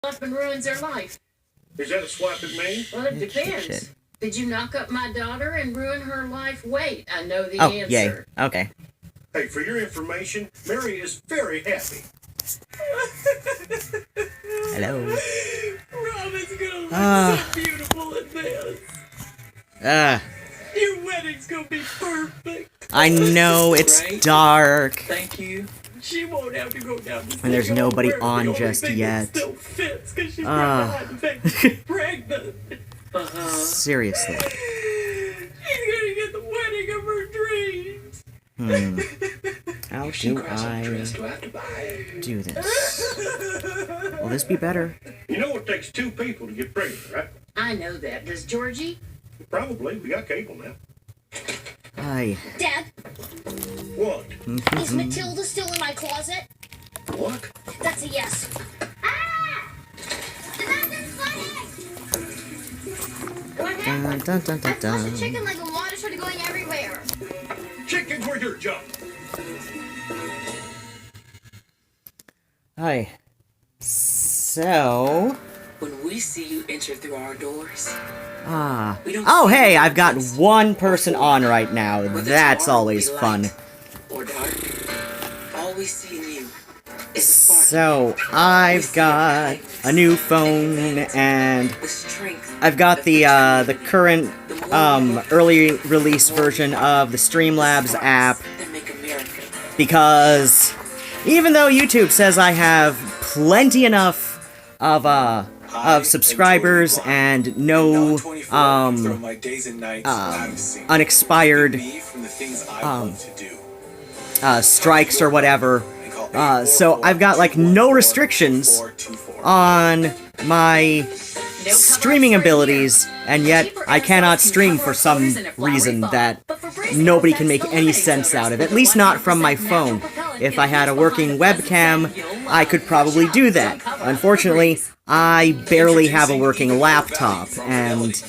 up and ruins their life. Is that a swipe at me? Well, it depends. Shit. Did you knock up my daughter and ruin her life? Wait, I know the Oh, answer. yay. Okay. Hey, for your information, Mary is very happy. Hello. Robin's gonna look so beautiful in this. Your wedding's gonna be perfect. I know, it's Right? dark. Thank you. She won't have to go down the And there's single nobody where the on only just thing yet. that still fits 'cause she's behind the fact that she's pregnant. Seriously. She's gonna get the wedding of her dreams. How do I do this? Will this be better? You know it takes 2 people to get pregnant, right? I know that. Does Georgie? Probably. We got cable now. Dad, What? is Matilda still in my closet? What? That's a yes. Ah! The bathroom's flooding! What happened? Dun, dun, dun, I dun, flushed dun. the chicken like the water started going everywhere. Chickens were your job. Hi. So... When we see you enter through our doors, Oh, hey, I've got one person on right now. That's always fun. or dark, all we see in you is a spark. So, I've got a new phone, and The strength. I've got the current, early release version of the Streamlabs app, That make America. because even though YouTube says I have plenty enough of subscribers and no, unexpired, strikes or whatever, so I've got, like, no restrictions on my streaming abilities, and yet I cannot stream for some reason that nobody can make any sense out of, at least not from my phone. If I had a working webcam, I could probably do that. Unfortunately, I barely have a working laptop, and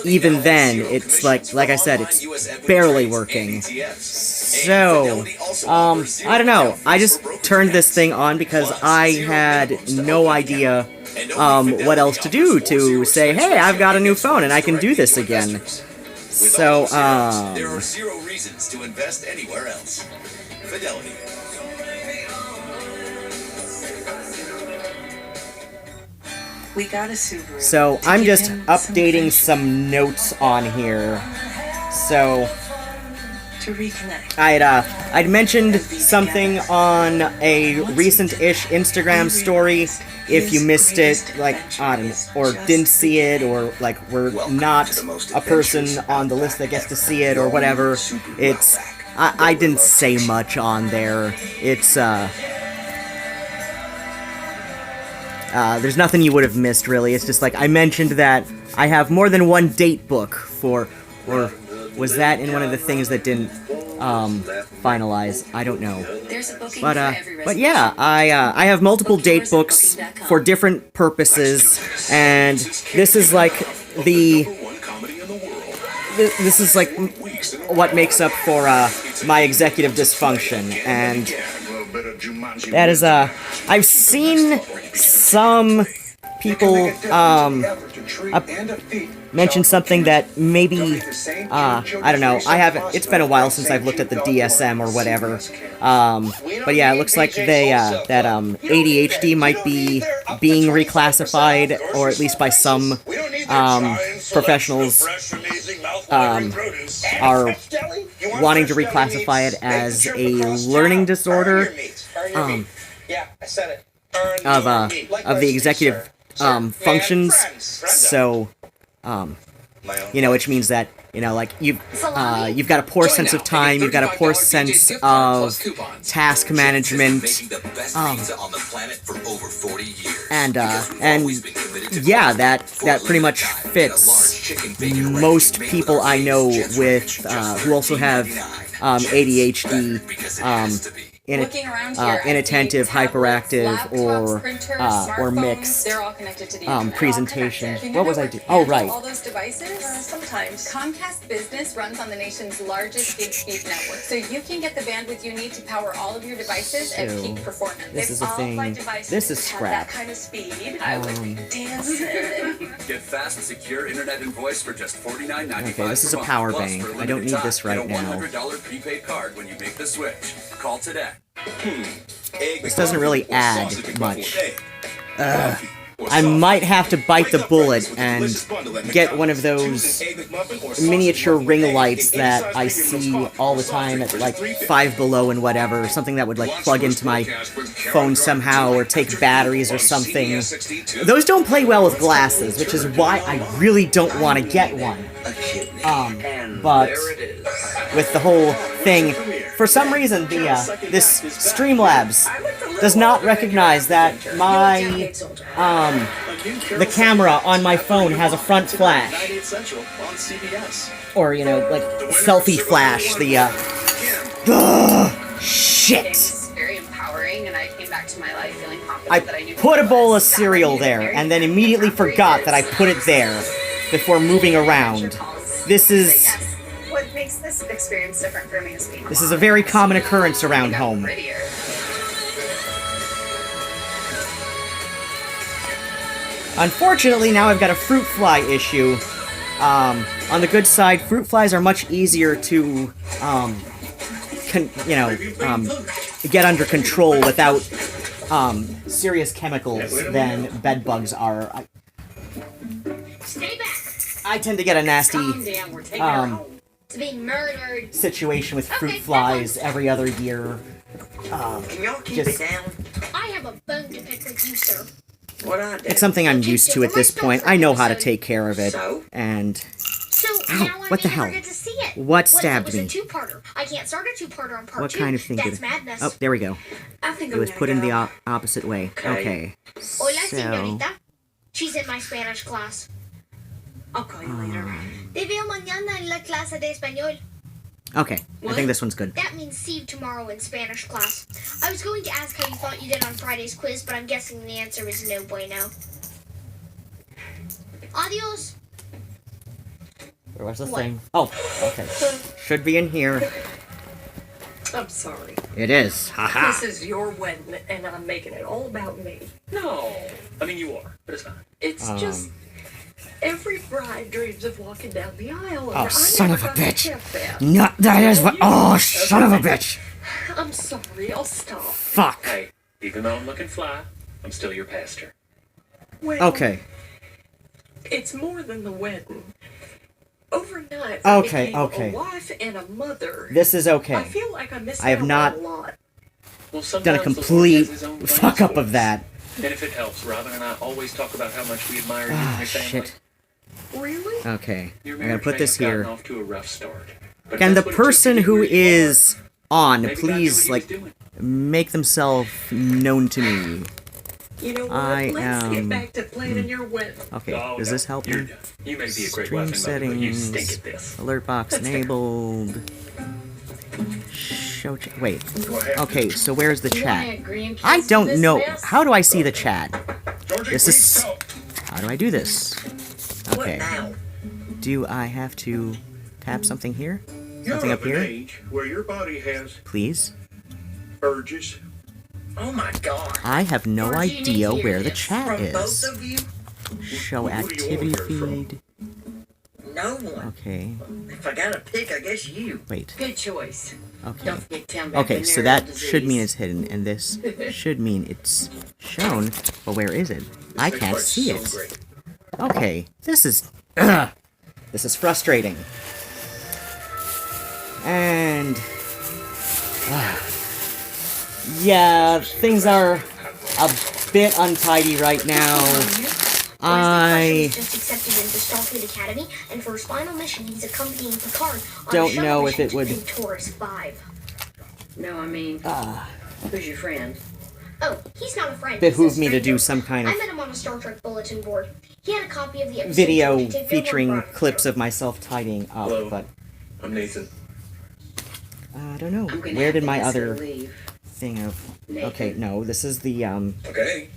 even then, it's like I said, it's barely working. So, I don't know, I just turned this thing on because I had no idea, what else to do to say, hey, I've got a new phone and I can do this again. So, there are 0 reasons to invest anywhere else. Fidelity. We got a Subaru. So, to I'm give just him some updating affection, some notes on here. So, to reconnect. I'd mentioned something on a recent-ish Instagram story. If you missed it, like, I don't know, or didn't see it, or, like, we're not a person on the list that gets to see it, or whatever, it's... I didn't say much on there. It's, there's nothing you would have missed, really. It's just like, I mentioned that I have more than one date book for... Or was that in one of the things that didn't, finalize? I don't know. There's a booking But, for every but yeah, I have multiple date books for different purposes, and this is like the... This is like what makes up for, my executive dysfunction, and that is, I've seen some people, mention something that maybe, I don't know, it's been a while since I've looked at the DSM or whatever, but yeah, it looks like they, that, ADHD might be being reclassified, or at least by some, professionals, are wanting to reclassify it as a learning disorder, of the executive, functions, so, you know, which means that, you know, like, you've got a poor sense of time, you've got a poor sense of task management, and yeah, that pretty much fits most people I know with, who also have, ADHD, Looking around here, I see inattentive, tablets, hyperactive, laptops, printers, or smartphones, mixed they're all connected to the internet. presentation. Can What your was I network doing? Oh, handle right. all those devices? Sometimes. Comcast Business runs on the nation's largest gig speed network, so you can get the bandwidth you need to power all of your devices at So, peak performance. This is a All my thing. devices This is have scrap. that kind of speed. I would Dance. Get fast, secure internet and voice for just $49.95 Okay, this is per a month. power Plus, bank. for a I don't limited need time, this right get a now. $100 prepaid card when you make the switch. Call today. Egg This doesn't really McMuffin or add sausage much. McMuffin with egg. Coffee or I sausage. might have to bite the Wake up bullet breakfast with a and delicious bundle at get one of McDonald's. those Choose an egg McMuffin or sausage miniature McMuffin ring with egg lights in that any I size see medium coffee all or the soft time drink at for like $3.50. Five Below and whatever, something that would like plug into my phone somehow or take batteries or something. Those don't play well with glasses, which is why I really don't want to get one. But with the whole thing, for some reason this Streamlabs does not recognize that my the camera on my phone has a front flash, 98 Central on CBS. or like selfie flash. Shit. It's very empowering, and I came back to my life feeling confident I that I knew put who a I bowl of was. cereal there, and then immediately forgot that I put it there before moving around. This is What makes this experience different for me is being this is a very common occurrence around home. prettier. Unfortunately, now I've got a fruit fly issue. On the good side, fruit flies are much easier to, get under control without, serious chemicals than bed bugs are. Stay back. I tend to get a nasty, Calm down. We're taking her home. To be murdered. situation with fruit Okay, flies every other year. Can y'all keep Just- it down? I have a bone to pick with you, sir. What I do? It's something I'm used to at this point. I know how to take care of it. So? And So Ow, now I what the may never hell? get to see it. What stabbed if it me? was a two-parter? I can't start a two-parter on part what two. kind of thing That's did it? madness. Oh, there we go. I think It was put in the opposite way. Okay. Okay. Hola, So, señorita. She's in my Spanish class. I'll call you later. Te veo mañana en la clase de español. okay, I think this one's good. That means see you tomorrow in Spanish class. I was going to ask how you thought you did on Friday's quiz, but I'm guessing the answer is no bueno. Adios. Where was the What? thing? Oh, okay. Should be in here. I'm sorry. It is. Haha. This is your wedding, and I'm making it all about me. No. I mean, you are, but it's not. It's just every bride dreams of walking down the aisle. And Oh, I son never of a got to bitch. get that. No, that is what. Oh, son of a bitch. I'm sorry. I'll stop. Fuck. Hey, even though I'm looking fly, I'm still your pastor. Well, Okay. It's more than the wedding. Overnight, Okay, I became okay. a wife and a mother. This is I okay. feel like I missed I have out not on a lot. Well, Done a sometimes the Lord complete has his own plans fuck up for of us. that. And if it helps, Robin and I always talk about how much we admire you and Ah, your family. shit. Really? Okay. Your I'm gonna marriage put may this have gotten here. off to a rough start. But Can the that's what it took to person get who where you is on, are. Maybe God knew please, what he like, was doing. make themselves known to me? You know what? I Let's am- get back to planning your wedding. Okay, Oh, does no, this help you're me? done. You may be a great Stream wife and mother, but you settings. stink at this. Alert box enabled. Show chat. Wait. Okay, so where's the chat? I don't know. How do I see the chat? This is. How do I do this? What Okay. now? Do I have to tap something here? You're Something of up an here? age where your body has Please? urges. Oh my god. I have no Where do you need idea to hear where the this? chat From is. both of you? Show Who do you activity want to hear from? feed. No one. Okay. If I gotta pick, I guess you. Wait. Good choice. Okay. Don't forget to tell me about Okay, so venereal that should mean disease. it's hidden, and this should mean it's shown. But where is it? I This can't tastes see so it. great. Okay, this is this is frustrating. And yeah, things are a bit untidy right now. I Just accepted into Starfleet Academy, and for his final mission, he's accompanying Picard on Don't a shuttle know if mission it would- to Taurus 5. No, I mean, who's your friend? Oh, he's not a friend. behoove he's a me to do stranger. some kind I of met him on a Star Trek bulletin board. He had a copy of the episode video to take their work featuring product. clips of myself tidying up, Hello. but I'm Nathan. I don't know. I'm gonna Where have did to my ask you other to leave. thing of... Okay, no, this is the, Okay.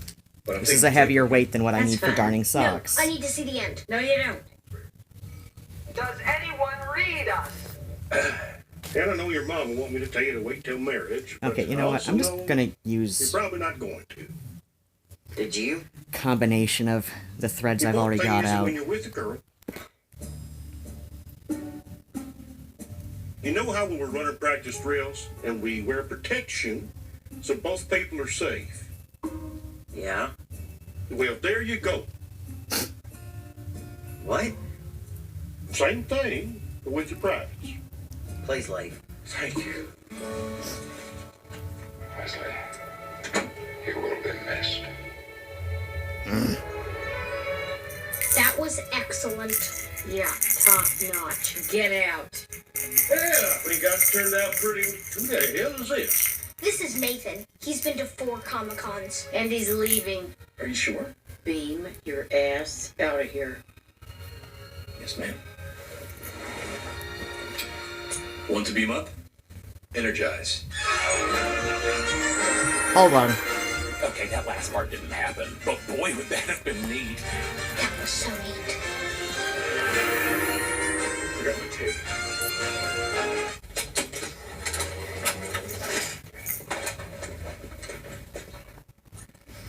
But This is a heavier weight than what I need for fine. darning No, socks. I need to see the end. No, you don't. Does anyone read us? And I know your mom will want me to tell you to wait till marriage. but Okay, you know I what? also I'm just know gonna You're use probably not going to. Did you? combination of the threads You I've won't already pay got easy out. when you're with a girl. You know how when we're running practice drills and we wear protection so both people are safe? Yeah. Well, there you go. What? Same thing, but with your privates. Please leave. Thank you. Wesley, you will be missed. That was excellent. Yeah, top notch. Get out. Yeah, I think that turned out pretty... Who the hell is this? This is Nathan. He's been to 4 Comic-Cons. And he's leaving. Are you sure? Beam your ass out of here. Yes, ma'am. Want to beam up? Energize. Hold on. Okay, that last part didn't happen, but boy, would that have been neat. That was so neat. I got my tape.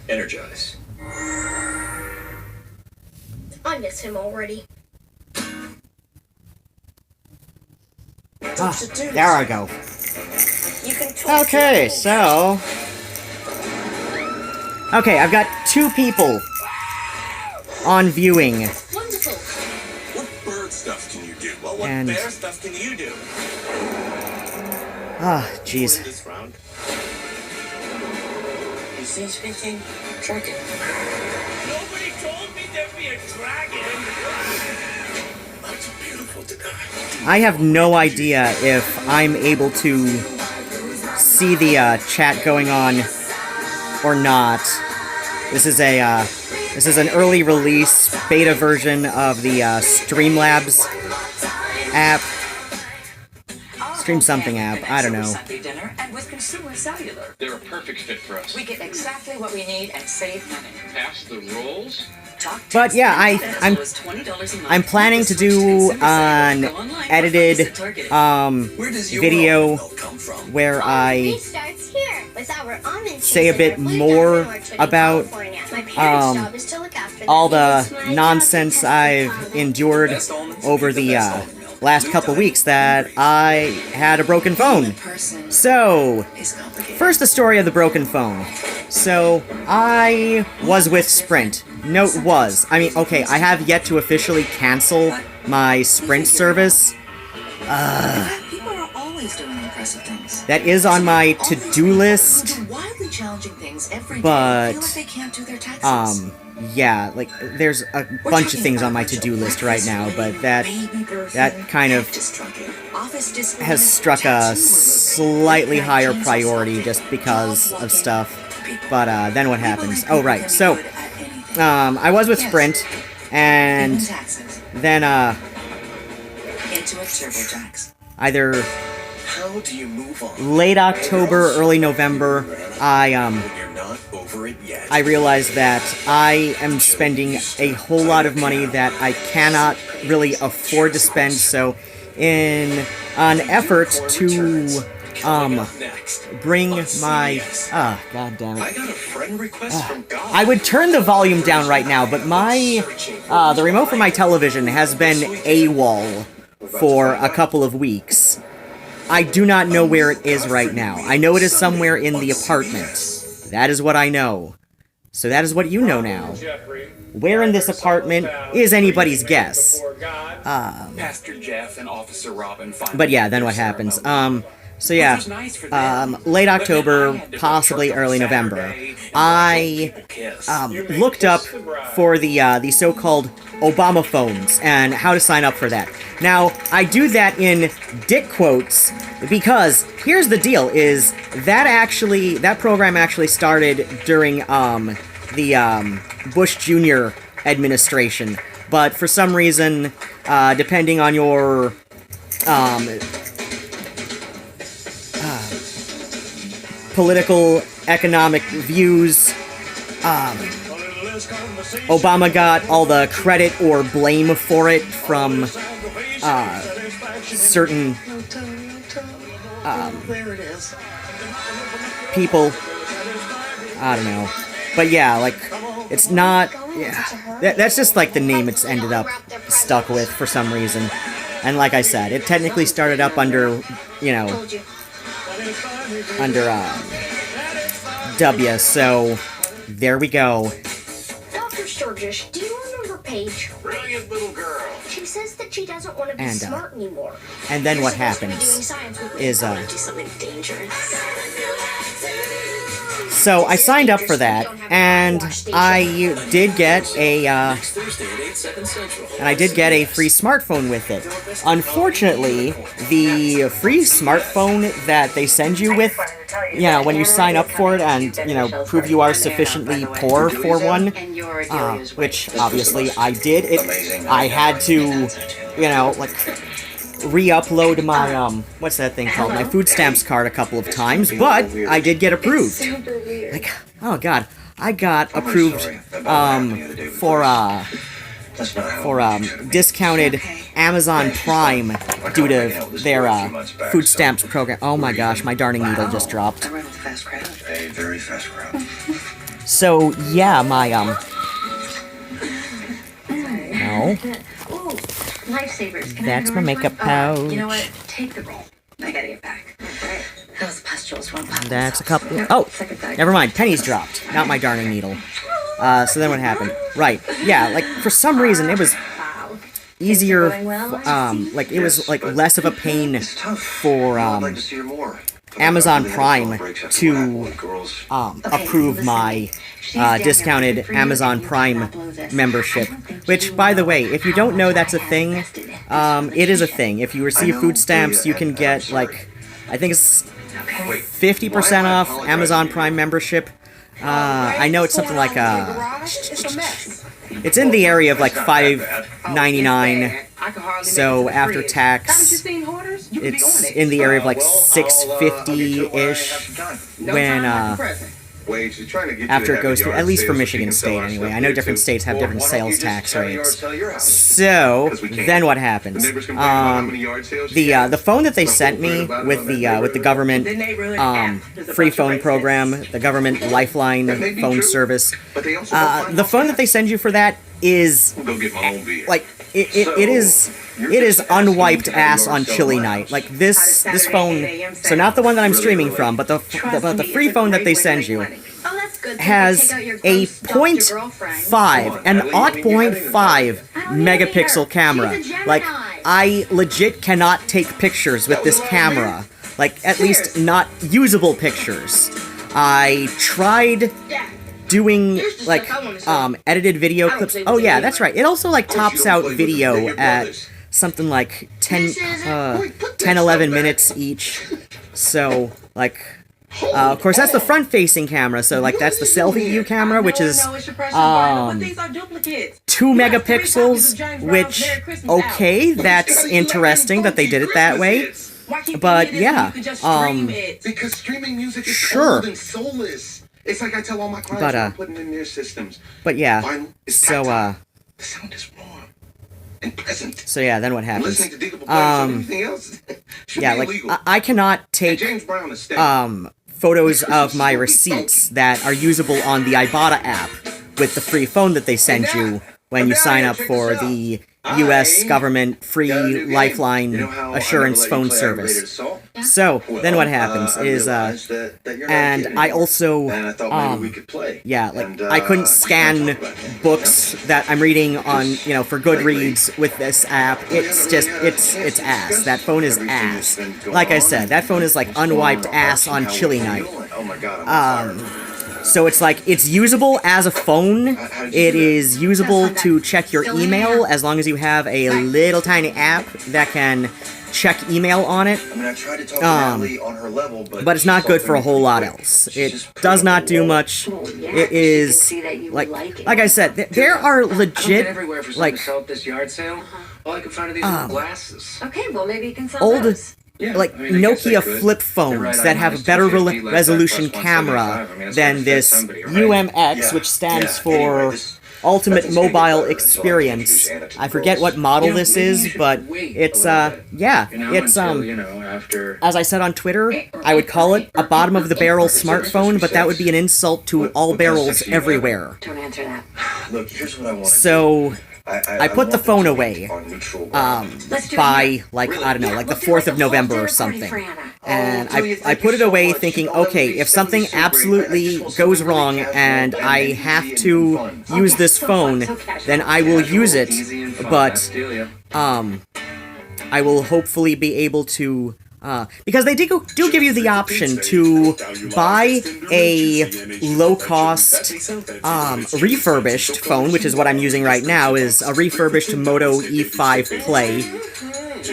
Energize. I miss him already. Ah, there I go. Okay, so... Okay, I've got 2 people on viewing. Wonderful. What bird stuff can you do? Well, what And- bear stuff can you do? Ah, jeez. This round. You see speaking? Track it. Nobody told me there'd be a dragon. That's beautiful to die. I have no idea if I'm able to see the chat going on or not. This is an early release beta version of the Streamlabs app. Stream something app, I don't know. Sunday dinner and with Consumer Cellular. They're a perfect fit for us. We get exactly what we need and save money. Pass the rolls? Talk But yeah, I'm planning to do an edited Where does your video milk come from? where I starts here with our almond say a bit more about all the nonsense I've endured over the last couple weeks that I had a broken phone. So, first the story of the broken phone. So, I was with Sprint. Note was. I mean, okay, I have yet to officially cancel my Sprint service. People are always doing impressive things. That is on my to-do list. Wildly challenging things every day. But, Feel like they can't do their taxes. yeah, like, there's a bunch of things on my to-do list right now, but that kind of has struck a slightly higher priority just because of stuff. But, then what happens? Oh, right, so, I was with Sprint, and then, Into a TurboTax. either How do you move on? late October, early November, You're not over it yet. I realized that I am spending a whole lot of money that I cannot really afford to spend, so in an effort to, Next. bring On my... CBS. God damn I it. got a friend request from God. I would turn the volume down right now, but my, the remote for my television has been AWOL for a couple of weeks. I do not know where it is right now. I know it is somewhere in the apartment. That is what I know. So that is what you know now. Where in this apartment is anybody's guess. Pastor Jeff and Officer Robin find But yeah, then what happens? So yeah, late October, possibly early November, I looked up for the so-called Obama phones and how to sign up for that. Now, I do that in dick quotes because here's the deal: is that program actually started during the Bush Jr. administration, but for some reason, depending on your political, economic views. Obama got all the credit or blame for it from certain people. I don't know. But yeah, like, it's not... Yeah, that's just like the name it's ended up stuck with for some reason. And like I said, it technically started up under, you know, under W, so there we go. Dr. Sturgis, do you remember Paige? Brilliant little girl. She says that she doesn't want to be smart anymore. And then what You're supposed to be happens doing science with me. is, I want to do something dangerous. So I signed up for that, and I did get a, Next Thursday at 8, 7 Central. and I did get a free smartphone with it. Unfortunately, the free smartphone that they send you with, you know, when you sign up for it and, you know, prove you are sufficiently poor for one, which obviously I did, I had to, you know, like, re-upload my, what's that thing called? My food stamps card a couple of times, but I did get approved. Like, oh god, I got approved, for discounted Amazon Prime due to their, food stamps program. Oh my gosh, my darning needle just dropped. A very fast crowd. So, yeah, my, no. Oh, lifesavers. Can That's I have my an orange makeup one? pouch. You know what? Take the roll. I gotta get back. Right. Those pustules won't pop. That's a couple... Oh! Never mind, pennies dropped. Not my darning needle. So then what happened? Right. Yeah, like, for some reason, it was easier, like, it was, like, less of a pain for, Amazon Prime to, approve my, discounted Amazon Prime membership. Which, by the way, if you don't know that's a thing, it is a thing. If you receive food stamps, you can get, like, I think it's 50% off Amazon Prime membership. I know it's something like, it's in the area of, like, $5.99, so after tax, it's in the area of, like, $6.50-ish when, after it goes through, at least for Michigan State anyway. I know different states have different sales tax rates. So, then what happens? The phone that they sent me with the government, free phone program, the government Lifeline phone service, the phone that they send you for that is, like, it is unwiped ass on chilly night. Like, this phone, so not the one that I'm streaming from, but the free phone that they send you has a 0.5, an 0.5 megapixel camera. Like, I legit cannot take pictures with this camera. Like, at least not usable pictures. I tried doing, like, edited video clips. Oh yeah, that's right. It also, like, tops out video at something like 10-11 minutes each. So, like, of course, that's the front-facing camera, so, like, that's the selfie view camera, which is, 2 megapixels, which, okay, that's interesting that they did it that way, but, yeah, Because streaming music is sure. old and soulless. It's like I tell all my clients But, I'm putting in their systems. but yeah, Vinyl is so, tactile. The sound is warm and pleasant. so yeah, then what happens? Listening to Digable Players, anything else should Yeah, be like, illegal. I cannot And take, James Brown is staying. photos of my receipts that are usable on the Ibotta app with the free phone that they send you when you sign up for the U.S. government free Lifeline assurance phone service. So, then what happens is, and I also, yeah, like, I couldn't scan books that I'm reading on, you know, for Goodreads with this app. It's just, it's ass. That phone is ass. Like I said, that phone is, like, unwiped ass on chilly night. So it's like, it's usable as a phone, it is usable to check your email, as long as you have a little tiny app that can check email on it, but it's not good for a whole lot else. It does not do much. It is, like I said, there are legit, like, this yard sale. All I can find are these glasses. Okay, well maybe you can sell old, those. Nokia flip phones that have a better resolution camera than this UMX, which stands for Ultimate Mobile Experience. I forget what model this is, but it's, as I said on Twitter, I would call it a bottom-of-the-barrel smartphone, but that would be an insult to all barrels everywhere. Don't answer that. Look, here's what I want. So I put the phone away, by, like, I don't know, like the 4th of November or something. And I put it away thinking, okay, if something absolutely goes wrong and I have to use this phone, then I will use it, but, I will hopefully be able to, because they do give you the option to buy a low-cost, refurbished phone, which is what I'm using right now, is a refurbished Moto E5 Play.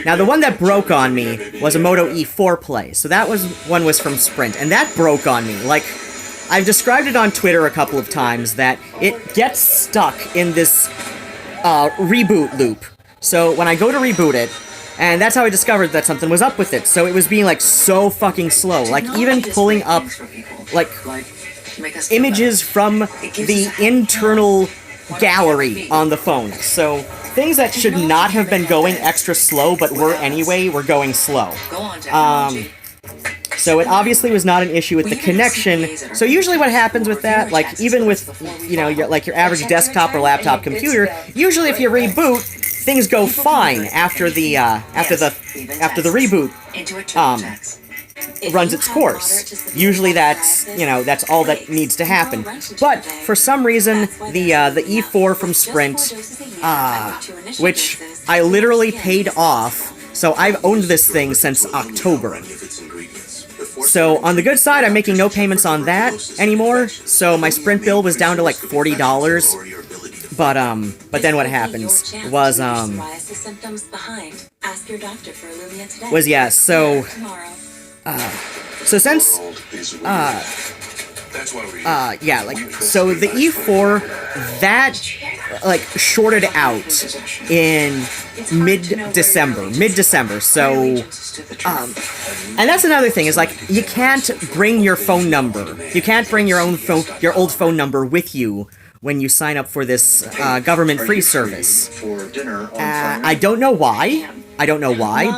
Now, the one that broke on me was a Moto E4 Play, so that one was from Sprint, and that broke on me. Like, I've described it on Twitter a couple of times that it gets stuck in this, reboot loop. So, when I go to reboot it, and that's how I discovered that something was up with it. So it was being, like, so fucking slow. Like, even pulling up, like, images from the internal gallery on the phone. So, things that should not have been going extra slow, but were anyway, were going slow. So it obviously was not an issue with the connection. So usually what happens with that, like, even with, you know, your average desktop or laptop computer, usually if you reboot, things go fine after the reboot runs its course. Usually that's all that needs to happen. But for some reason, the E4 from Sprint, which I literally paid off, so I've owned this thing since October. So on the good side, I'm making no payments on that anymore. So my Sprint bill was down to like $40. But then what happens was, so since, so the E4, that, like, shorted out in mid-December, so, and that's another thing, is, like, you can't bring your phone number, you can't bring your old phone number with you when you sign up for this, government-free service. I don't know why,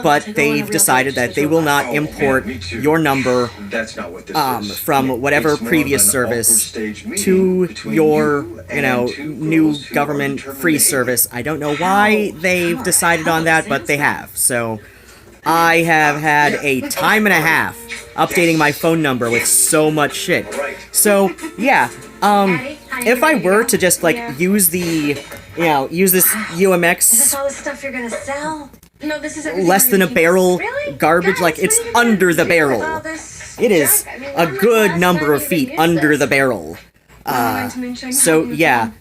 but they've decided that they will not import your number, from whatever previous service to your, new government-free service. I don't know why they've decided on that, but they have, so I have had a time and a half updating my phone number with so much shit. So, yeah, if I were to just, like, use this UMX... Is this all the stuff you're gonna sell? No, this is less than a barrel garbage, like, it's under the barrel. It is a good number of feet under the barrel. So, yeah.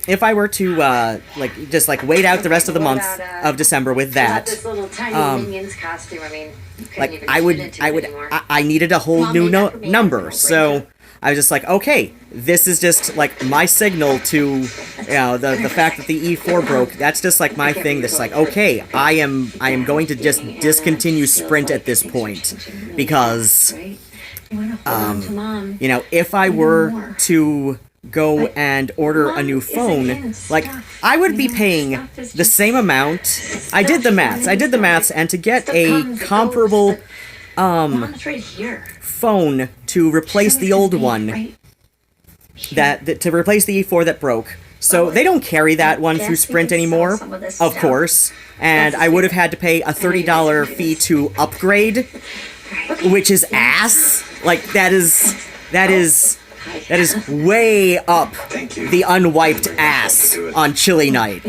If I were to, just wait out the rest of the month of December with that, I needed a whole new number, so I was just like, okay, this is just, like, my signal to, the fact that the E4 broke, that's just, like, my thing that's like, okay, I am going to just discontinue Sprint at this point, because, if I were to go and order a new phone, like, I would be paying the same amount. I did the maths, and to get a comparable, phone to replace the old one, to replace the E4 that broke. So they don't carry that one through Sprint anymore, of course, and I would have had to pay a $30 fee to upgrade, which is ass. Like, that is way up the unwiped ass on chilly night.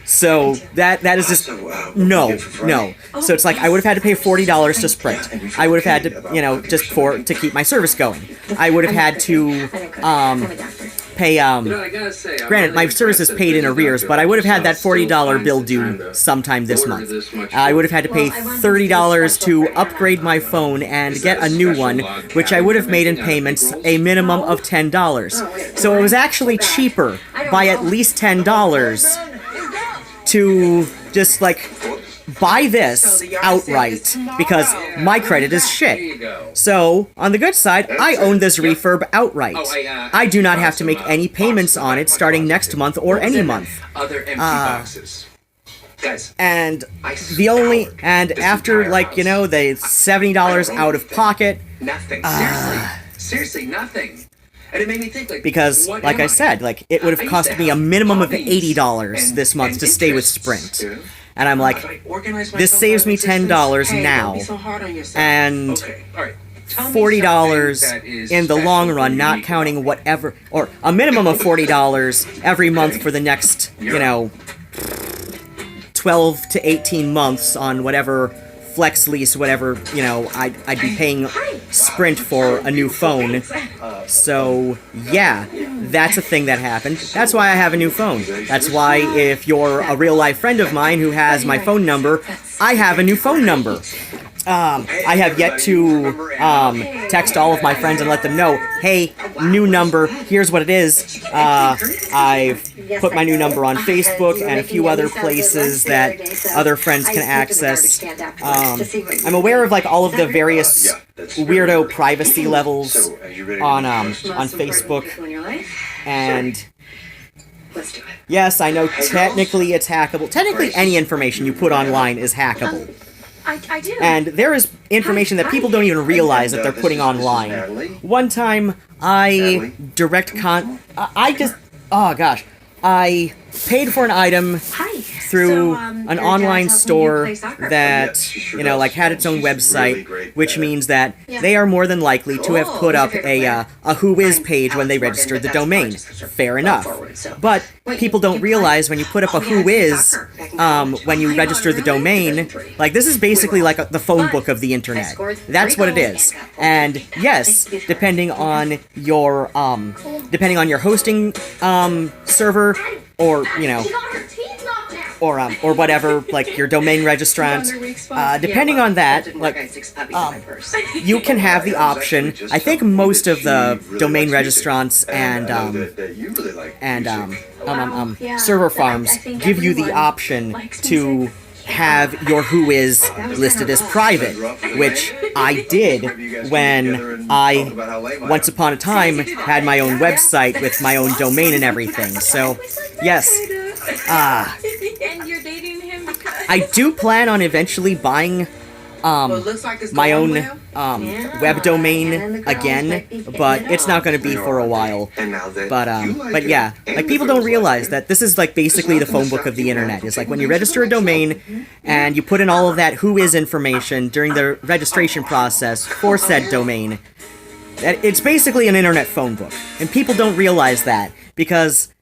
So, that is just, no. So it's like, I would have had to pay $40 to Sprint. I would have had to, just to keep my service going. I would have had to, pay, granted, my service is paid in arrears, but I would have had that $40 bill due sometime this month. I would have had to pay $30 to upgrade my phone and get a new one, which I would have made in payments a minimum of $10. So it was actually cheaper by at least $10 to just, like, buy this outright because my credit is shit. So, on the good side, I own this refurb outright. I do not have to make any payments on it starting next month or any month. Other empty boxes. Guys, And after, like, you know, the $70 out of pocket, nothing. Seriously, nothing. And it made me think, like, because, what like am I said, like, it would have cost me a minimum of $80 this month to stay with Sprint. And I'm like, this saves me $10 now, and $40 in the long run, not counting whatever, or a minimum of $40 every month for the next, you know, 12 to 18 months on whatever flex lease, whatever, you know, I'd be paying Sprint for a new phone. So, yeah, that's a thing that happened. That's why I have a new phone. That's why if you're a real-life friend of mine who has my phone number, I have a new phone number. I have yet to text all of my friends and let them know, hey, new number, here's what it is. I've put my new number on Facebook and a few other places that other friends can access. I'm aware of, like, all of the various weirdo privacy levels on Facebook, and yes, I know technically it's hackable. Technically any information you put online is hackable. I do. And there is information that people don't even realize that they're putting online. One time, I paid for an item through an online store that, you know, like, had its own website, which means that they are more than likely to have put up a whois page when they registered the domain. Fair enough. But people don't realize when you put up a whois, when you register the domain, like, this is basically like the phone book of the internet. That's what it is. And yes, depending on your hosting server, or, you know, or whatever, like your domain registrant, depending on that, like, you can have the option. I think most of the domain registrants and server farms give you the option to have your whois listed as private, which I did when I, once upon a time, had my own website with my own domain and everything. So, yes, And you're dating him because... I do plan on eventually buying my own web domain again, but it's not going to be for a while. But yeah, like, people don't realize that this is, like, basically the phone book of the internet. It's like when you register a domain and you put in all of that whois information during the registration process for said domain, it's basically an internet phone book, and people don't realize that because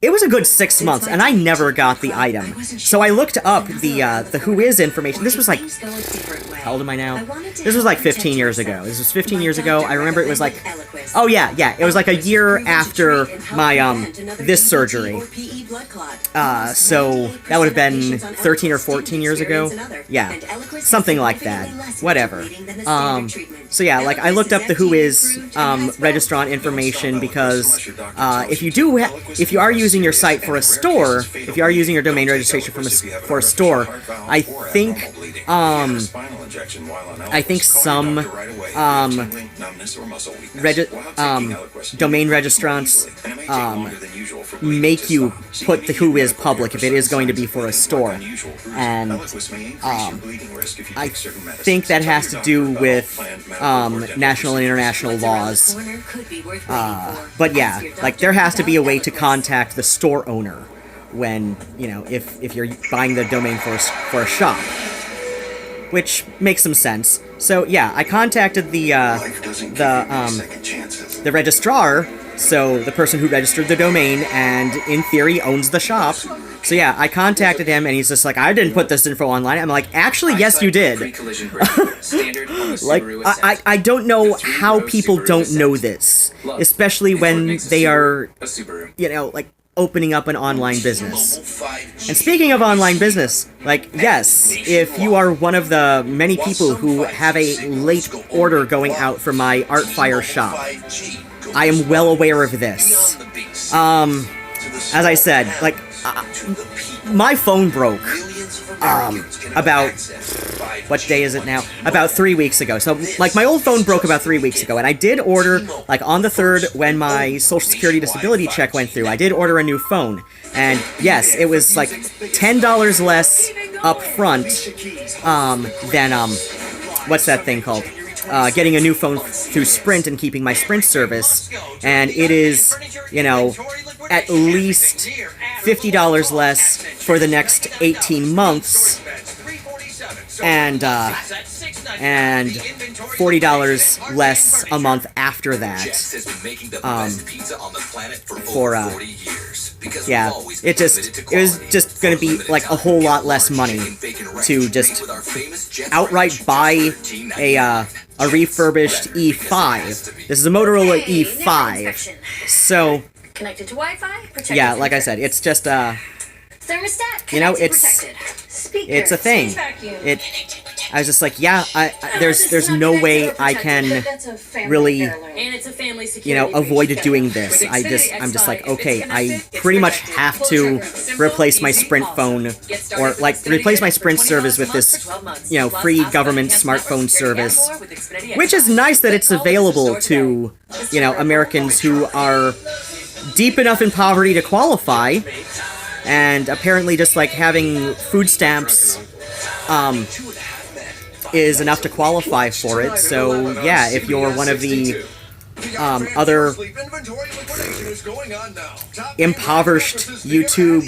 it was a good 6 months, and I never got the item. So I looked up the whois information. This was like, how old am I now? This was like 15 years ago. This was 15 years ago. I remember it was like, oh yeah, it was like a year after my, this surgery. So that would have been 13 or 14 years ago. Yeah, something like that. Whatever. So yeah, like, I looked up the whois registrant information because if you are using your site for a store, if you are using your domain registration for a store, I think some domain registrants make you put the whois public if it is going to be for a store, and I think that has to do with national and international laws. But yeah, like, there has to be a way to contact the store owner when, you know, if you're buying the domain for a shop, which makes some sense. So yeah, I contacted the registrar, so the person who registered the domain and in theory owns the shop. So yeah, I contacted him, and he's just like, I didn't put this info online. I'm like, actually, yes, you did. Like, I don't know how people don't know this, especially when they are, you know, like, opening up an online business. And speaking of online business, like, yes, if you are one of the many people who have a late order going out from my Artfire shop, I am well aware of this. As I said, like, my phone broke about, what day is it now? About 3 weeks ago. So, like, my old phone broke about 3 weeks ago, and I did order, like, on the 3rd, when my Social Security disability check went through, I did order a new phone. And, yes, it was, like, $10 less up front, than, what's that thing called? Getting a new phone through Sprint and keeping my Sprint service. And it is, you know, at least $50 less for the next 18 months, and $40 less a month after that. Yeah, it was just gonna be like a whole lot less money to just outright buy a refurbished E5. This is a Motorola E5, so Connected to Wi-Fi. Protected yeah, like I said, it's just thermostat. you know, Protected. Speaker, it's a thing. I was just like, yeah, there's no way I can really, you know, avoid doing this. I'm just like, okay, I pretty much have to replace my Sprint phone, or like replace my Sprint service with this, you know, free government smartphone service, which is nice that it's available to, you know, Americans who are deep enough in poverty to qualify, and apparently just like having food stamps is enough to qualify for it. So yeah, if you're one of the other impoverished YouTube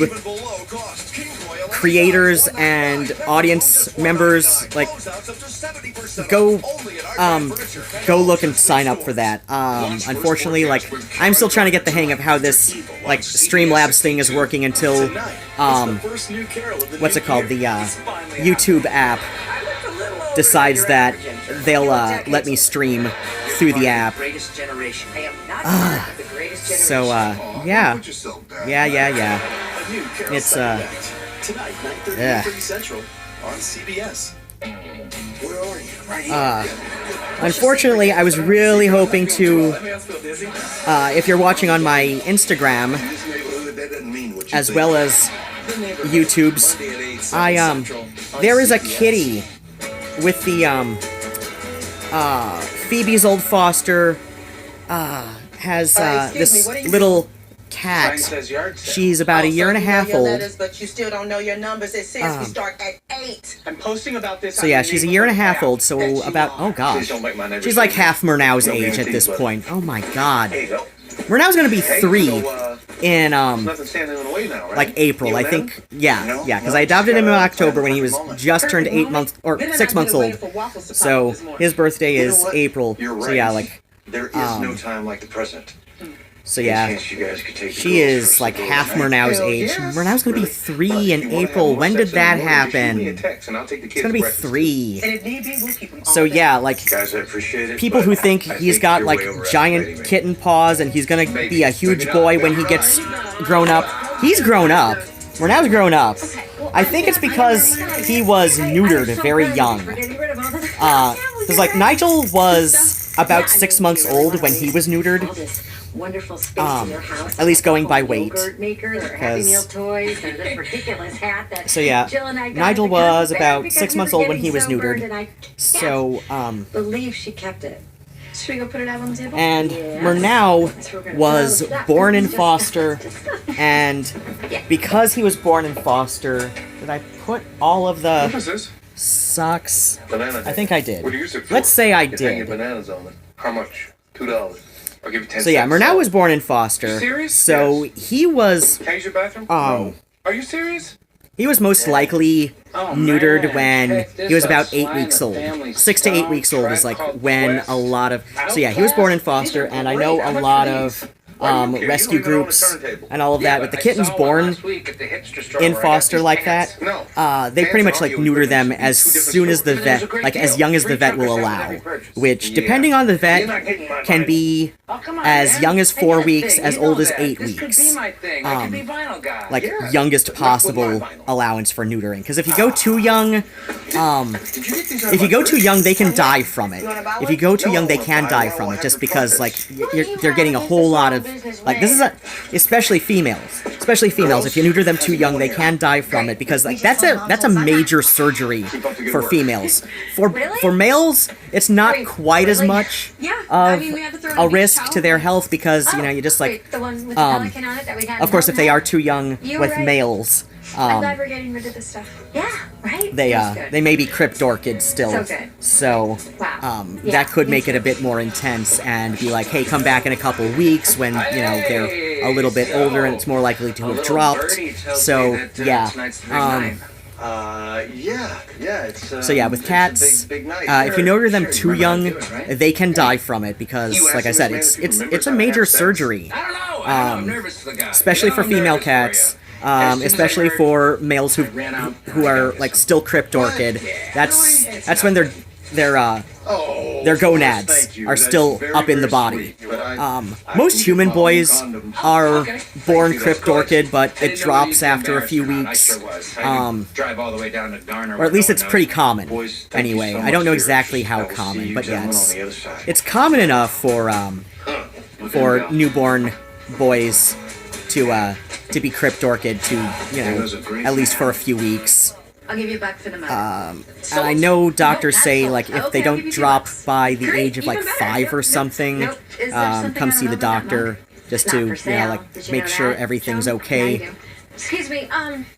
creators and audience members, like, go look and sign up for that. Unfortunately, like, I'm still trying to get the hang of how this, like, Streamlabs thing is working until, what's it called, the, YouTube app decides that they'll, let me stream through the app. So, yeah. Yeah. It's, Tonight, 9:30 yeah. Central on CBS. Where are you? Unfortunately, I was really hoping to, if you're watching on my Instagram, as well as YouTube's, there is a kitty with the, Phoebe's old foster, has, this little cat. She's about a year and a half old. But you still don't know your numbers. It says we start at 8. I'm posting about this. So yeah, she's a year and a half old, so about, oh gosh. She's like half Murnau's age at this point. Oh my god. Murnau's gonna be 3 in, like April, I think. Yeah, because I adopted him in October when he was just turned 8 months, or 6 months old. So his birthday is April, so yeah, like, there is no time like the present. so yeah, she is like half Murnau's age. Murnau's gonna be 3 in April. When did that happen? It's gonna be 3. So yeah, like, people who think he's got like giant kitten paws and he's gonna be a huge boy when he gets grown up, he's grown up. Murnau's grown up. I think it's because he was neutered very young. Because like Nigel was about 6 months old when he was neutered. Wonderful space in your house. At least going by weight. Bird makers or Happy Meal toys and this ridiculous hat that So yeah, Jill and I got Nigel was about 6 months old when he was so burned, neutered. and I So, believe she kept it. Should we go put it out on the table? and Yeah. Murnau was born in foster, and because he was born in foster, did I put all of the this? socks? Banana. I think I did. What do you use it for? Let's say I You hang your did. bananas on it. How much? $2. I'll give you 10 So yeah, cents. Murnau was born in foster, serious? so he was, Can I use your bathroom? No. Are you serious? he was most likely Oh, neutered man. when Check this he was out. about 8 Slime weeks the old. family 6 to 8 weeks old is like when a lot of, so yeah, he was born in foster, and I know a lot of rescue groups and all of that, but the kittens born in foster like that, they pretty much like neuter them as soon as the vet, like as young as the vet will allow, which depending on the vet can be as young as 4 weeks, as old as 8 weeks. Like youngest possible allowance for neutering, because if you go too young, they can die from it. If you go too young, they can die from it, just because like they're getting a whole lot of, like, this is especially females. especially females. If you neuter them too young, they can die from it because like that's a major surgery for females. For males, it's not quite as much of a risk to their health because you know you just like of course if they are too young with males. I'm glad we're getting rid of this stuff. Yeah, right? They may be crypt orchid still. So that could make it a bit more intense and be like, hey, come back in a couple weeks when, you know, they're a little bit older and it's more likely to have dropped. So, yeah. So yeah, with cats, if you neuter them too young, they can die from it because, like I said, it's a major surgery, especially for female cats. Especially for males who are like still crypt orchid. That's when their gonads are still up in the body. Most human boys are born crypt orchid, but it drops after a few weeks. Or at least it's pretty common. Anyway, I don't know exactly how common, but yeah, it's common enough for newborn boys to be crypt orchid to, you know, at least for a few weeks. I'll give you back for the money. And I know doctors say, like, if they don't drop by the age of, like, 5 or something, come see the doctor just to, you know, like, make sure everything's okay. Excuse me,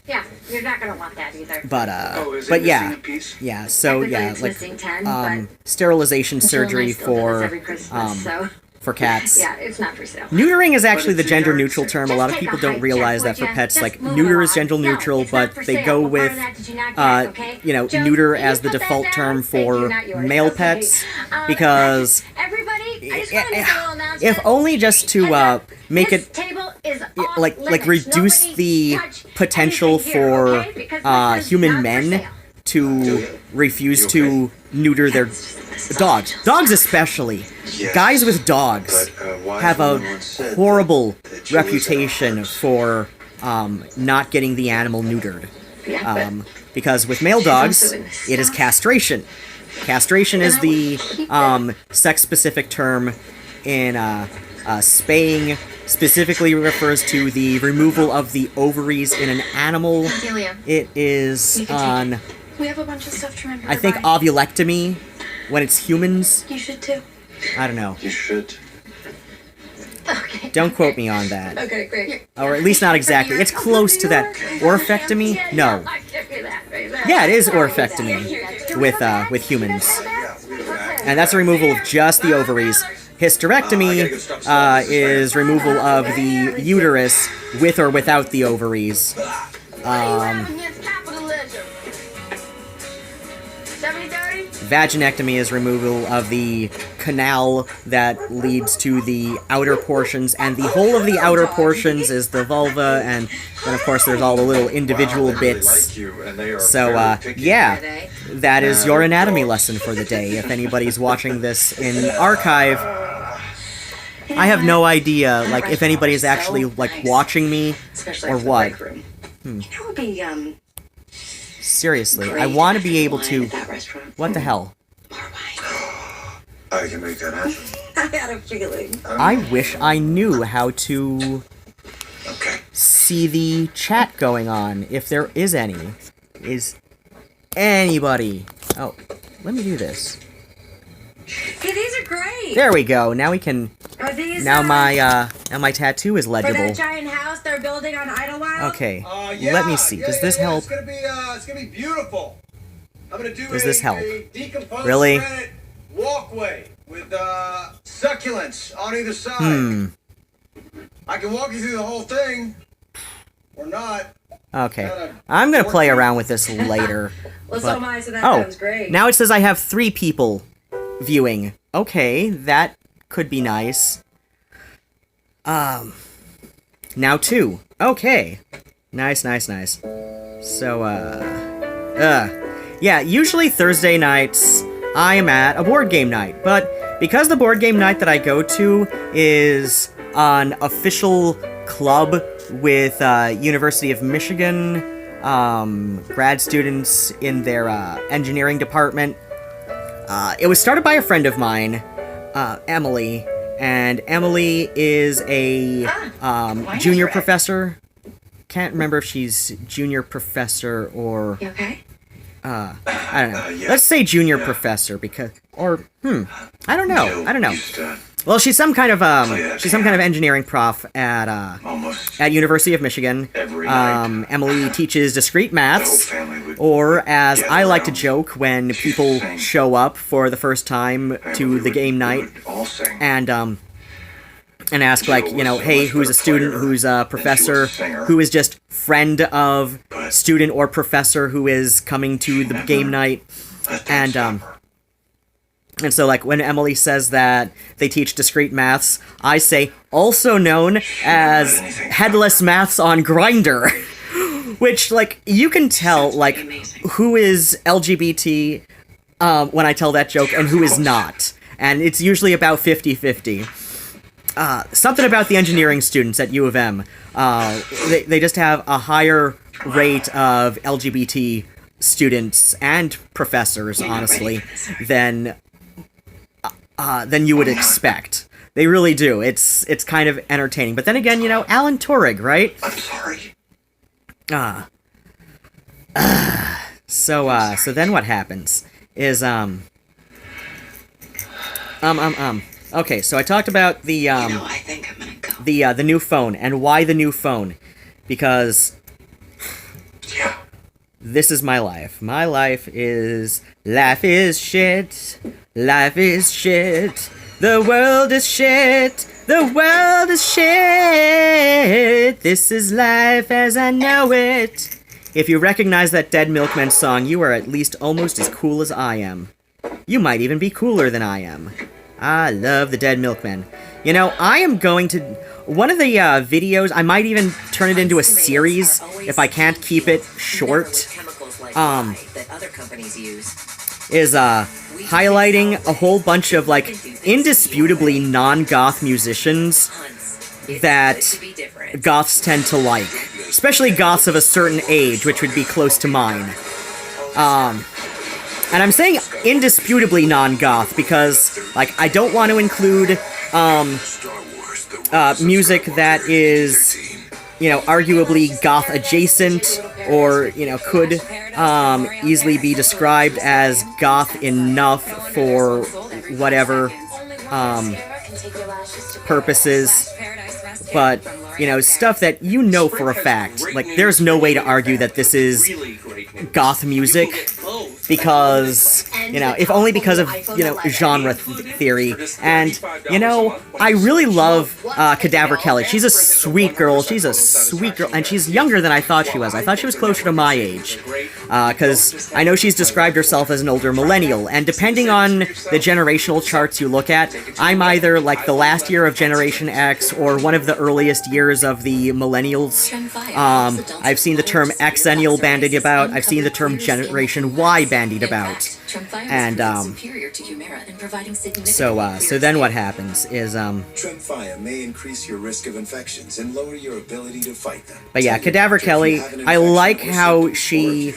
yeah, you're not gonna want that either. But yeah, so, yeah, like, sterilization surgery for cats. Yeah, it's not for sale. Neutering is actually the gender-neutral term. A lot of people don't realize that for pets. Like, neuter is gender-neutial, but they go with, you know, neuter as the default term for male pets, because if only just to make it, like reduce the potential for human men to refuse to neuter their dogs. Dogs especially. Guys with dogs have a horrible reputation for not getting the animal neutered. Because with male dogs, it is castration. Castration is the sex-specific term in spaying. Specifically refers to the removal of the ovaries in an animal. It is on, We have a bunch of stuff to remember. I think, ovulectomy when it's humans. You should too. I don't know. You should. Okay. Don't quote me on that. Okay, great. Or at least not exactly. It's close to that. Orphectomy? No. Yeah, it is orphectomy with humans. And that's a removal of just the ovaries. Hysterectomy is removal of the uterus with or without the ovaries. Vaginectomy is removal of the canal that leads to the outer portions, and the whole of the outer portions is the vulva, and then of course there's all the little individual bits. So, yeah, that is your anatomy lesson for the day. If anybody's watching this in archive, I have no idea, like, if anybody's actually, like, watching me, or what. Seriously, I want to be able to... What the hell? I can make that happen. I had a feeling. I wish I knew how to see the chat going on, if there is any. Is anybody... Oh, let me do this. Hey, these are great! There we go, now we can... Are these, now my tattoo is for legible. that giant house they're building on Idlewild? Okay, let me see. Does this help? It's gonna be beautiful. I'm gonna do Does this help? a decomposed Really? granite walkway with succulents on either side. I can walk you through the whole thing, or not. Okay, I'm gonna play around with this later. Well, so am I, so that sounds great. Now it says I have 3 people viewing. Okay, that could be nice. Now 2. Okay. Nice. So, yeah, usually Thursday nights, I am at a board game night, but because the board game night that I go to is an official club with, University of Michigan, grad students in their, engineering department, it was started by a friend of mine, Emily, and Emily is a junior professor can't remember if she's junior professor or... You okay? I don't know. Let's say junior professor because... Or, I don't know. Well, she's some kind of engineering prof at University of Michigan. Emily teaches discrete maths, or as I like to joke when people show up for the first time to the game night and ask, like, you know, hey, who's a student, who's a professor, who is just friend of student or professor who is coming to the game night, and so, like, when Emily says that they teach discrete maths, I say, also known as headless maths on Grindr. Which, like, you can tell, like, who is LGBT when I tell that joke and who is not. And it's usually about 50-50. Something about the engineering students at U of M. They just have a higher rate of LGBT students and professors, honestly, than you would expect. They really do. It's kind of entertaining. But then again, you know, Alan Turing, right? I'm sorry. So then what happens is, okay, so I talked about the, I think I'm gonna go. the new phone, and why the new phone. Because... Yeah. This is my life. My life is shit. Life is shit. The world is shit. The world is shit. This is life as I know it. If you recognize that Dead Milkmen song, you are at least almost as cool as I am. You might even be cooler than I am. I love the Dead Milkmen. You know, I am going to... One of the videos, I might even turn it into a series if I can't keep it short. Is highlighting a whole bunch of, like, indisputably non-goth musicians that goths tend to like. Especially goths of a certain age, which would be close to mine. And I'm saying indisputably non-goth because, like, I don't want to include, music that is, you know, arguably goth-adjacent, or, you know, could, easily be described as goth enough for whatever, purposes, but, you know, stuff that you know for a fact. Like, there's no way to argue that this is goth music, because, you know, if only because of, you know, genre theory. And, you know, I really love Cadaver Kelly. She's a sweet girl. She's a sweet girl, and she's younger than I thought she was. I thought she was closer to my age, because I know she's described herself as an older millennial, and depending on the generational charts you look at, I'm either, like, the last year of Generation X or one of the earliest years of the millennials. I've seen the term Xennial bandied about. I've seen the term Generation Y bandied about. And, so then what happens is, Tremfya may increase your risk of infections and lower your ability to fight them. But yeah, Cadaver Kelly, I like how she,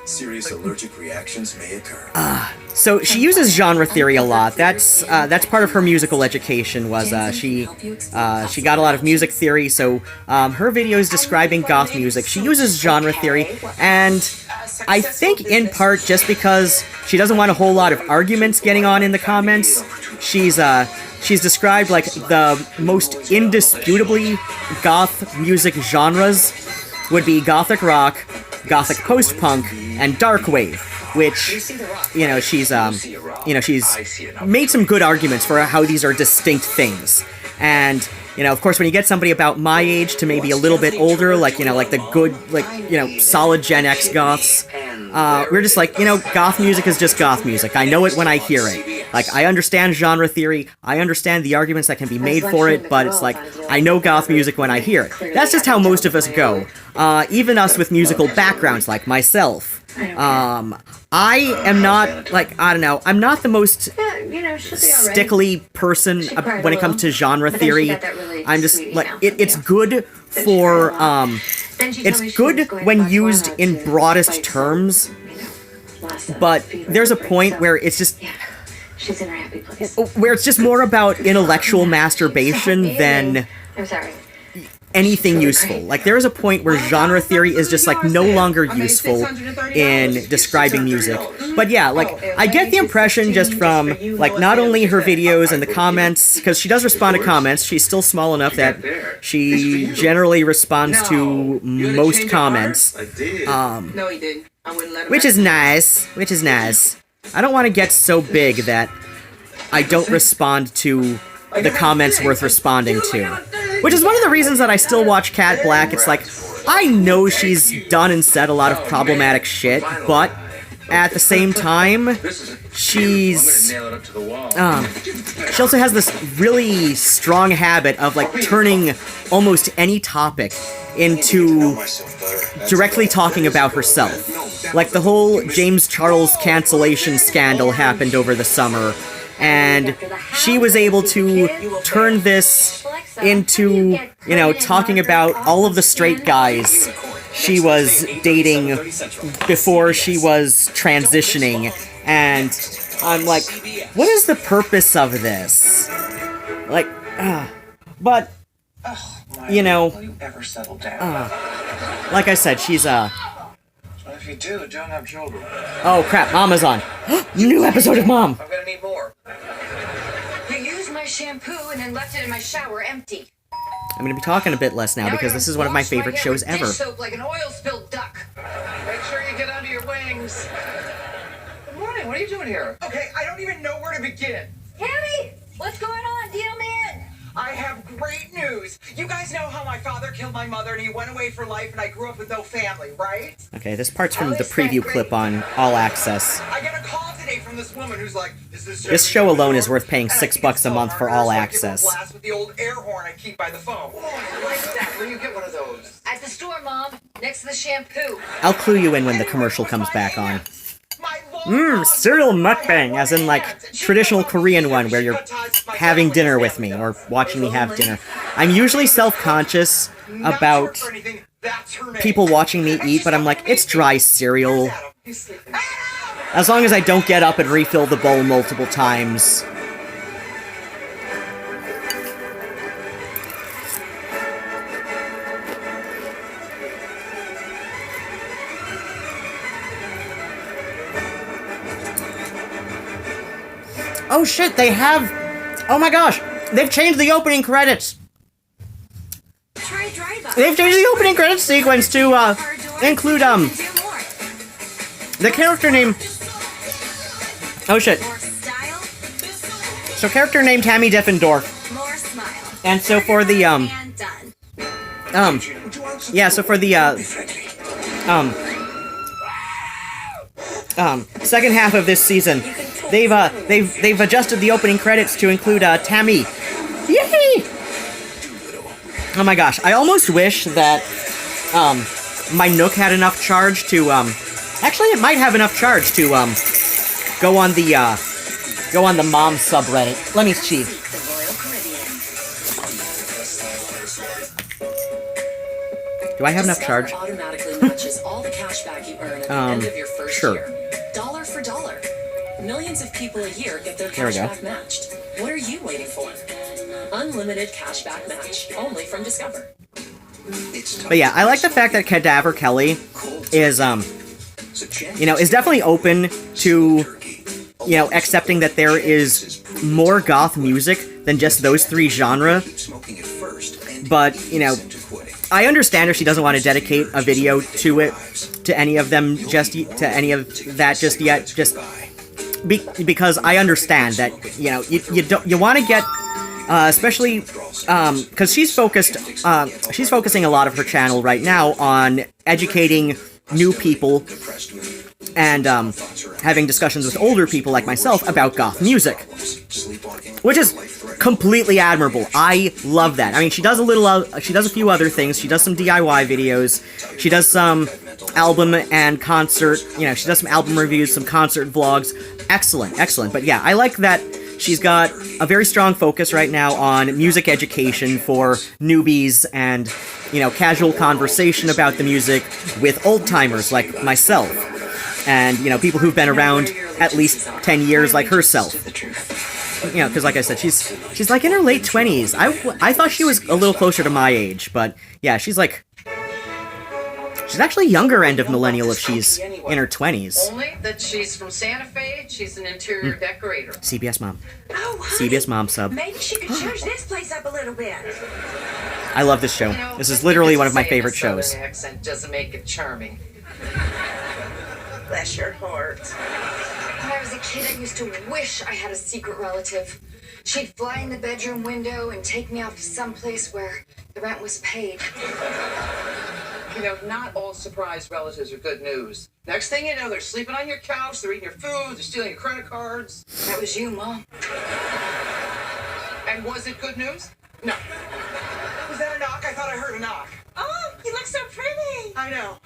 serious allergic reactions may occur. so she uses genre theory a lot. That's part of her musical education, was, she got a lot of music theory, so, her videos describing goth music, she uses genre theory, and I think in part just because she doesn't want a whole lot of arguments getting on in the comments, she's described, like, the most indisputably goth music genres would be gothic rock, gothic post-punk, and darkwave, which, you know, she's made some good arguments for how these are distinct things. And, you know, of course, when you get somebody about my age to maybe a little bit older, like, you know, like the good, like, you know, solid Gen X goths, we're just like, you know, goth music is just goth music. I know it when I hear it. Like, I understand genre theory, I understand the arguments that can be made for it, but it's like, I know goth music when I hear it. That's just how most of us go. Even us with musical backgrounds, like myself. I am not, like, I don't know, I'm not the most stickly person when it comes to genre theory. I'm just, like, it's good for, it's good when used in broadest terms, but there's a point where it's just, where it's just more about intellectual masturbation than anything useful. Like, there is a point where genre theory is just, like, no longer useful in describing music. But yeah, like, I get the impression just from, like, not only her videos and the comments, because she does respond to comments, she's still small enough that she generally responds to most comments. No, he didn't. I wouldn't let him. Which is nice. I don't want to get so big that I don't respond to the comments worth responding to. Which is one of the reasons that I still watch Cat Black. It's like, I know she's done and said a lot of problematic shit, but at the same time, she also has this really strong habit of, like, turning almost any topic into directly talking about herself. Like, the whole James Charles cancellation scandal happened over the summer, and she was able to turn this into, you know, talking about all of the straight guys she was dating before she was transitioning, and I'm like, what is the purpose of this? Like, but, you know, like I said, she's, If you do, don't have children. Oh crap, Mama's on. New episode of Mom! I'm gonna need more. You used my shampoo and then left it in my shower empty. I'm gonna be talking a bit less now because this is one of my favorite shows ever. Soap like an oil-spilled duck. Make sure you get under your wings. Good morning, what are you doing here? Okay, I don't even know where to begin. Tammy, what's going on, deal man? I have great news. You guys know how my father killed my mother and he went away for life and I grew up with no family, right? Okay, this part's from the preview clip on All Access. I get a call today from this woman who's like, this show alone is worth paying $6 a month for All Access. Blast with the old air horn I keep by the phone. Oh, I like that. Where do you get one of those? At the store, Mom. Next to the shampoo. I'll clue you in when the commercial comes back on. Cereal mukbang, as in, like, traditional Korean one where you're having dinner with me, or watching me have dinner. I'm usually self-conscious about people watching me eat, but I'm like, it's dry cereal. As long as I don't get up and refill the bowl multiple times. Oh shit, they have... Oh my gosh, they've changed the opening credits! They've changed the opening credits sequence to, include, the character name... Oh shit. So character name Tammy Diffendorf. And so for the, yeah, so for the, second half of this season, they've adjusted the opening credits to include Tammy. Yay! Oh my gosh, I almost wish that my Nook had enough charge to actually it might have enough charge to go on the Mom subreddit. Let me see. Do I have enough charge? Automatically matches all the cash back you earn at the end of your first year. Dollar for dollar. Millions of people a year get their cash back matched. What are you waiting for? Unlimited cash back match, only from Discover. But yeah, I like the fact that Cadaver Kelly is, you know, is definitely open to, you know, accepting that there is more goth music than just those three genres. But, you know, I understand if she doesn't want to dedicate a video to it, to any of them just yet, because I understand that, you know, you want to get, especially, because she's focusing a lot of her channel right now on educating new people and, having discussions with older people like myself about goth music. Which is completely admirable. I love that. I mean, she does a few other things. She does some DIY videos. She does some album and concert, you know, she does some album reviews, some concert vlogs. Excellent, excellent. But yeah, I like that she's got a very strong focus right now on music education for newbies and, you know, casual conversation about the music with old-timers like myself. And, you know, people who've been around at least 10 years like herself. you know, because like I said, she's like in her late 20s. I thought she was a little closer to my age, but yeah, she's actually younger end of millennial if she's in her 20s. Only that she's from Santa Fe. She's an interior decorator. CBS Mom. Oh, honey, CBS Mom sub. maybe she could change this place up a little bit. I love this show. This is literally one of my favorite shows. Southern accent doesn't make it charming. Bless your heart. When I was a kid, I used to wish I had a secret relative. She'd fly in the bedroom window and take me off to some place where the rent was paid. You know, not all surprise relatives are good news. Next thing you know, they're sleeping on your couch, they're eating your food, they're stealing your credit cards. That was you, Mom. And was it good news? No. Was that a knock? I thought I heard a knock. Oh, you look so pretty. I know.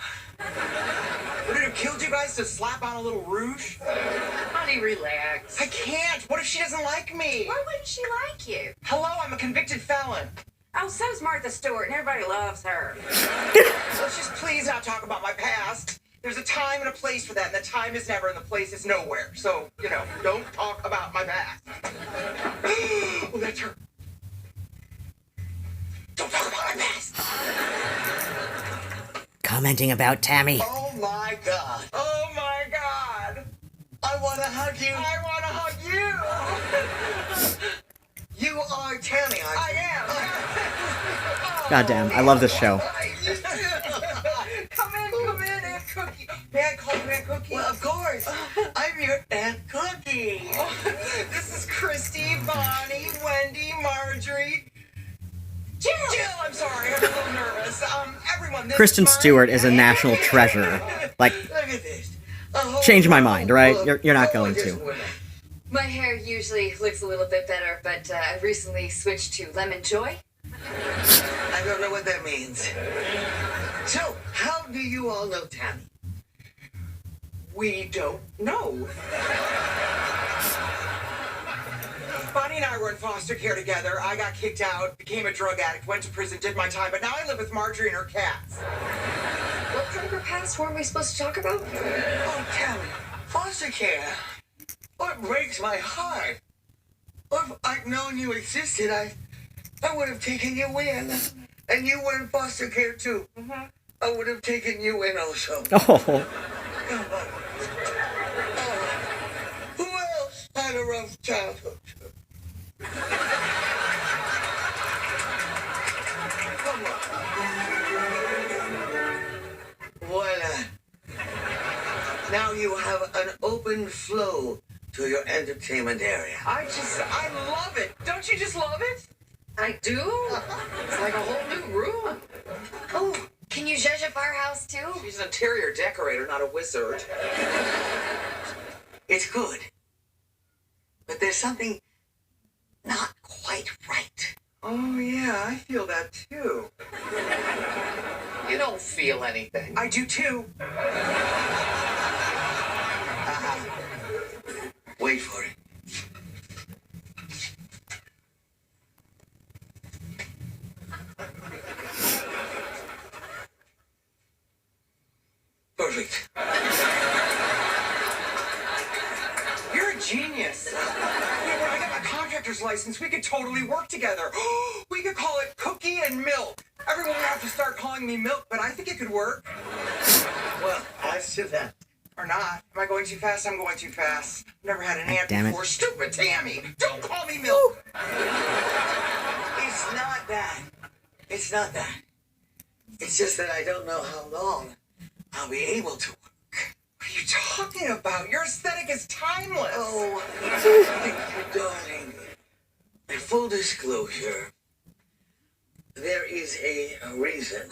Would it have killed you guys to slap on a little rouge? Honey, relax. I can't. What if she doesn't like me? Why wouldn't she like you? Hello, I'm a convicted felon. Oh, so's Martha Stewart, and everybody loves her. Let's just please not talk about my past. There's a time and a place for that, and the time is never, and the place is nowhere. So, you know, don't talk about my past. Oh, that's her. Don't talk about my past. Commenting about Tammy. Oh my God. Oh, my God. I want to hug you. I want to hug you. You are Tammy, aren't I you? am. Goddamn, I love this show. Come in, Aunt Cookie. May I call you Aunt Cookie? Well, of course. I'm your Aunt Cookie. This is Christy, Bonnie, Wendy, Marjorie. Jill, I'm sorry, I'm a little nervous. Everyone, this Kristen is Stewart is a national treasure. Like, Look at this. A whole change my row mind, right? of You're not going gorgeous to. women. My hair usually looks a little bit better, but I recently switched to Lemon Joy. I don't know what that means. So, how do you all know Tammy? We don't know. Bonnie and I were in foster care together. I got kicked out, became a drug addict, went to prison, did my time, but now I live with Marjorie and her cats. What part of her past weren't we supposed to talk about? Oh, Tammy, foster care. What breaks my heart? If I'd known you existed, I would have taken you in. And you were in foster care, too. Mm-hmm. I would have taken you in also. Oh, Who else had a rough childhood? Come on. Voila. Now you have an open flow to your entertainment area. I love it. Don't you just love it? I do. It's like a whole new room. Oh, can you judge a firehouse too? She's an interior decorator, not a wizard. It's good. But there's something not quite right. Oh, yeah, I feel that too. You don't feel anything. I do too. Wait for it. Perfect. You're a genius. Yeah, when I got my contractor's license, we could totally work together. We could call it Cookie and Milk. Everyone would have to start calling me Milk, but I think it could work. Well, as to that. Or not. Am I going too fast? I'm going too fast. Never had an aunt Damn it. before. Stupid Tammy! Don't call me Milk! It's not that. It's not that. It's just that I don't know how long I'll be able to work. What are you talking about? Your aesthetic is timeless. Oh, thank you, darling. In full disclosure, there is a reason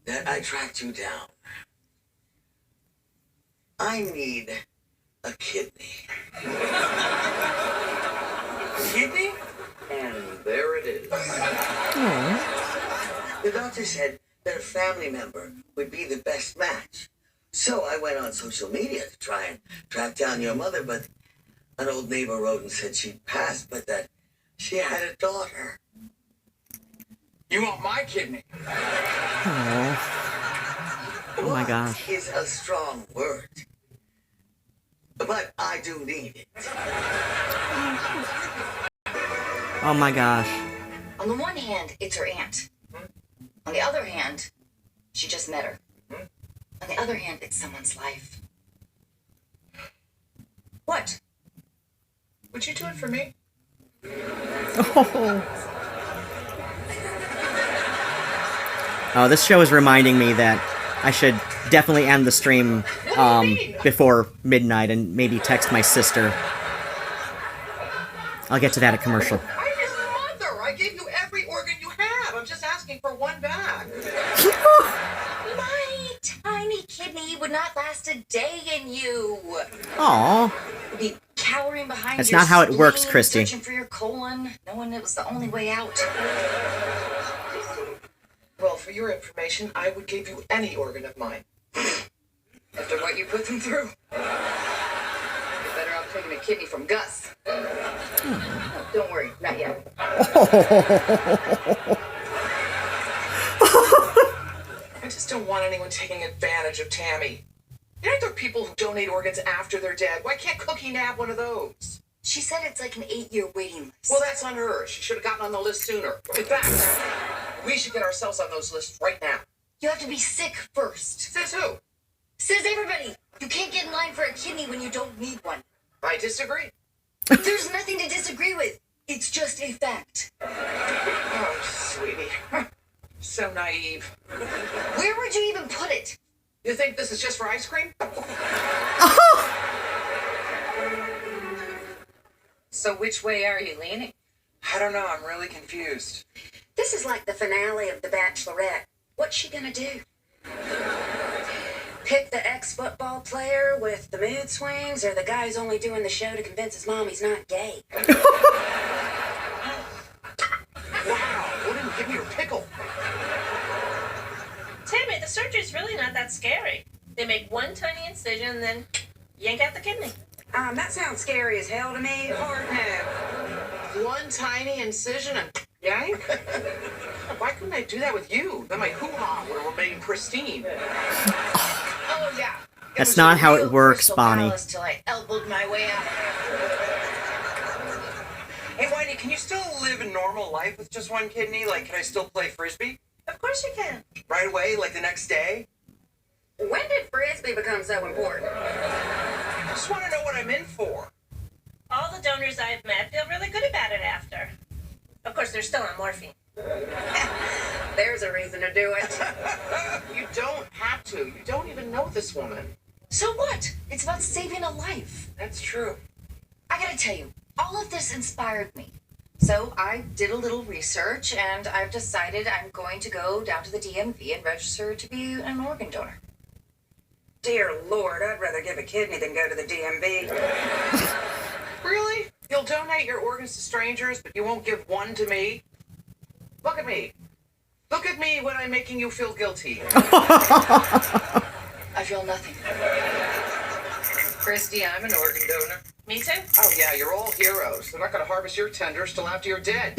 that I tracked you down. I need a kidney. Kidney? And there it is. The doctor said that a family member would be the best match. So I went on social media to try and track down your mother, but an old neighbor wrote and said she'd passed, but that she had a daughter. You want my kidney? Oh my gosh. Is a strong word. but I do need it. Oh my gosh. On the one hand, it's her aunt. On the other hand, she just met her. On the other hand, it's someone's life. What? Would you do it for me? Oh, this show is reminding me that I should definitely end the stream before midnight and maybe text my sister. I'll get to that at commercial. I'm your mother. I gave you every organ you have. I'm just asking for one back. My tiny kidney would not last a day in you. Aww. You'd be cowering behind That's your not how it works, spleen, Christy. searching for your colon, knowing it was the only way out. Well, for your information, I would give you any organ of mine. After what you put them through. You're better off taking a kidney from Gus. Oh, don't worry, not yet. I just don't want anyone taking advantage of Tammy. You know, there are people who donate organs after they're dead. Why can't Cookie nab one of those? She said it's like an 8-year waiting list. Well, that's on her. She should have gotten on the list sooner. In fact, we should get ourselves on those lists right now. You have to be sick first. Says who? Says everybody. You can't get in line for a kidney when you don't need one. I disagree. There's nothing to disagree with. It's just a fact. Oh, sweetie. So naive. Where would you even put it? You think this is just for ice cream? So which way are you leaning? I don't know. I'm really confused. This is like the finale of The Bachelorette. What's she gonna do? Pick the ex-football player with the mood swings, or the guy who's only doing the show to convince his mom he's not gay? Wow, wouldn't give me your pickle. Tammy, the surgery's really not that scary. They make one tiny incision and then yank out the kidney. That sounds scary as hell to me. Hard no. One tiny incision and yank? Why couldn't I do that with you? Then my hoo-ha would have remained pristine. Oh, yeah. That's not how it works, Bonnie. Till I elbowed my way out. Hey, Whitey, can you still live a normal life with just one kidney? Like, can I still play Frisbee? Of course you can. Right away? Like the next day? When did Frisbee become so important? I just want to know what I'm in for. All the donors I've met feel really good about it after. Of course, they're still on morphine. There's a reason to do it. You don't have to. You don't even know this woman. So what? It's about saving a life. That's true. I gotta tell you, all of this inspired me. So I did a little research, and I've decided I'm going to go down to the DMV and register to be an organ donor. Dear Lord, I'd rather give a kidney than go to the DMV. Really? You'll donate your organs to strangers, but you won't give one to me? Look at me. Look at me when I'm making you feel guilty. I feel nothing. Christy, I'm an organ donor. Me too. Oh, yeah, you're all heroes. They're not going to harvest your tenders till after you're dead.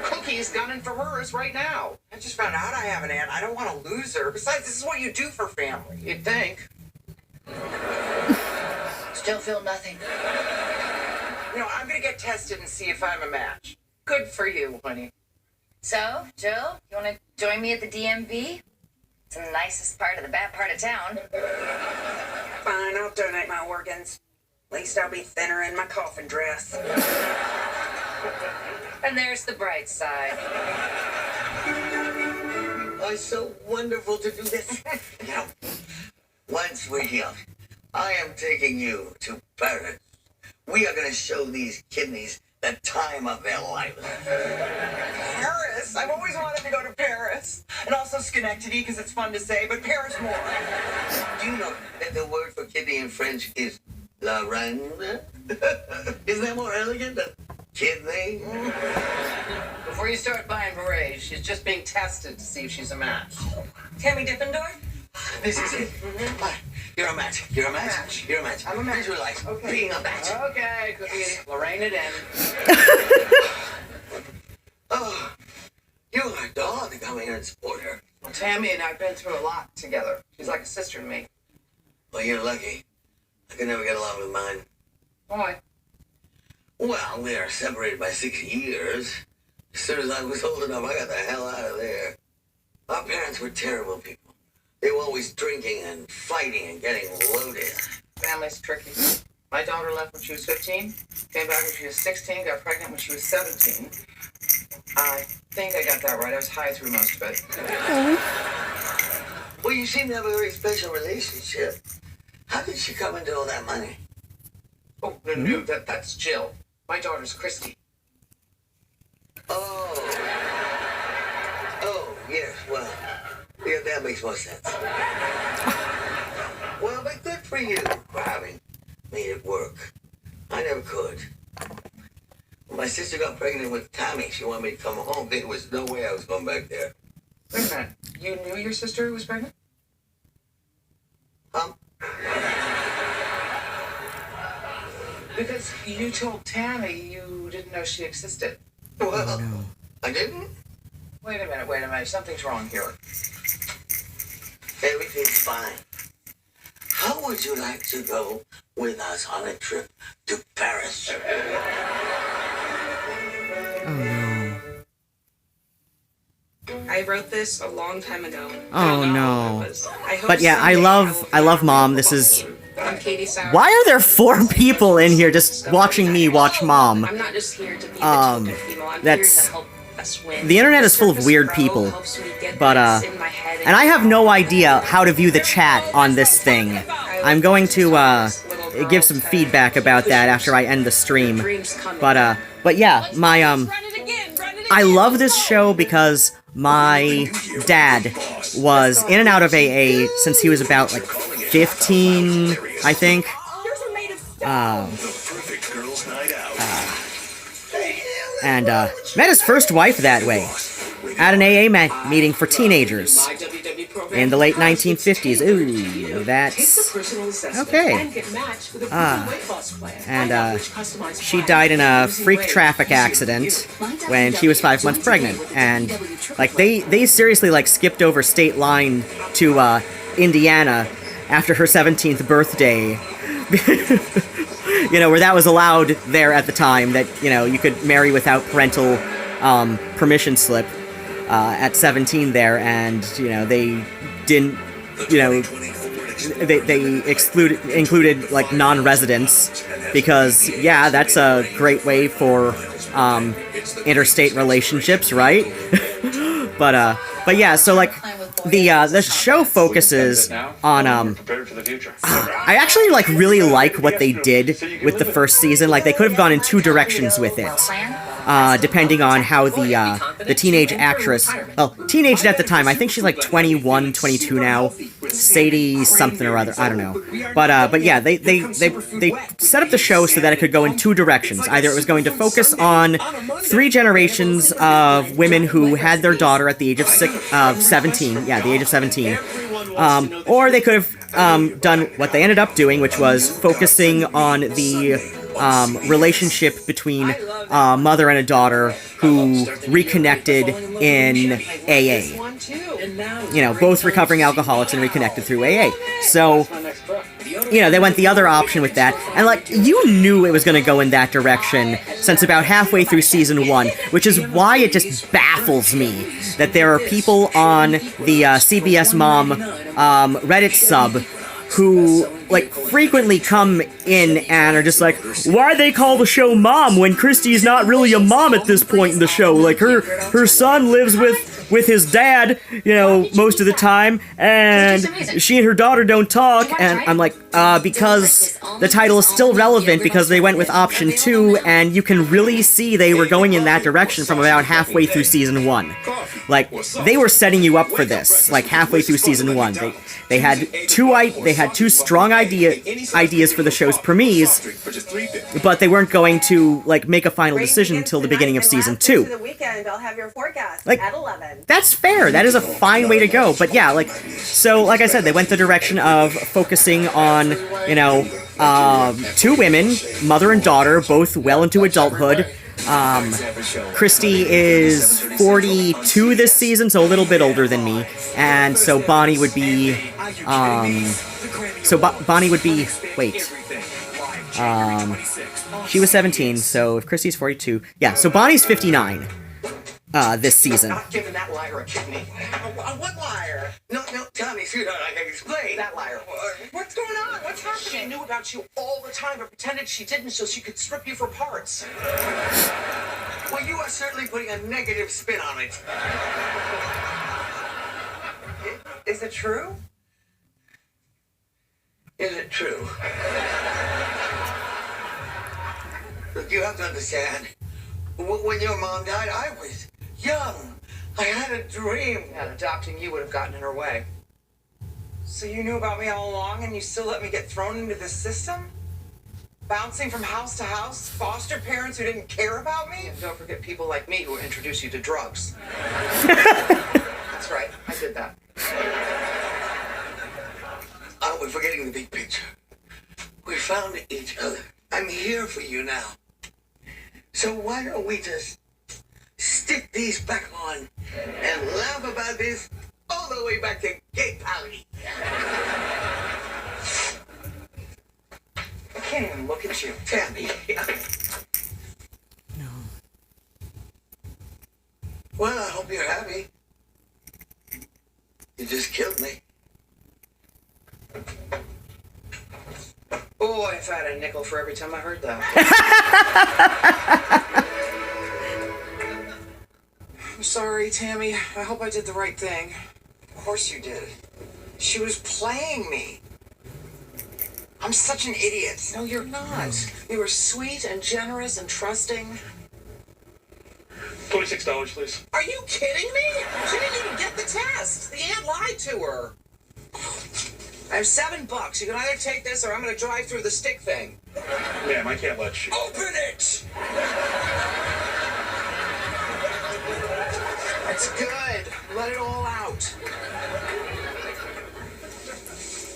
Cookie's gunning for hers right now. I just found out I have an aunt. I don't want to lose her. Besides, this is what you do for family. You'd think. Still feel nothing. You know, I'm going to get tested and see if I'm a match. Good for you, honey. So, Jill, you want to join me at the DMV? It's the nicest part of the bad part of town. Fine, I'll donate my organs. At least I'll be thinner in my coffin dress. And there's the bright side. Oh, it's so wonderful to do this. You know, once we're healed, I am taking you to Paris. We are going to show these kidneys the time of their life. Paris? I've always wanted to go to Paris. And also Schenectady, because it's fun to say, but Paris more. Do you know that the word for kidney in French is la reine? Isn't that more elegant than kidney? Before you start buying berets, she's just being tested to see if she's a match. Tammy Diffendorf? This is it. You're a match. You're a match. You're a match. I'm a match. Visualize Okay. being a match. Okay, Cookie. Lorraine it in. Oh, you're a dog to come here and support her. Well, Tammy and I have been through a lot together. She's like a sister to me. Well, you're lucky. I could never get along with mine. Why? Well, we are separated by 6 years. As soon as I was old enough, I got the hell out of there. Our parents were terrible people. They were always drinking and fighting and getting loaded. Family's tricky. My daughter left when she was 15, came back when she was 16, got pregnant when she was 17. I think I got that right. I was high through most of it. Well, you seem to have a very special relationship. How did she come into all that money? Oh, no, that's Jill. My daughter's Christy. Oh, yes, well, yeah, that makes more sense. Well, but good for you for having made it work. I never could. When my sister got pregnant with Tommy, she wanted me to come home. There was no way I was going back there. Wait a minute. You knew your sister was pregnant? Because you told Tammy you didn't know she existed. Well, I didn't? Wait a minute. Something's wrong here. Everything's fine. How would you like to go with us on a trip to Paris? Oh no. I wrote this a long time ago. Oh no. I hope But yeah, I love Mom. This is... I'm Katie Sauer. Why are there 4 people in here just watching me watch Mom? I'm not just here to be the token female. I'm here to help us win. The internet is full of weird people. But, and I have no idea how to view the chat on this thing. I'm going to, give some feedback about that after I end the stream. But yeah, I love this show because my dad was in and out of AA since he was about, like, 15, I think. And met his first wife that way, at an AA meeting for teenagers in the late 1950s. Ooh, that's... okay. And she died in a freak traffic accident when she was 5 months pregnant. And, like, they seriously, like, skipped over state line to, Indiana after her 17th birthday. You know, where that was allowed there at the time, that, you know, you could marry without parental, permission slip, at 17 there, and, you know, they didn't, you know, they included, like, non-residents, because, yeah, that's a great way for, interstate relationships, right? But yeah, so, like, the show focuses on, I actually, like, really like what they did with the first season. Like, they could have gone in 2 directions with it, depending on how the teenage actress, well, teenaged at the time, I think she's, like, 21, 22 now, Sadie something or other, I don't know. But yeah, they set up the show so that it could go in 2 directions. Either it was going to focus on 3 generations of women who had their daughter at the age of 17, yeah, the age of 17, or they could have done what they ended up doing, which was focusing on the relationship between a mother and a daughter who reconnected in AA. You know, both recovering alcoholics and reconnected through AA. So, you know, they went the other option with that, and, like, you knew it was going to go in that direction since about halfway through season 1, which is why it just baffles me that there are people on the CBS Mom Reddit sub who, like, frequently come in and are just like, why they call the show Mom when Christy's not really a mom at this point in the show? Like, her son lives with his dad, you know, most of the time, and she and her daughter don't talk, and I'm like, because the title is still relevant, because they went with option 2, and you can really see they were going in that direction from about halfway through season 1. Like, they were setting you up for this, like, halfway through season 1. They had 2 strong ideas for the show's premise, but they weren't going to, like, make a final decision until the beginning of season 2. Like, that's fair. That is a fine way to go. But yeah, like, so, like I said, they went the direction of focusing on, you know, 2 women, mother and daughter, both well into adulthood. Christy is 42 this season, so a little bit older than me, and so Bonnie would be, So Bonnie would be, wait, she was 17, so if Christy's 42, yeah, so Bonnie's 59, this season. Not giving that liar a kidney. What liar? No, tell me, sweetheart, I can explain. That liar. What's going on? What's happening? She knew about you all the time, but pretended she didn't so she could strip you for parts. Well, you are certainly putting a negative spin on it. Is it true? Is it true? Look, you have to understand. When your mom died, I was young. I had a dream. Yeah, adopting you would have gotten in her way. So you knew about me all along and you still let me get thrown into this system? Bouncing from house to house? Foster parents who didn't care about me? And don't forget people like me who introduce you to drugs. That's right, I did that. We're forgetting the big picture. We found each other. I'm here for you now. So why don't we just stick these back on and laugh about this all the way back to Gay Pally? I can't even look at you. Tammy. No. Well, I hope you're happy. You just killed me. Oh, if I had a nickel for every time I heard that. I'm sorry, Tammy. I hope I did the right thing. Of course you did. She was playing me. I'm such an idiot. No, you're not. You were sweet and generous and trusting. $26, please. Are you kidding me? She didn't even get the test. The aunt lied to her. I have $7. You can either take this or I'm going to drive through the stick thing. Ma'am, I can't let you. Open it! That's good. Let it all out.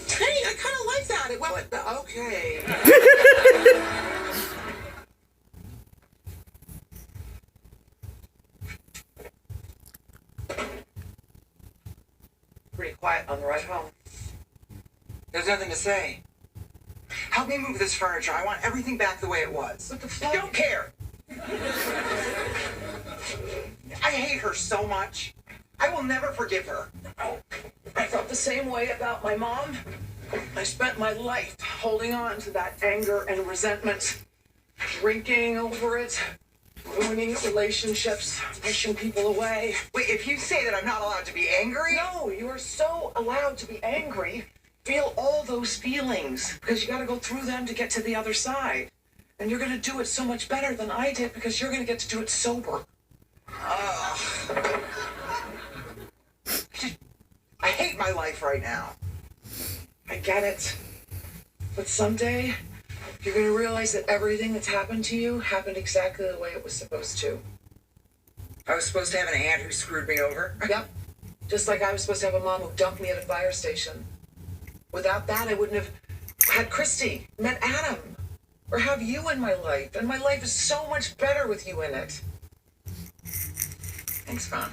Hey, I kind of like that. It went, okay. Pretty quiet on the ride home. There's nothing to say. Help me move this furniture. I want everything back the way it was. What the fuck? I don't care. I hate her so much. I will never forgive her. I felt the same way about my mom. I spent my life holding on to that anger and resentment, drinking over it, ruining relationships, pushing people away. Wait, if you say that I'm not allowed to be angry? No, you are so allowed to be angry. Feel all those feelings because you got to go through them to get to the other side. And you're going to do it so much better than I did because you're going to get to do it sober. I hate my life right now. I get it. But someday, you're going to realize that everything that's happened to you happened exactly the way it was supposed to. I was supposed to have an aunt who screwed me over? Yep. Just like I was supposed to have a mom who dumped me at a fire station. Without that, I wouldn't have had Christy, met Adam, or have you in my life. And my life is so much better with you in it. Thanks, Bonnie.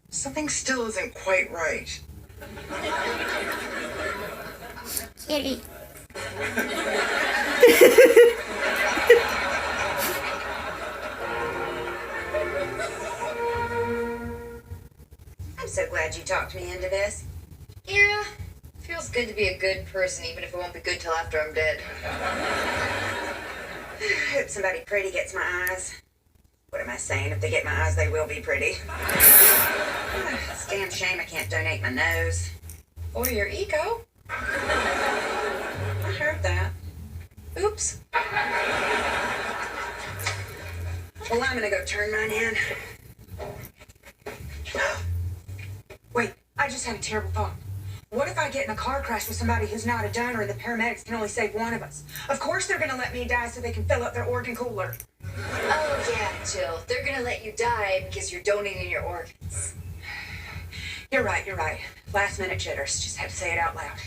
Something still isn't quite right. Kitty. I'm so glad you talked me into this. Yeah, feels good to be a good person, even if it won't be good till after I'm dead. I hope somebody pretty gets my eyes. What am I saying? If they get my eyes, they will be pretty. It's a damn shame I can't donate my nose. Or your ego. I heard that. Oops. Well, I'm gonna go turn mine in. Wait, I just had a terrible thought. What if I get in a car crash with somebody who's not a donor and the paramedics can only save one of us? Of course they're gonna let me die so they can fill up their organ cooler. Oh, yeah, Jill. They're gonna let you die because you're donating your organs. You're right. Last minute jitters. Just had to say it out loud.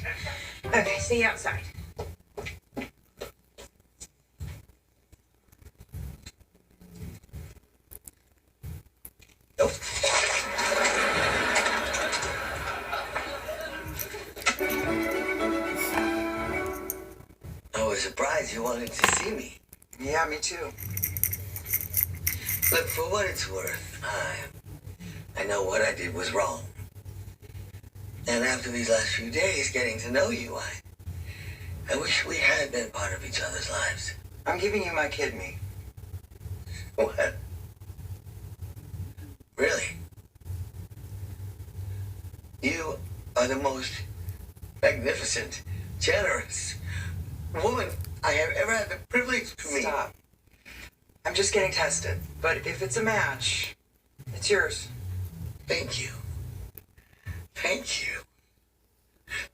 Okay, see you outside. Besides, you wanted to see me. Yeah, me too. Look, for what it's worth, I know what I did was wrong. And after these last few days getting to know you, I wish we had been part of each other's lives. I'm giving you my kidney. What? Really? You are the most magnificent, generous woman I have ever had the privilege to meet. Stop. I'm just getting tested. But if it's a match, it's yours. Thank you. Thank you.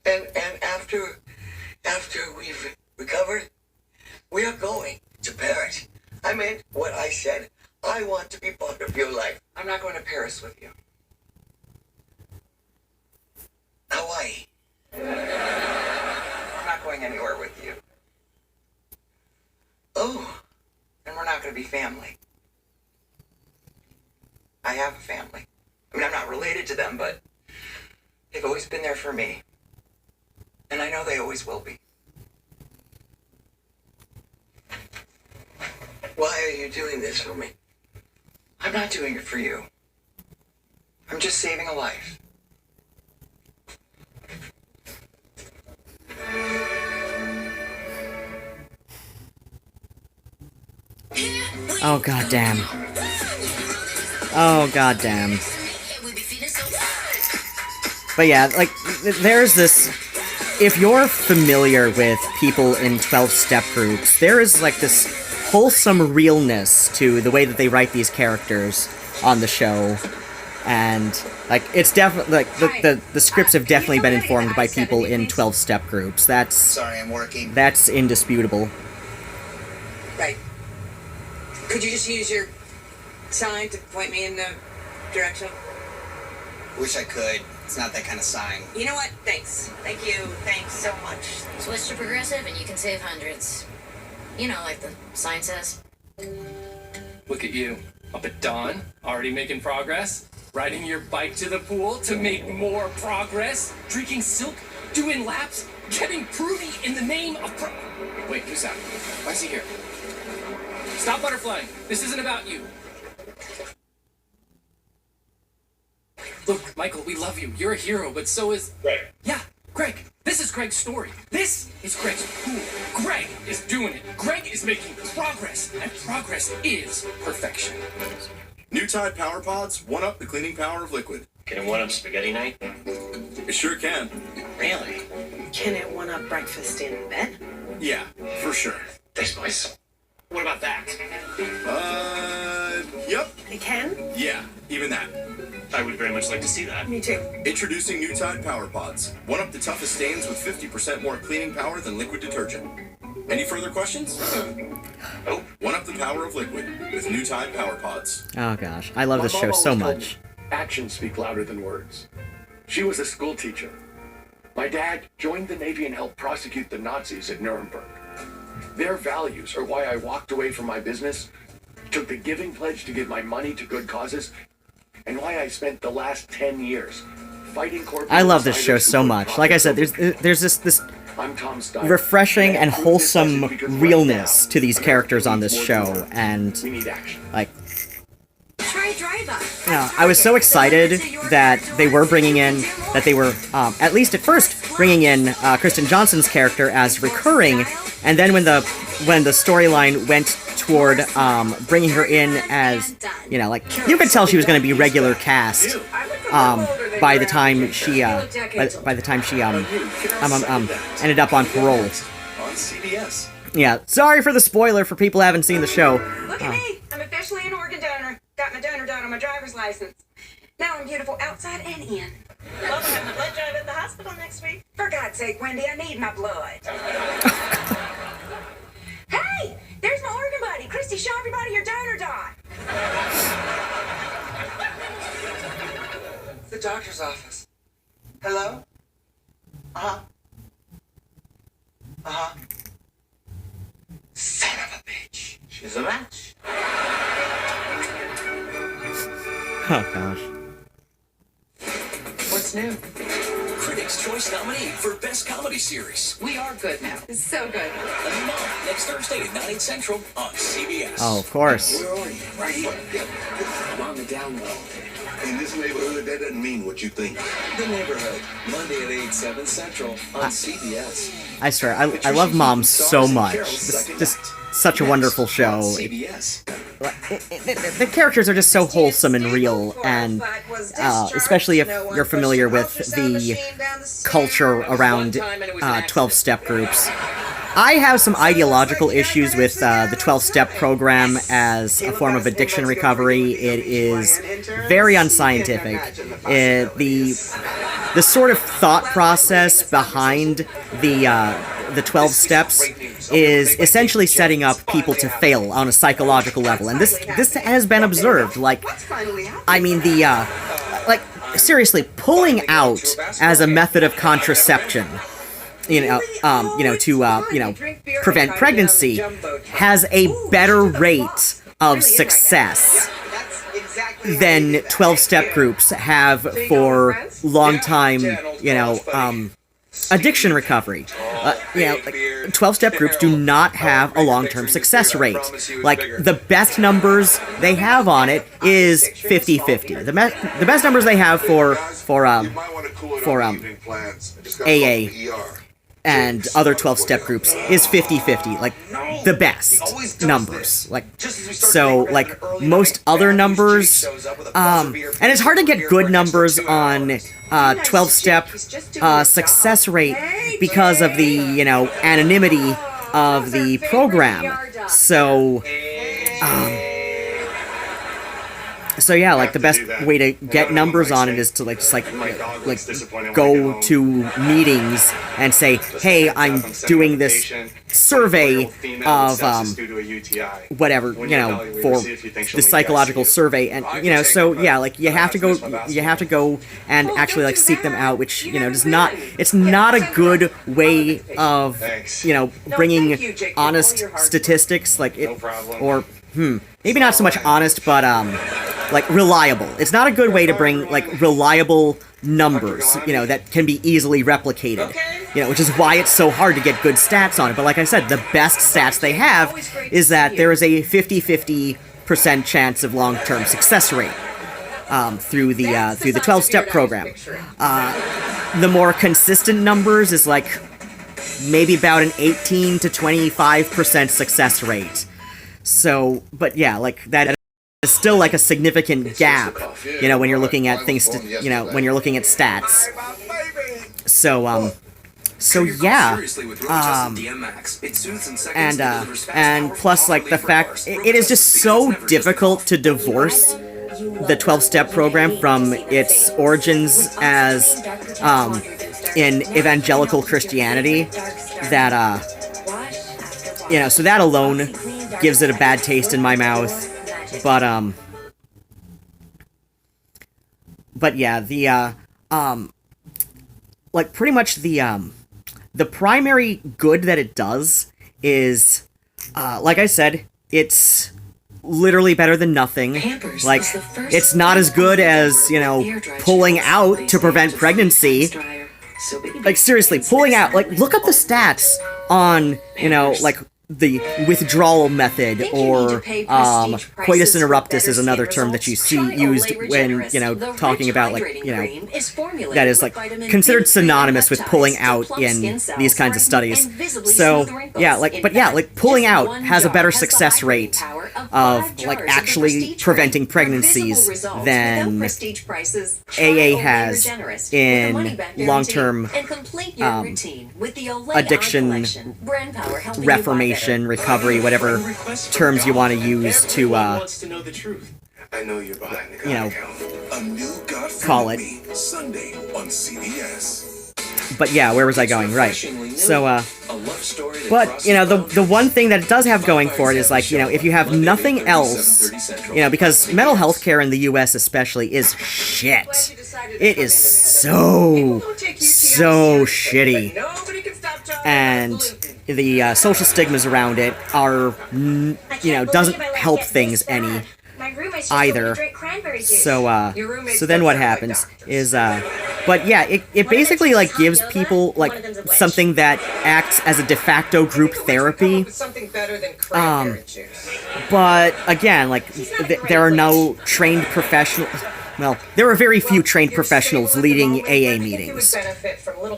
And after we've recovered, we are going to Paris. I meant what I said. I want to be part of your life. I'm not going to Paris with you. Hawaii. I'm not going anywhere with you. Oh. And we're not going to be family. I have a family. I mean, I'm not related to them, but they've always been there for me. And I know they always will be. Why are you doing this for me? I'm not doing it for you. I'm just saving a life. Oh goddamn. Oh goddamn. But yeah, like, there's this... If you're familiar with people in 12-step groups, there is, like, this wholesome realness to the way that they write these characters on the show. And, like, it's definitely, like, the scripts have definitely been informed by people in 12-step groups. That's... Sorry, I'm working. That's indisputable. Right. Could you just use your sign to point me in the direction? Wish I could. It's not that kind of sign. You know what? Thanks. Thank you. Thanks so much. Switch to progressive and you can save hundreds. You know, like the sign says. Look at you. Up at dawn, already making progress. Riding your bike to the pool to make more progress. Drinking silk, doing laps, getting prudy in the name of Wait, who's that? Why is he here? Stop butterflying. This isn't about you. Look, Michael, we love you. You're a hero, but so is... Greg. Yeah, Greg. This is Greg's story. This is Greg's pool. Greg is doing it. Greg is making progress, and progress is perfection. New Tide Power Pods one-up the cleaning power of liquid. Can it one-up spaghetti night? It sure can. Really? Can it one-up breakfast in bed? Yeah, for sure. Thanks, boys. What about that? Yep. It can? Yeah, even that. I would very much like to see that. Me too. Introducing New Tide Power Pods. One up the toughest stains with 50% more cleaning power than liquid detergent. Any further questions? Nope. One up the power of liquid with New Tide Power Pods. Oh gosh, I love this show so much. Actions speak louder than words. She was a school teacher. My dad joined the Navy and helped prosecute the Nazis at Nuremberg. Their values are why I walked away from my business, took the giving pledge to give my money to good causes, and why I spent the last 10 years fighting corporate... I love this show so much. Like I said, there's this refreshing and wholesome realness to these characters on this show, and like, Try drive-up. you know, I was so excited that they were at least at first bringing in Kristen Johnson's character as recurring, and then when the storyline went toward bringing her in as, you know, like, you could tell she was going to be regular cast by the time she ended up on parole. On CBS. Yeah, sorry for the spoiler for people who haven't seen the show. Look at me. I'm officially an organ donor. Got my donor done on my driver's license. Now I'm beautiful outside and in. Well, we're having a blood drive at the hospital next week. For God's sake, Wendy, I need my blood. Hey, there's my organ buddy. Christy, show everybody your donor dot. The doctor's office. Hello? Uh-huh. Uh-huh. Son of a bitch. She's a match. Oh gosh. What's new? Critics' Choice nominee for Best Comedy Series. We are good now. So good. Mom, next Thursday at 9 Central on CBS. Oh, of course. Where are you? Right here. I'm on the down low. In this neighborhood, that doesn't mean what you think. The Neighborhood, Monday at 8, 7 Central on CBS. I swear, I love Mom so much. This just such a wonderful show. CBS. The characters are just so wholesome and real, and especially if you're familiar with the culture around 12-step groups. I have some ideological issues with the 12-step program as a form of addiction recovery. It is very unscientific. The sort of thought process behind the 12 steps is essentially setting up people to fail on a psychological level, and this has been observed. Like, I mean, like, seriously, pulling out as a method of contraception, to prevent pregnancy, has a better rate of success than 12-step groups have for long-time, addiction recovery. 12-step groups do not have a long-term success rate. Like, the best numbers they have on it is 50-50. The best numbers they have for AA and other 12-step groups is 50-50, like, the best numbers. Like, so, like, most other numbers, and it's hard to get good numbers on 12-step success rate because of the, anonymity of the program. So, so yeah, like, the best way to get numbers on it is to, like, just go to meetings and say, hey, I'm doing this survey of, whatever, for the psychological survey, and, so, yeah, like, you have to go and actually, like, seek them out, which, it's not a good way of, bringing honest statistics, like, maybe not so much honest, but, like, reliable. It's not a good way to bring, like, reliable numbers, that can be easily replicated, which is why it's so hard to get good stats on it. But like I said, the best stats they have is that there is a 50-50% chance of long-term success rate through the 12-step program. The more consistent numbers is, like, maybe about an 18 to 25% success rate. So, but yeah, like, that is still, like, a significant gap, when you're looking at things, when you're looking at stats. So, yeah, and plus, like, the fact, it is just so difficult to divorce the 12-step program from its origins as, in evangelical Christianity, that, so that alone gives it a bad taste in my mouth. But yeah, like, pretty much the primary good that it does is, like I said, it's literally better than nothing. Like, it's not as good as, pulling out to prevent pregnancy. Like, seriously, pulling out, like, look up the stats on, like, the withdrawal method, or coitus interruptus is another term that you see used when, talking about, like, that is, like, considered synonymous with pulling out in these kinds of studies. So, yeah, like, but yeah, like, pulling out has a better success rate of, like, actually preventing pregnancies than AA has in long-term addiction reformation, recovery, whatever terms you want to use to, call it. Sunday on CBS. But yeah, where was I going? Right. So, but, the one thing that it does have going for it is, like, if you have nothing else, because mental health care in the US especially is shit. It is so shitty. And the social stigmas around it are, doesn't help things any either. So then what happens is, But yeah, it basically like gives people like something that acts as a de facto group therapy. Something better than cranberry juice. But again, like there are no trained professionals. Well, there are very few trained professionals leading AA meetings.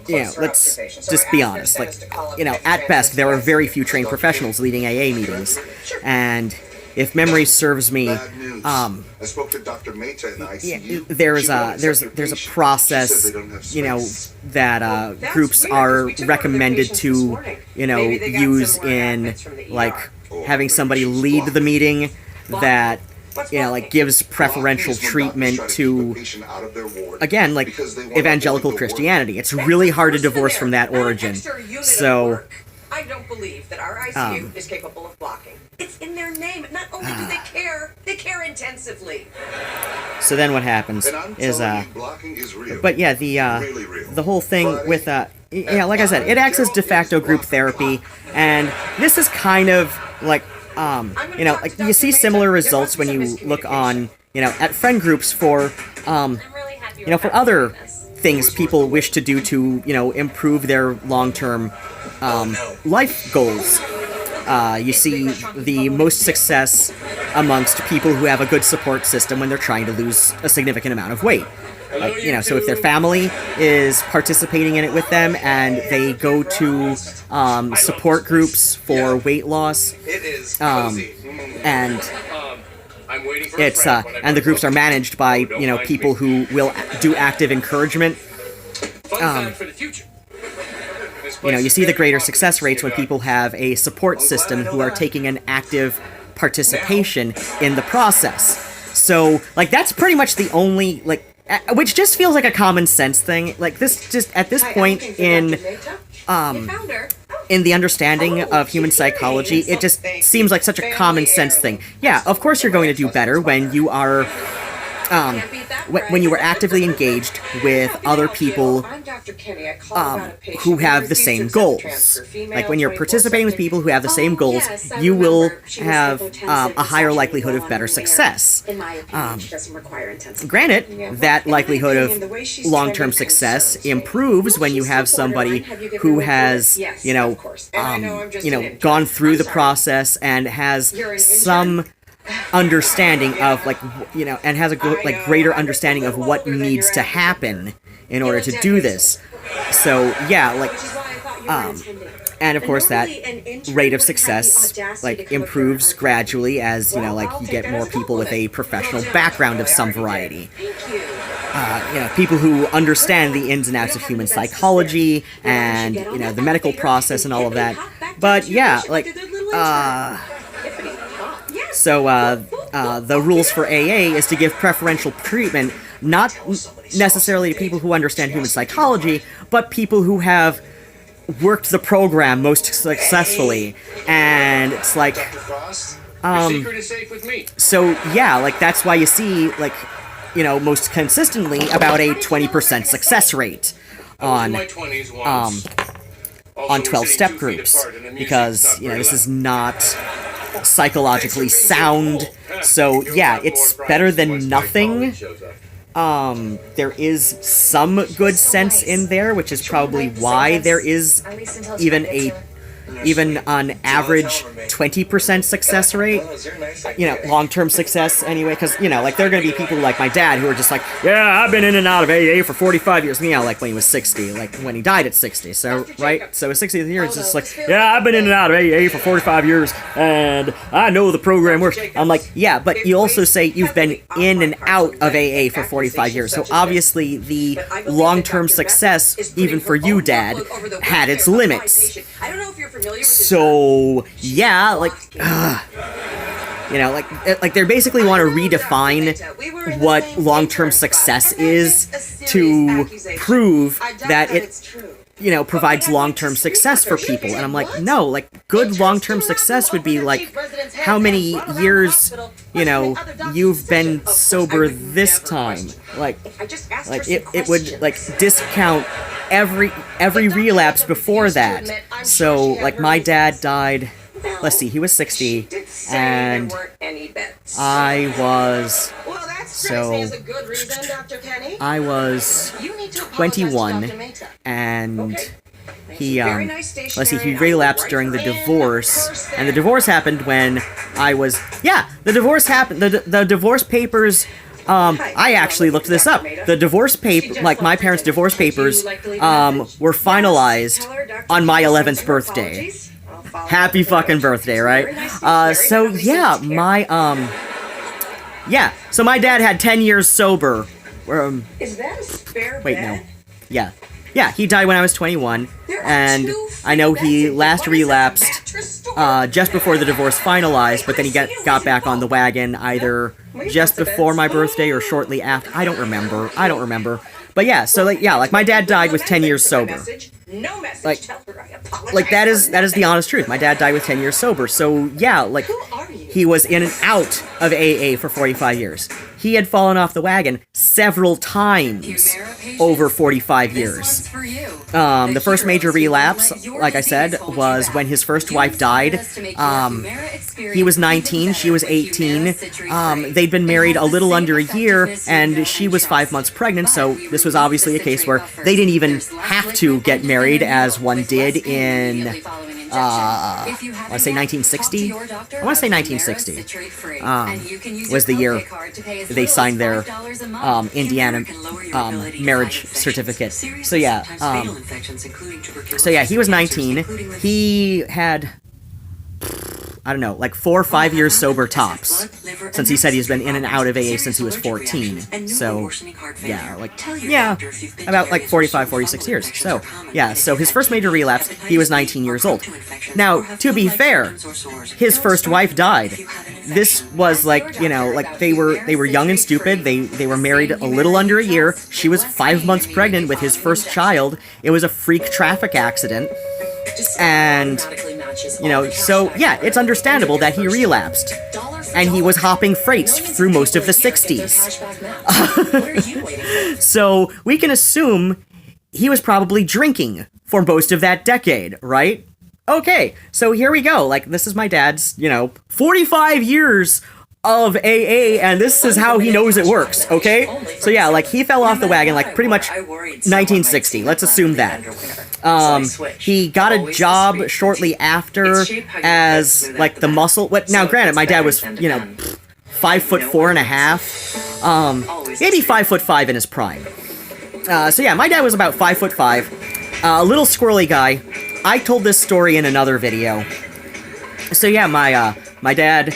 Yeah, let's just be honest. Like, you know, at best, there are very few trained professionals leading AA meetings. And if memory serves me, I spoke to Dr. Mehta in the ICU. there's a process, you know, that groups are recommended to, you know, use in like having somebody lead the meeting that, you know, like gives preferential treatment to, again, like evangelical Christianity. It's really hard to divorce from that origin. So I don't believe that our ICU is capable of blocking. It's in their name. Not only do they care intensively. So then what happens is but yeah, the whole thing with yeah, like I said, it acts as de facto group therapy, and this is kind of like you know, like you see similar results when you look on, you know, at friend groups for you know, for other things people wish to do to, you know, improve their long-term life goals. You see the most success amongst people who have a good support system when they're trying to lose a significant amount of weight. You know, so if their family is participating in it with them and they go to support groups for weight loss, and it's and the groups are managed by, you know, people who will do active encouragement. You know, you see the greater success rates when people have a support system who are taking an active participation in the process. So, like, that's pretty much the only, like, which just feels like a common sense thing. Like, this just, at this point in the understanding of human psychology, it just seems like such a common sense thing. Yeah, of course you're going to do better when you are, when you are actively engaged with other people who have the same goals. Like, when you're participating with people who have the same goals, you will have a higher likelihood of better success. Granted, that likelihood of long-term success improves when you have somebody who has, you know, gone through the process and has some understanding of, like, you know, and has a like greater understanding of what needs to happen in order to do this. So yeah, like, and of course that rate of success, like, improves gradually as, you know, like, you get more people with a professional background of some variety. You know, people who understand the ins and outs of human psychology and, you know, the medical process and all of that. But yeah, like, so, the rules for AA is to give preferential treatment, not necessarily to people who understand human psychology, but people who have worked the program most successfully. And it's like, so yeah, like, that's why you see, like, you know, most consistently about a 20% success rate on 12-step groups, because, you know, this is not psychologically sound. So yeah, it's better than nothing. There is some good sense in there, which is probably why there is even on average 20% success rate, you know, long-term success anyway, because, you know, like, there are going to be people like my dad who are just like, yeah, I've been in and out of AA for 45 years, you know, like when he was 60, like when he died at 60, so, right, so his 60th year, it's just like, yeah, I've been in and out of AA for 45 years, and I know the program works. I'm like, yeah, but you also say you've been in and out of AA for 45 years, so obviously the long-term success, even for you, Dad, had its limits. So yeah, like, you know, like they basically want to redefine what long-term success is to prove that it, you know, provides long-term success for people. And I'm like, no, like, good long-term success would be like, how many years, you know, you've been sober this time. Like it would, like, discount every relapse before that. So, like, my dad died, let's see, he was 60, and I was So, I was 21, and he, let's see, he relapsed during the divorce, and the divorce happened when I was, the divorce happened, the divorce papers, I actually looked this up. The divorce paper, like my parents' divorce papers, were finalized on my 11th birthday. Happy fucking birthday, right? So yeah, so my dad had 10 years sober. Is that a spare Wait, bed? no. Yeah, he died when I was 21, and I know he last relapsed just before the divorce finalized, but then he got back on the wagon either just before my birthday or shortly after. I don't remember. But yeah, so like my dad died with 10 years sober. Like that is the honest truth. My dad died with 10 years sober. So yeah, like he was in and out of AA for 45 years. He had fallen off the wagon several times over 45 years. The first major relapse, like I said, was when his first wife died. He was 19, she was 18. They'd been married a little under a year, and she was 5 months pregnant, so this was obviously a case where they didn't even have to get married as one did in, I want to say 1960? I want to say 1960 was the year they signed their Indiana marriage certificate. So yeah, he was 19. He had, I don't know, like 4 or 5 years sober tops, since he said he's been in and out of AA since he was 14. So, about like 45, 46 years. So, so his first major relapse, he was 19 years old. Now, to be fair, his first wife died. This was like, like they were young and stupid. They were married a little under a year. She was 5 months pregnant with his first child. It was a freak traffic accident. And, so yeah, it's understandable that he relapsed. And he was hopping freights through most of the 60s. So we can assume he was probably drinking for most of that decade, right? Okay, so here we go. Like, this is my dad's, 45 years of AA, and this is how he knows it works, okay? So yeah, like, he fell off the wagon, like, pretty much 1960. Let's assume that. He got a job shortly after as, like, the muscle... Now, granted, my dad was, 5'4.5", maybe 5'5" in his prime. So yeah, my dad was about 5'5", a little squirrely guy. I told this story in another video. So yeah, my dad,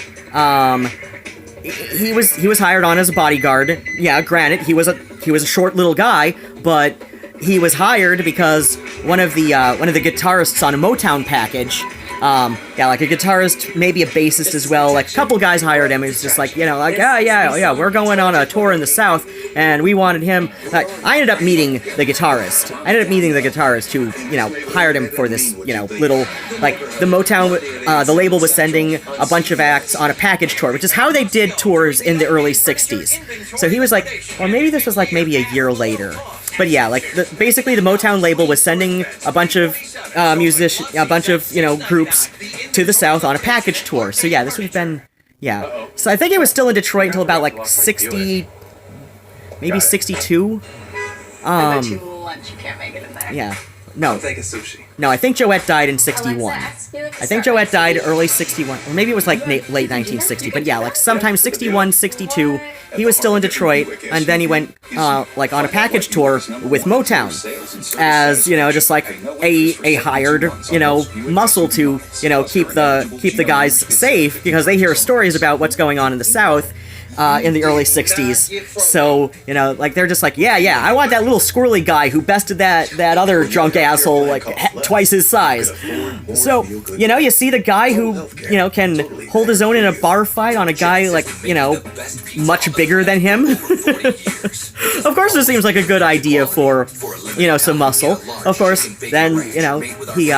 he was hired on as a bodyguard. Yeah, granted, he was a short little guy, but he was hired because one of the guitarists on a Motown package, like a guitarist, maybe a bassist as well, like a couple guys hired him. It was just like, we're going on a tour in the South, and we wanted him. Like, I ended up meeting the guitarist. Who, hired him for this, little, like, the Motown, the label was sending a bunch of acts on a package tour, which is how they did tours in the early 60s. So he was like, or maybe this was like maybe a year later. But yeah, like, basically the Motown label was sending a bunch of groups to the South on a package tour. So yeah, this would have been, So I think it was still in Detroit until about, like, 60, maybe 62. I bet you lunch, you can't make it in there. Yeah. No. I'm thinking sushi. No, I think Joette died in 61. I think Joette died early 61. Or maybe it was like late 1960. But yeah, like sometime 61, 62. He was still in Detroit. And then he went, like, on a package tour with Motown. As, just like a hired, muscle to, keep the guys safe. Because they hear stories about what's going on in the South. In the early 60s. So, like, they're just like, yeah, I want that little squirrely guy who bested that other drunk asshole, like, twice his size. So, you see the guy who, can hold his own in a bar fight on a guy, like, much bigger than him. Of course, this seems like a good idea for, some muscle. Of course, then, he,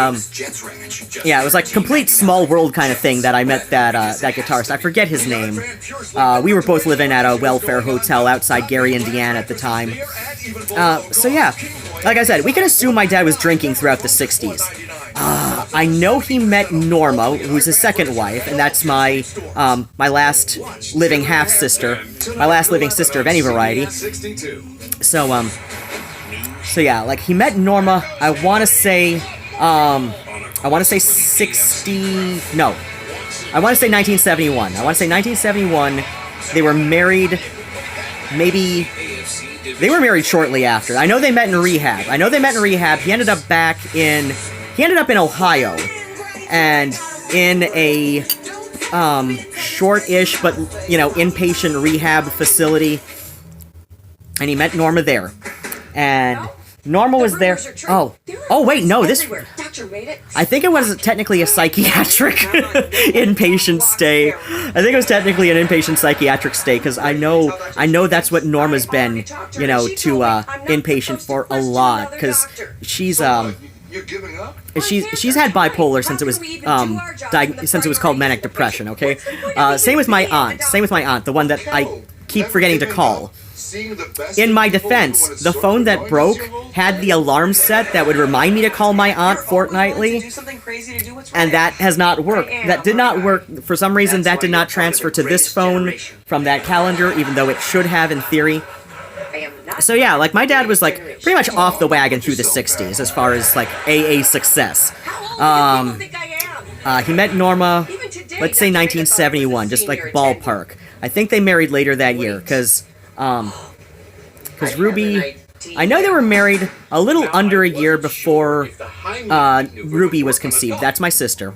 it was like complete small world kind of thing that I met that guitarist. I forget his name. We were both living at a welfare hotel outside Gary, Indiana at the time. So yeah, like I said, we can assume my dad was drinking throughout the 60s. I know he met Norma, who's his second wife, and that's my my last living half sister, my last living sister of any variety. So so yeah, like he met Norma. I want to say 1971. I want to say 1971. They were married. Maybe they were married shortly after. I know they met in rehab. He ended up in Ohio, and in a short-ish but inpatient rehab facility, and he met Norma there, and Norma was there. Oh wait, no, this. I think it was technically a psychiatric inpatient stay. I think it was technically an inpatient psychiatric stay, because I know that's what Norma's been, to inpatient for a lot, because she's had bipolar since it was called manic depression. Okay, same with my aunt, the one that I keep forgetting to call. In my defense, the phone that broke had the alarm set that would remind me to call my aunt fortnightly, and that has not worked. That did not work. For some reason, that did not transfer to this phone from that calendar, even though it should have in theory. So yeah, like my dad was like pretty much off the wagon through the 60s as far as like AA success. He met Norma, let's say 1971, just like ballpark. I think they married later that year, because Ruby, I know they were married a little under a year before Ruby was conceived. That's my sister.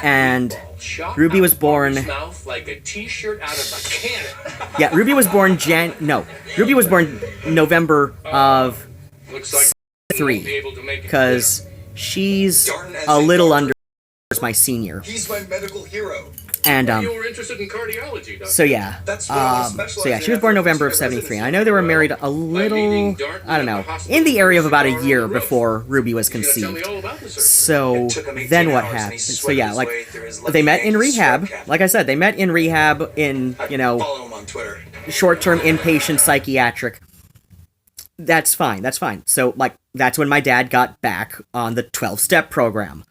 And Ruby was born. Yeah, Ruby was born November of 3, because she's a little under my senior. He's my medical hero. And you were interested in cardiology, so yeah, she was born November of 73. And I know they were married a little, I don't know, in the area of about a year before Ruby was conceived. So then what happened? So yeah, like they met in rehab. Like I said, they met in rehab in short-term inpatient psychiatric. That's fine. So like that's when my dad got back on the 12-step program.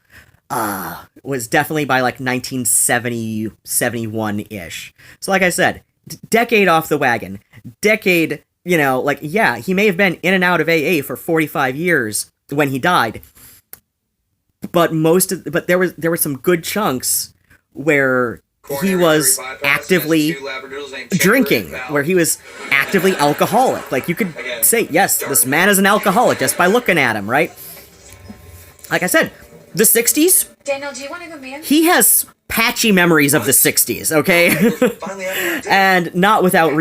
Was definitely by like 1970, 71-ish. So like I said, decade off the wagon. Decade, like, yeah, he may have been in and out of AA for 45 years when he died. But there were some good chunks where he was actively drinking, where he was actively alcoholic. Like, you could say, yes, this man is an alcoholic just by looking at him, right? Like I said, the 60s? Daniel, do you want to go, man? He has patchy memories of the 60s, okay? And not without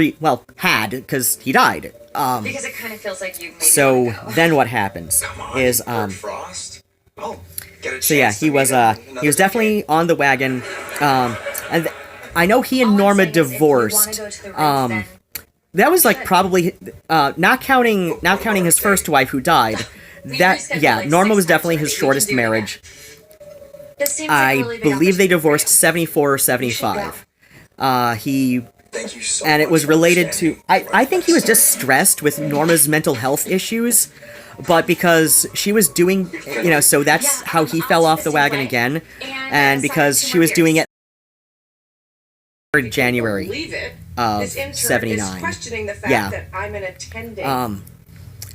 had, because he died. Because it kind of feels like you maybe so then what happens is, so yeah, he was definitely on the wagon, and I know he and Norma divorced. That was like probably, not counting his first wife who died. Norma was definitely his shortest marriage. I believe they divorced 74 or 75. And it was related to, I think he was just stressed with Norma's mental health issues, but because she was doing, so that's how he fell off the wagon again, and because she was doing it in January of 79. Yeah.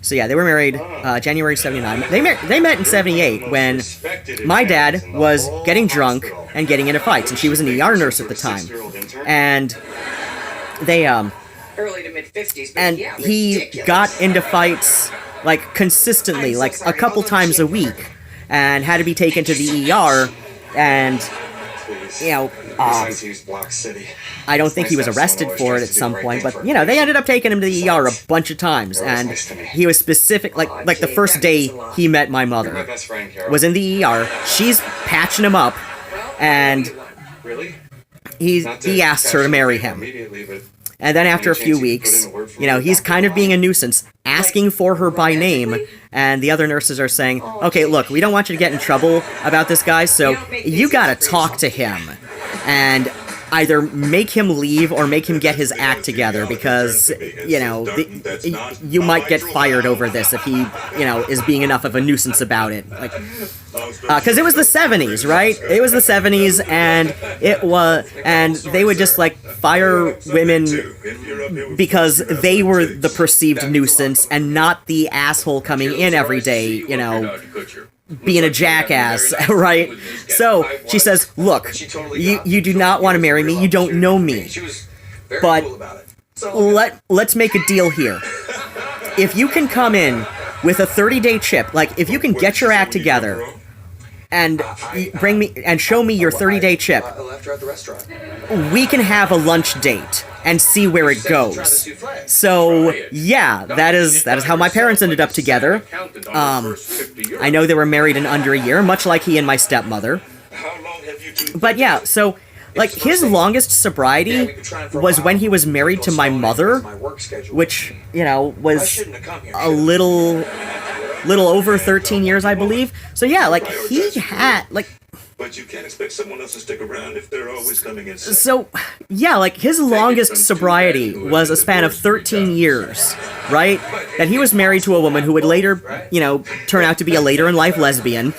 So yeah, they were married January 79. They met in 78 when my dad was getting drunk and getting into fights, and she was an ER nurse at the time. And they early to mid 50s, and he got into fights like consistently, like a couple times a week, and had to be taken to the ER. And I don't think he was arrested for it at some point, but they ended up taking him to the ER a bunch of times, and he was specific, like the first day he met my mother was in the ER. She's patching him up, and he asks her to marry him. And then after a few weeks, he's kind of being a nuisance, asking for her by name, and the other nurses are saying, okay, look, we don't want you to get in trouble about this guy, so you gotta talk to him. And either make him leave or make him get his act together, because, you know, you might get fired over this if he, you know, is being enough of a nuisance about it. Like, because it was the 70s, right? It was the 70s, and they would just, like, fire women because they were the perceived nuisance and not the asshole coming in every day, you know, being a jackass, right? So she says, look, you do not want to marry me, you don't know me, but let's make a deal here. If you can come in with a 30-day chip, like, if you can get your act together and bring me and show me your 30-day chip, we can have a lunch date and see where it goes. So yeah, that is how my parents ended up together. I know they were married in under a year, much like he and my stepmother. But yeah, so, like, his longest sobriety was when he was married to my mother, which, you know, was a little over 13 years, I believe. So yeah, like, he had, like... But you can't expect someone else to stick around if they're always coming in. So, yeah, like, his longest sobriety was a span of 13 years, right? That he was married to a woman who would later, you know, turn out to be a later-in-life lesbian.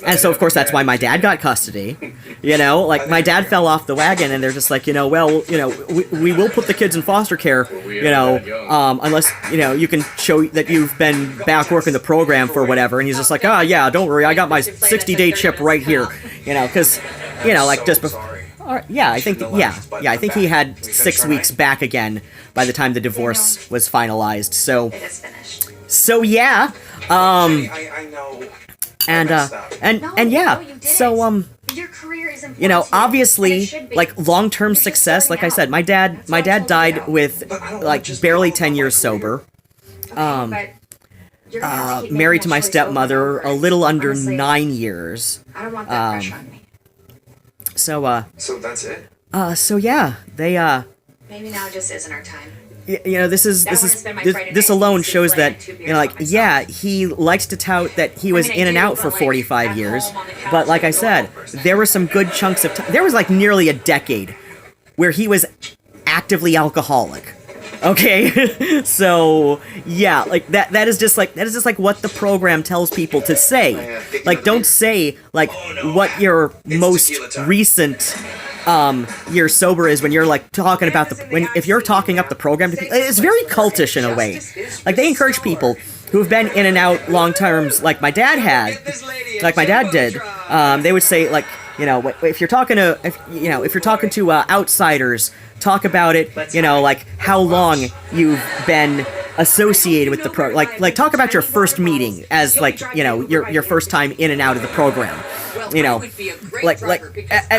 And so, of course, that's why my dad got custody, you know? Like, my dad fell off the wagon, and they're just like, you know, well, you know, we will put the kids in foster care, you know, unless, you know, you can show that you've been back working the program for whatever. And he's just like, oh, yeah, don't worry, I got my 60-day chip right here, you know, because, you know, like, just before... Yeah, I think he had 6 weeks back again by the time the divorce was finalized, so... So, yeah, And yeah, so, you know, obviously, like, long-term success, like I said, my dad died with, like, barely 10 years sober, married to my stepmother a little under 9 years, I don't want that pressure on me. So that's it? So yeah, they, Maybe now just isn't our time. you know, this alone shows that, you know, like, yeah, he likes to tout that he was in and out for 45 years, but like I said, there were some good chunks of time. There was, like, nearly a decade where he was actively alcoholic. Okay, so yeah, like that is just like what the program tells people to say. Like, don't say, like, what your most recent year sober is when you're, like, talking about if you're talking up the program to people. It's very cultish in a way. Like, they encourage people who've been in and out long terms, like my dad did. They would say, like, you know, if you're talking to outsiders, talk about it, you know, like, how long you've been associated with the like talk about your first meeting as, like, you know, your first time in and out of the program, you know, like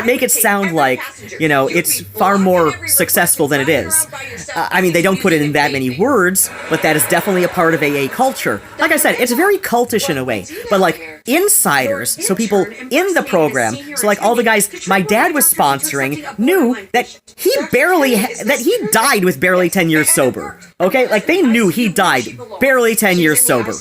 make it sound like, you know, it's far more successful than it is. I mean, they don't put it in that many words, but that is definitely a part of AA culture. Like I said, it's very cultish in a way, but, like, insiders, so people in the program, so, like, all the guys my dad was sponsoring knew that he died with barely 10 years sober. Okay, like, they knew he died barely 10 years sober.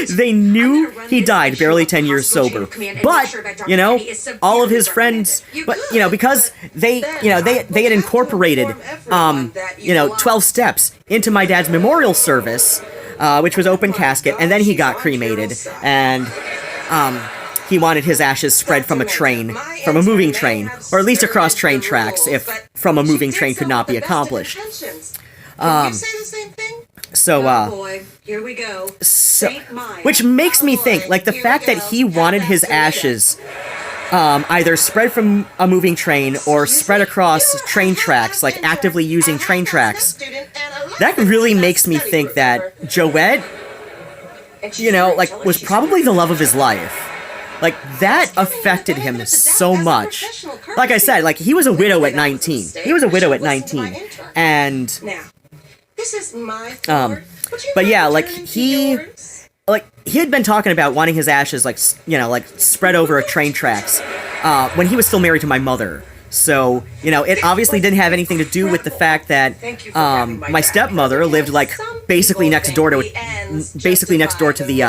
They knew he died barely 10 years sober, but, you know, all of his friends, but, you know, because they had incorporated, 12 steps into my dad's memorial service, which was open casket, and then he got cremated, and, he wanted his ashes spread from a moving train, or at least across train tracks, if from a moving train could not be accomplished. Here we go. Which makes me think, like, the fact that he wanted his ashes either spread from a moving train or spread across train tracks, like, actively using train tracks, that really makes me think that Joette, you know, like, was probably the love of his life. Like, that affected him so much. Like I said, like, he was a widow at 19. And, this is my but yeah, like, he had been talking about wanting his ashes, like, you know, like, spread over train tracks, when he was still married to my mother. So, you know, it obviously didn't have anything to do with the fact that my stepmother lived like basically next door to the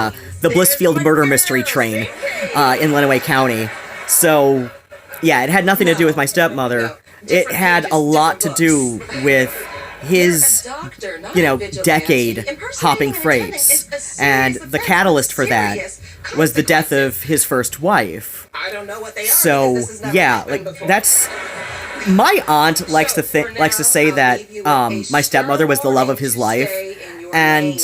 Blissfield murder mystery train in Lenawee County. So, yeah, it had nothing to do with my stepmother. It had a lot to do with his, you know, decade-hopping phrase. And the catalyst for that was the death of his first wife. So, yeah, like, that's... My aunt likes to say that my stepmother was the love of his life, and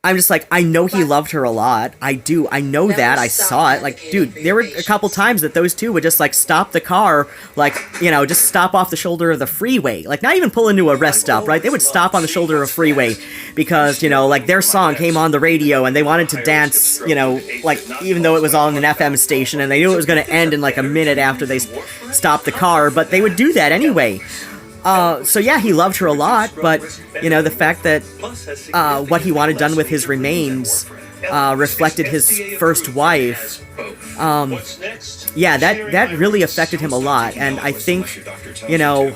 I'm just like, I know he loved her a lot. I do. I know that. I saw it. Like, dude, there were a couple times that those two would just, like, stop the car, like, you know, just stop off the shoulder of the freeway. Like, not even pull into a rest stop, right? They would stop on the shoulder of a freeway because, you know, like, their song came on the radio and they wanted to dance, you know, like, even though it was on an FM station and they knew it was going to end in, like, a minute after they stopped the car, but they would do that anyway. So yeah, he loved her a lot, but, you know, the fact that, what he wanted done with his remains, reflected his first wife, yeah, that really affected him a lot, and I think, you know,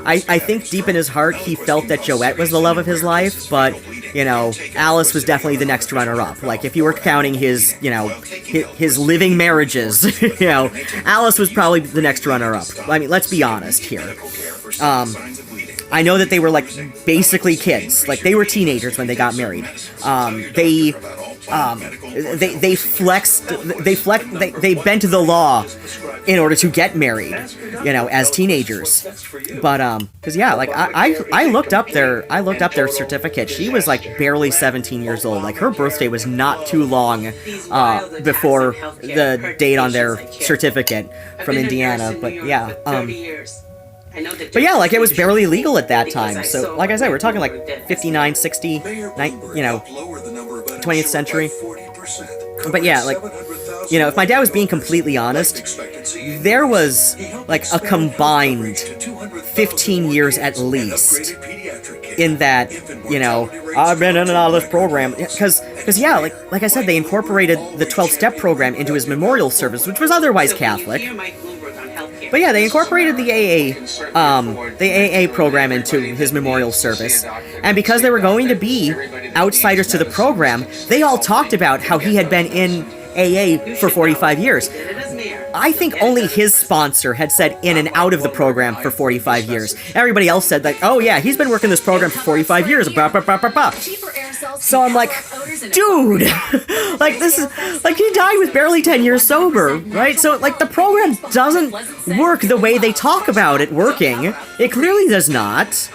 I think deep in his heart he felt that Joette was the love of his life, but, you know, Alice was definitely the next runner-up. Like, if you were counting his, you know, his living marriages, you know, Alice was probably the next runner-up. I mean, let's be honest here. I know that they were, like, basically kids. Like, they were teenagers when they got married. They bent the law in order to get married, you know, as teenagers. But, cause yeah, like, I looked up their certificate. She was, like, barely 17 years old. Like, her birthday was not too long, before the date on their certificate from Indiana. But, yeah, but yeah, like, it was barely legal at that time. So, like I said, we're talking like 59, 60, you know, 20th century. But yeah, like, you know, if my dad was being completely honest, there was, like, a combined 15 years at least in that, you know, I've been in and out of this program. Because yeah, like I said, they incorporated the 12-step program into his memorial service, which was otherwise Catholic. But yeah, they incorporated the AA program into his memorial service, and because they were going to be outsiders to the program, they all talked about how he had been in AA for 45 years. I think only his sponsor had said in and out of the program for 45 years. Everybody else said, like, oh yeah, he's been working this program for 45 years, blah, blah, blah, blah, blah. So I'm like, dude, like, this is, like, he died with barely 10 years sober, right? So, like, the program doesn't work the way they talk about it working. It clearly does not.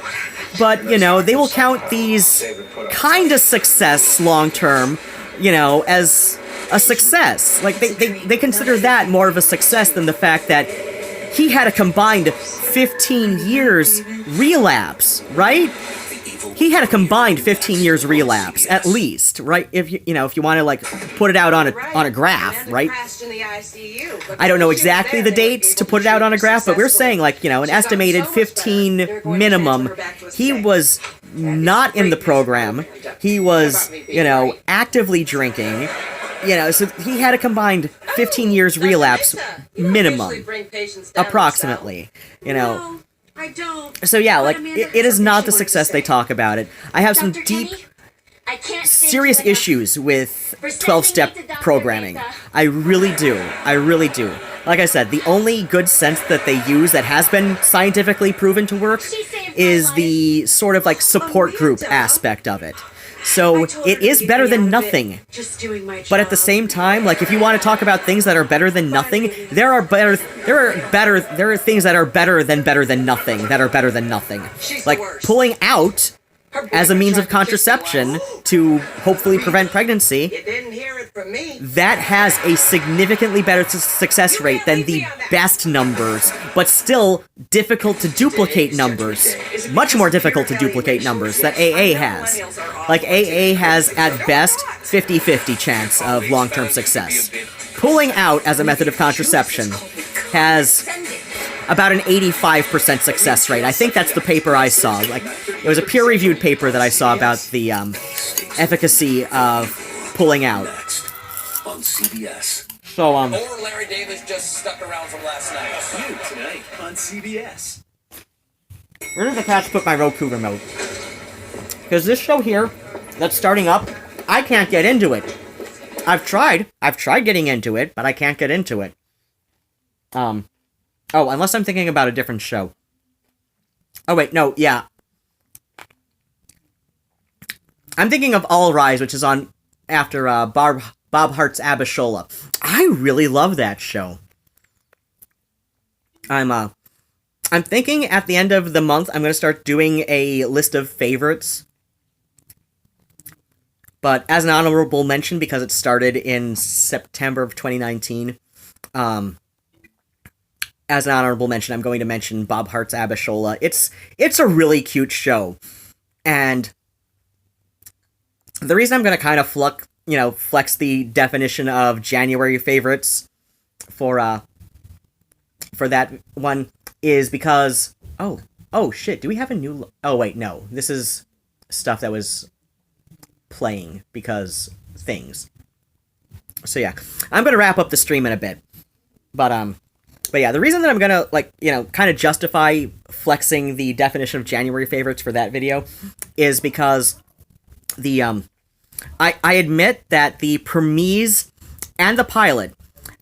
But, you know, they will count these kind of success long-term, you know, as a success. Like, they consider that more of a success than the fact that he had a combined 15 years relapse, right? He had a combined 15 years relapse, at least, right? If you know, if you want to, like, put it out on a graph, right? I don't know exactly the dates to put it out on a graph, but we're saying, like, you know, an estimated 15 minimum. He was not in the program. He was, you know, actively drinking. You know, so he had a combined 15 years relapse minimum, approximately, you know. I don't. So yeah, like, it is not the success they talk about it. I have some deep, serious issues with 12-step programming. I really do. I really do. Like I said, the only good sense that they use that has been scientifically proven to work is the sort of, like, support group aspect of it. So it is better than nothing. But at the same time, like, if you want to talk about things that are better than nothing, there are things that are better than nothing that are better than nothing. Like, pulling out as a means of contraception to hopefully prevent pregnancy, that has a significantly better success rate than the best numbers, but still difficult to duplicate numbers. Much more difficult to duplicate numbers that AA has. Like, AA has, at best, 50-50 chance of long-term success. Pulling out as a method of contraception has about an 85% success rate. I think that's the paper I saw. Like, it was a peer-reviewed paper that I saw about the efficacy of pulling out. On CBS. So, Or Larry Davis just stuck around from last night. New tonight on CBS. where did the cats put my Roku remote? Because this show here, that's starting up, I can't get into it. I've tried getting into it, but I can't get into it. Oh, unless I'm thinking about a different show. Oh, wait, no, yeah. I'm thinking of All Rise, which is on after Bob Hart's Abishola. I really love that show. I'm thinking at the end of the month, I'm going to start doing a list of favorites. But as an honorable mention, because it started in September of 2019, as an honorable mention, I'm going to mention Bob Hart's Abishola. It's a really cute show. And the reason I'm going to kind of flex the definition of January favorites for that one is because, oh shit, do we have a new, oh wait, no, this is stuff that was playing because things. So yeah, I'm going to wrap up the stream in a bit. But yeah, the reason that I'm going to, kind of justify flexing the definition of January favorites for that video is because I admit that the premise and the pilot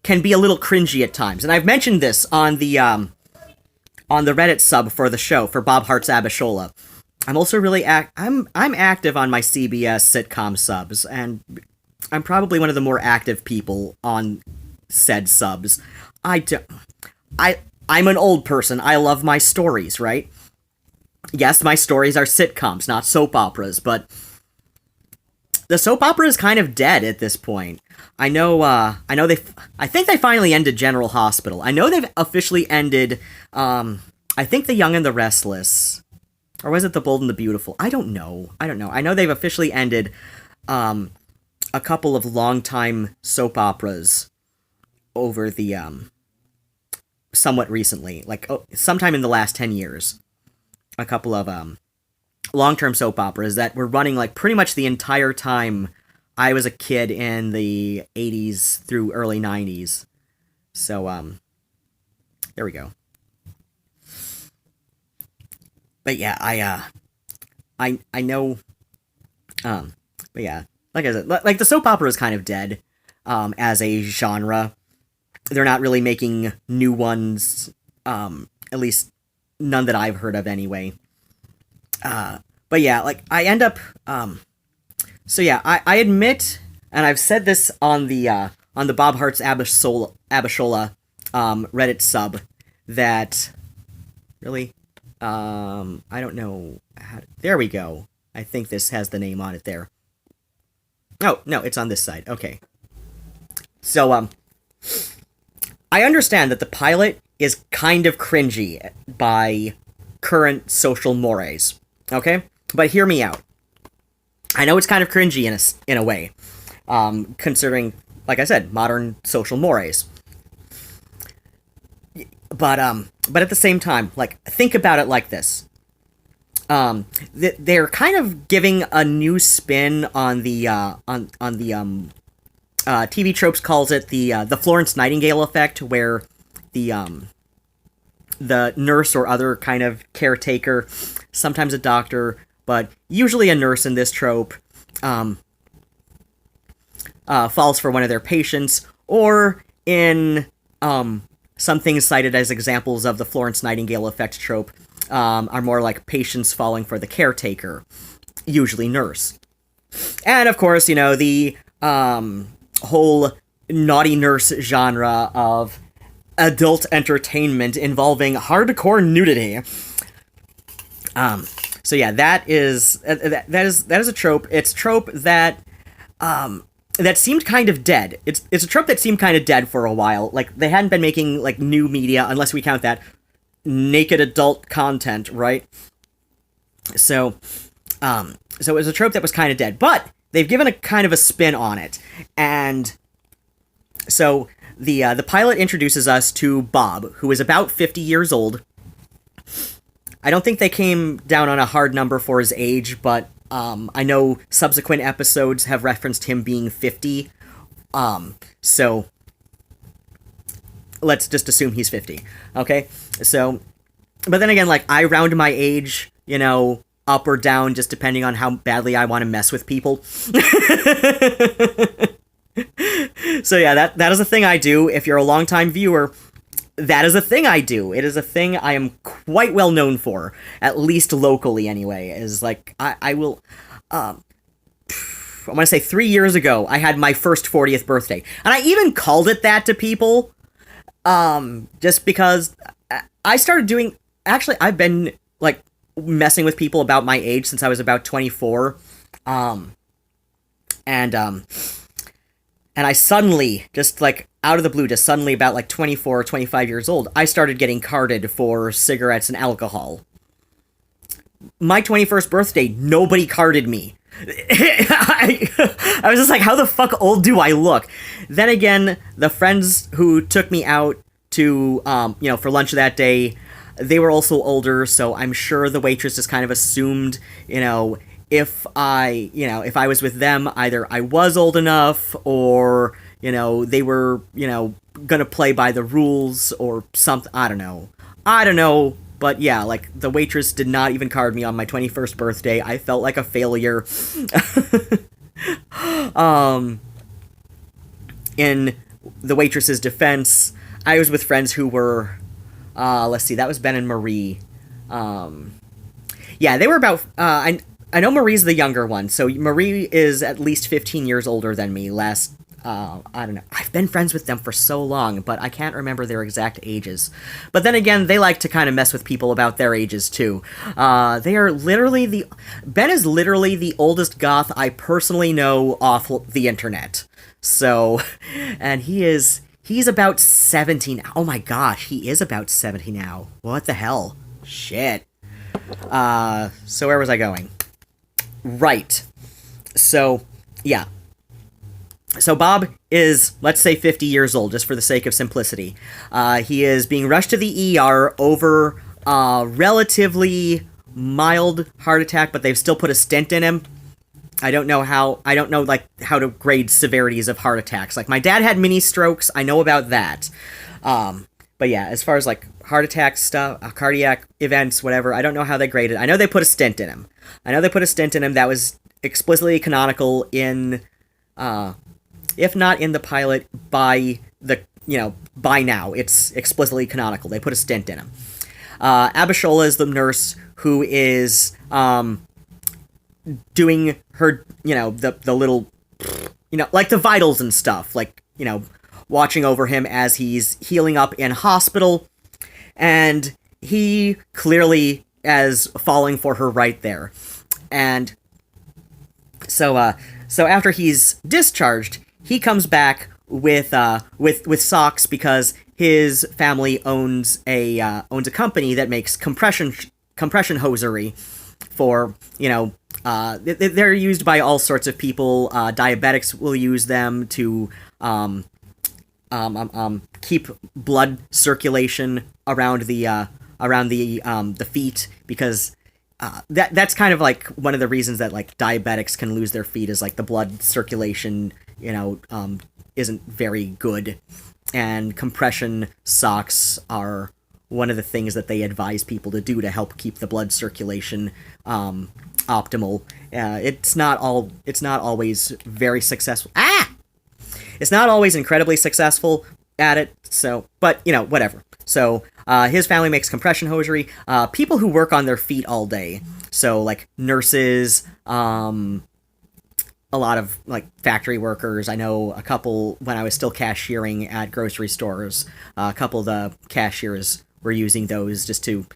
can be a little cringy at times. And I've mentioned this on the Reddit sub for the show, for Bob Hart's Abishola. I'm also really I'm active on my CBS sitcom subs, and I'm probably one of the more active people on said subs. I'm an old person. I love my stories, right? Yes, my stories are sitcoms, not soap operas, but the soap opera is kind of dead at this point. I think they finally ended General Hospital. I know they've officially ended, I think The Young and the Restless. Or was it The Bold and the Beautiful? I don't know. I know they've officially ended, a couple of long-time soap operas over the, somewhat recently. Sometime in the last 10 years. A couple of, long-term soap operas that were running, pretty much the entire time I was a kid in the 80s through early 90s. So, there we go. But yeah, I know, but yeah, like I said, the soap opera is kind of dead, as a genre. They're not really making new ones, at least none that I've heard of anyway. But yeah, I end up, so yeah, I admit, and I've said this on the Bob Hart's Abishola, Reddit sub, that, really, I don't know there we go. I think this has the name on it there. Oh, no, it's on this side, okay. So, I understand that the pilot is kind of cringy by current social mores, okay? But hear me out. I know it's kind of cringy in a way, considering, like I said, modern social mores. But at the same time, think about it like this. They're kind of giving a new spin on the TV Tropes calls it the Florence Nightingale effect, where the nurse or other kind of caretaker, sometimes a doctor, but usually a nurse in this trope, falls for one of their patients, or in some things cited as examples of the Florence Nightingale effect trope are more like patients falling for the caretaker, usually nurse. And of course, the whole naughty nurse genre of adult entertainment involving hardcore nudity. So yeah, that is a trope. It's a trope that that seemed kind of dead. It's a trope that seemed kind of dead for a while. They hadn't been making new media, unless we count that naked adult content, right? So it was a trope that was kind of dead, but they've given a kind of a spin on it. And so the pilot introduces us to Bob, who is about 50 years old. I don't think they came down on a hard number for his age, but I know subsequent episodes have referenced him being 50. So let's just assume he's 50. Okay, so, but then again, like, I round my age, you know, up or down just depending on how badly I want to mess with people. So yeah, that is a thing I do. If you're a longtime viewer, that is a thing I do. It is a thing I am quite well known for, at least locally anyway, is like, I will, I want to say 3 years ago, I had my first 40th birthday, and I even called it that to people, just because I started doing, actually, I've been, like, messing with people about my age since I was about 24, and I suddenly, just, like, out of the blue, just suddenly about, like, 24 or 25 years old, I started getting carded for cigarettes and alcohol. My 21st birthday, nobody carded me. I was just like, how the fuck old do I look? Then again, the friends who took me out to, you know, for lunch that day, they were also older, so I'm sure the waitress just kind of assumed, you know, if I was with them, either I was old enough, or, you know, they were, you know, gonna play by the rules, or something, I don't know, but yeah, like, the waitress did not even card me on my 21st birthday. I felt like a failure. In the waitress's defense, I was with friends who were, let's see, that was Ben and Marie. Yeah, they were about, I know Marie's the younger one, so Marie is at least 15 years older than me. I don't know. I've been friends with them for so long, but I can't remember their exact ages. But then again, they like to kind of mess with people about their ages, too. They are literally Ben is literally the oldest goth I personally know off the internet. So, and he's about 70 now. Oh my gosh, he is about 70 now. What the hell? Shit. So where was I going? Right. So, yeah. So Bob is, let's say, 50 years old, just for the sake of simplicity. He is being rushed to the ER over a relatively mild heart attack, but they've still put a stent in him. I don't know, like, how to grade severities of heart attacks. Like, my dad had mini strokes, I know about that. But yeah, as far as, like, heart attack stuff, cardiac events, whatever, I don't know how they grade it. I know they put a stent in him. That was explicitly canonical in, if not in the pilot, by now, it's explicitly canonical. They put a stent in him. Abishola is the nurse who is, doing her, the little, like the vitals and stuff, like, watching over him as he's healing up in hospital, and he clearly is falling for her right there. And so after he's discharged, he comes back with socks because his family owns a company that makes compression hosiery for, they're used by all sorts of people. Diabetics will use them to keep blood circulation around the feet, because that's kind of like one of the reasons that, like, diabetics can lose their feet, is like the blood circulation isn't very good, and compression socks are one of the things that they advise people to do to help keep the blood circulation optimal. It's not always very successful. It's not always incredibly successful at it, so, but, whatever. So, his family makes compression hosiery. People who work on their feet all day, so, like, nurses, a lot of, like, factory workers. I know a couple, when I was still cashiering at grocery stores, a couple of the cashiers were using those just to,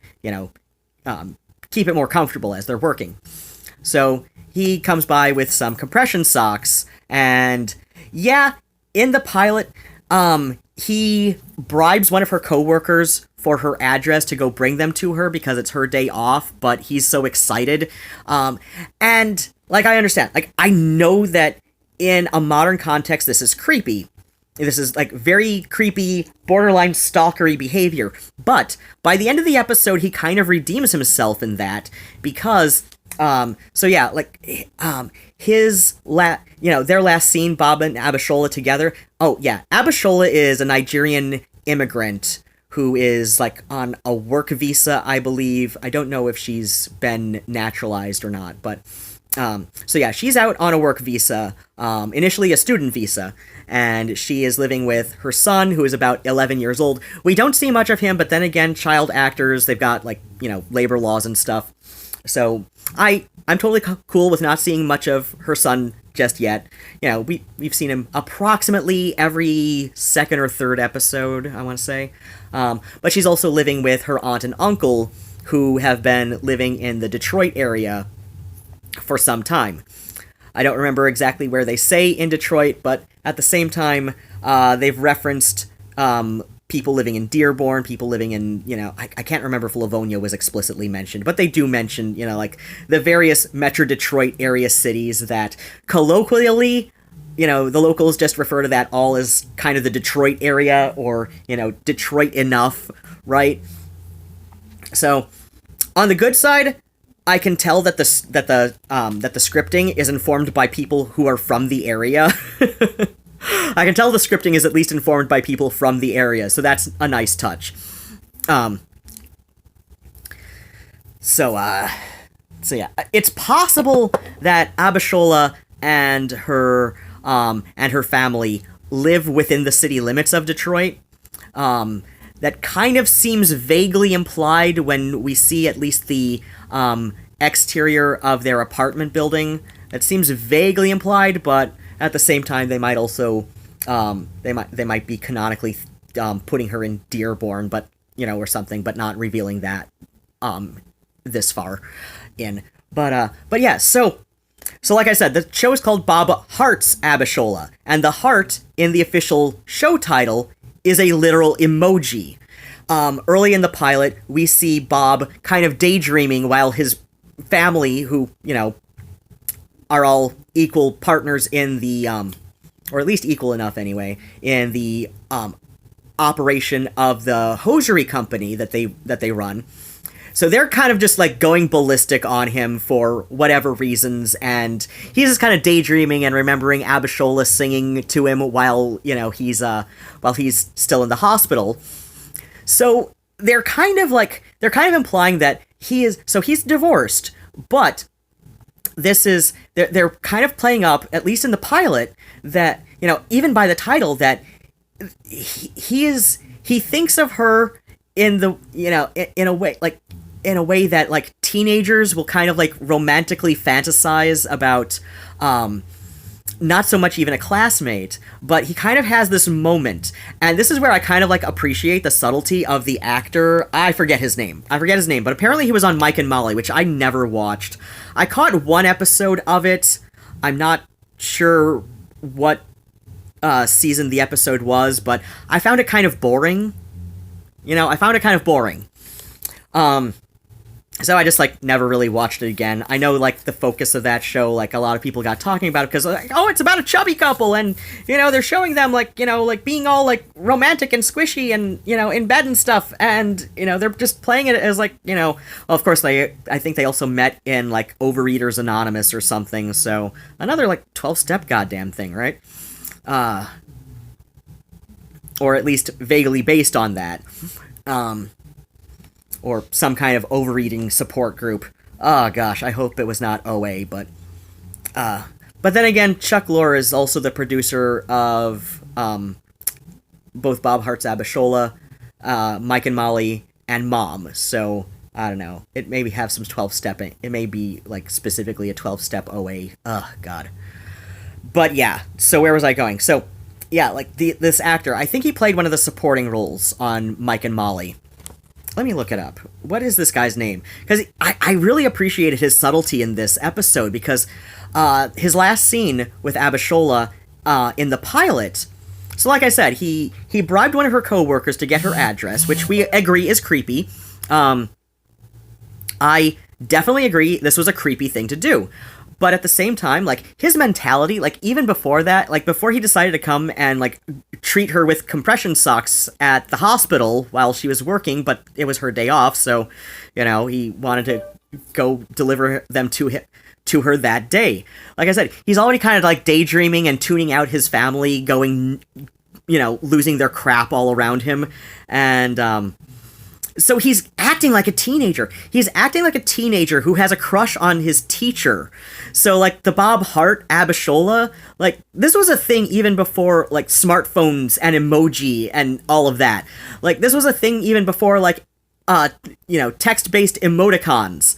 keep it more comfortable as they're working. So, he comes by with some compression socks, and, yeah, in the pilot, he bribes one of her coworkers for her address to go bring them to her because it's her day off, but he's so excited. And, like, I understand. Like, I know that in a modern context, this is creepy. This is, like, very creepy, borderline stalkery behavior. But by the end of the episode, he kind of redeems himself in that, because, so yeah, like, their last scene, Bob and Abishola together. Oh, yeah, Abishola is a Nigerian immigrant who is, like, on a work visa, I believe. I don't know if she's been naturalized or not, but, so yeah, she's out on a work visa, initially a student visa, and she is living with her son, who is about 11 years old. We don't see much of him, but then again, child actors, they've got, like, you know, labor laws and stuff, so I'm totally cool with not seeing much of her son just yet. You know, we've seen him approximately every second or third episode, I want to say. But she's also living with her aunt and uncle, who have been living in the Detroit area for some time. I don't remember exactly where they say in Detroit, but at the same time, they've referenced people living in Dearborn, people living in, you know, I can't remember if Livonia was explicitly mentioned, but they do mention, you know, like, the various Metro Detroit area cities that colloquially, you know, the locals just refer to that all as kind of the Detroit area, or, you know, Detroit enough, right? So, on the good side, I can tell that the scripting is informed by people who are from the area. I can tell the scripting is at least informed by people from the area, so that's a nice touch. So yeah, it's possible that Abishola and her family live within the city limits of Detroit. That kind of seems vaguely implied when we see at least the exterior of their apartment building. That seems vaguely implied, but at the same time, they might also they might be canonically putting her in Dearborn, but, you know, or something, but not revealing that this far in. But yeah, so like I said, the show is called Bob Hearts Abishola, and the heart in the official show title is a literal emoji. Early in the pilot, we see Bob kind of daydreaming while his family, who, you know, are all equal partners in the, or at least equal enough anyway, in the operation of the hosiery company that they run. So they're kind of just, like, going ballistic on him for whatever reasons, and he's just kind of daydreaming and remembering Abishola singing to him while, you know, he's still in the hospital. So they're kind of implying that he's divorced, but they're kind of playing up, at least in the pilot, that, you know, even by the title, that he thinks of her in the, you know, in a way that, like, teenagers will kind of, like, romantically fantasize about, not so much even a classmate, but he kind of has this moment, and this is where I kind of, like, appreciate the subtlety of the actor. I forget his name, but apparently he was on Mike and Molly, which I never watched. I caught one episode of it. I'm not sure what season the episode was, but I found it kind of boring. You know, So I just, like, never really watched it again. I know, like, the focus of that show, like, a lot of people got talking about it because, like, oh, it's about a chubby couple, and, you know, they're showing them, like, you know, like, being all, like, romantic and squishy and, you know, in bed and stuff, and, you know, they're just playing it as, like, you know, well, of course, I think they also met in, like, Overeaters Anonymous or something, so another, like, 12-step goddamn thing, right? Or at least vaguely based on that. Or some kind of overeating support group. Oh gosh, I hope it was not OA, but then again, Chuck Lorre is also the producer of both Bob Hearts Abishola, Mike and Molly, and Mom, so I don't know. It maybe have some 12-stepping. It may be, like, specifically a 12-step OA. God. But yeah, so where was I going? So, yeah, like, this actor, I think he played one of the supporting roles on Mike and Molly. Let me look it up. What is this guy's name? Because I really appreciated his subtlety in this episode, because his last scene with Abishola in the pilot, so like I said, he bribed one of her co-workers to get her address, which we agree is creepy. I definitely agree this was a creepy thing to do. But at the same time, like, his mentality, like, even before that, like, before he decided to come and, like, treat her with compression socks at the hospital while she was working, but it was her day off, so, you know, he wanted to go deliver them to her that day. Like I said, he's already kind of, like, daydreaming and tuning out his family, going losing their crap all around him. And, so he's acting like a teenager. He's acting like a teenager who has a crush on his teacher. So, like, the Bob Hart Abishola, like, this was a thing even before, like, smartphones and emoji and all of that. Like, this was a thing even before, like, text-based emoticons.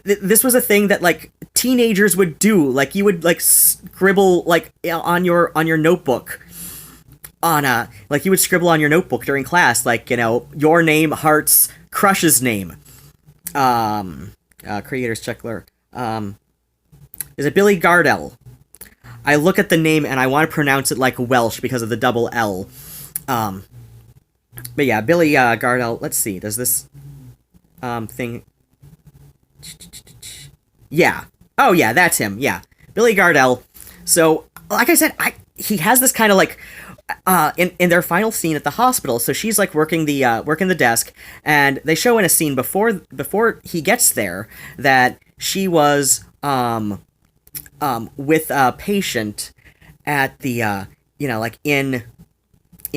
This was a thing that, like, teenagers would do. Like, you would, like, scribble, like, on your notebook. Like, you would scribble on your notebook during class, like, your name, Hart's crush's name. Creators checkler. Is it Billy Gardell? I look at the name and I want to pronounce it like Welsh because of the double L. But yeah, Billy Gardell. Let's see. Does this thing? Yeah. Oh yeah, that's him. Yeah, Billy Gardell. So, like I said, he has this kind of like. In their final scene at the hospital, so she's like working the desk, and they show in a scene before he gets there that she was with a patient at the like in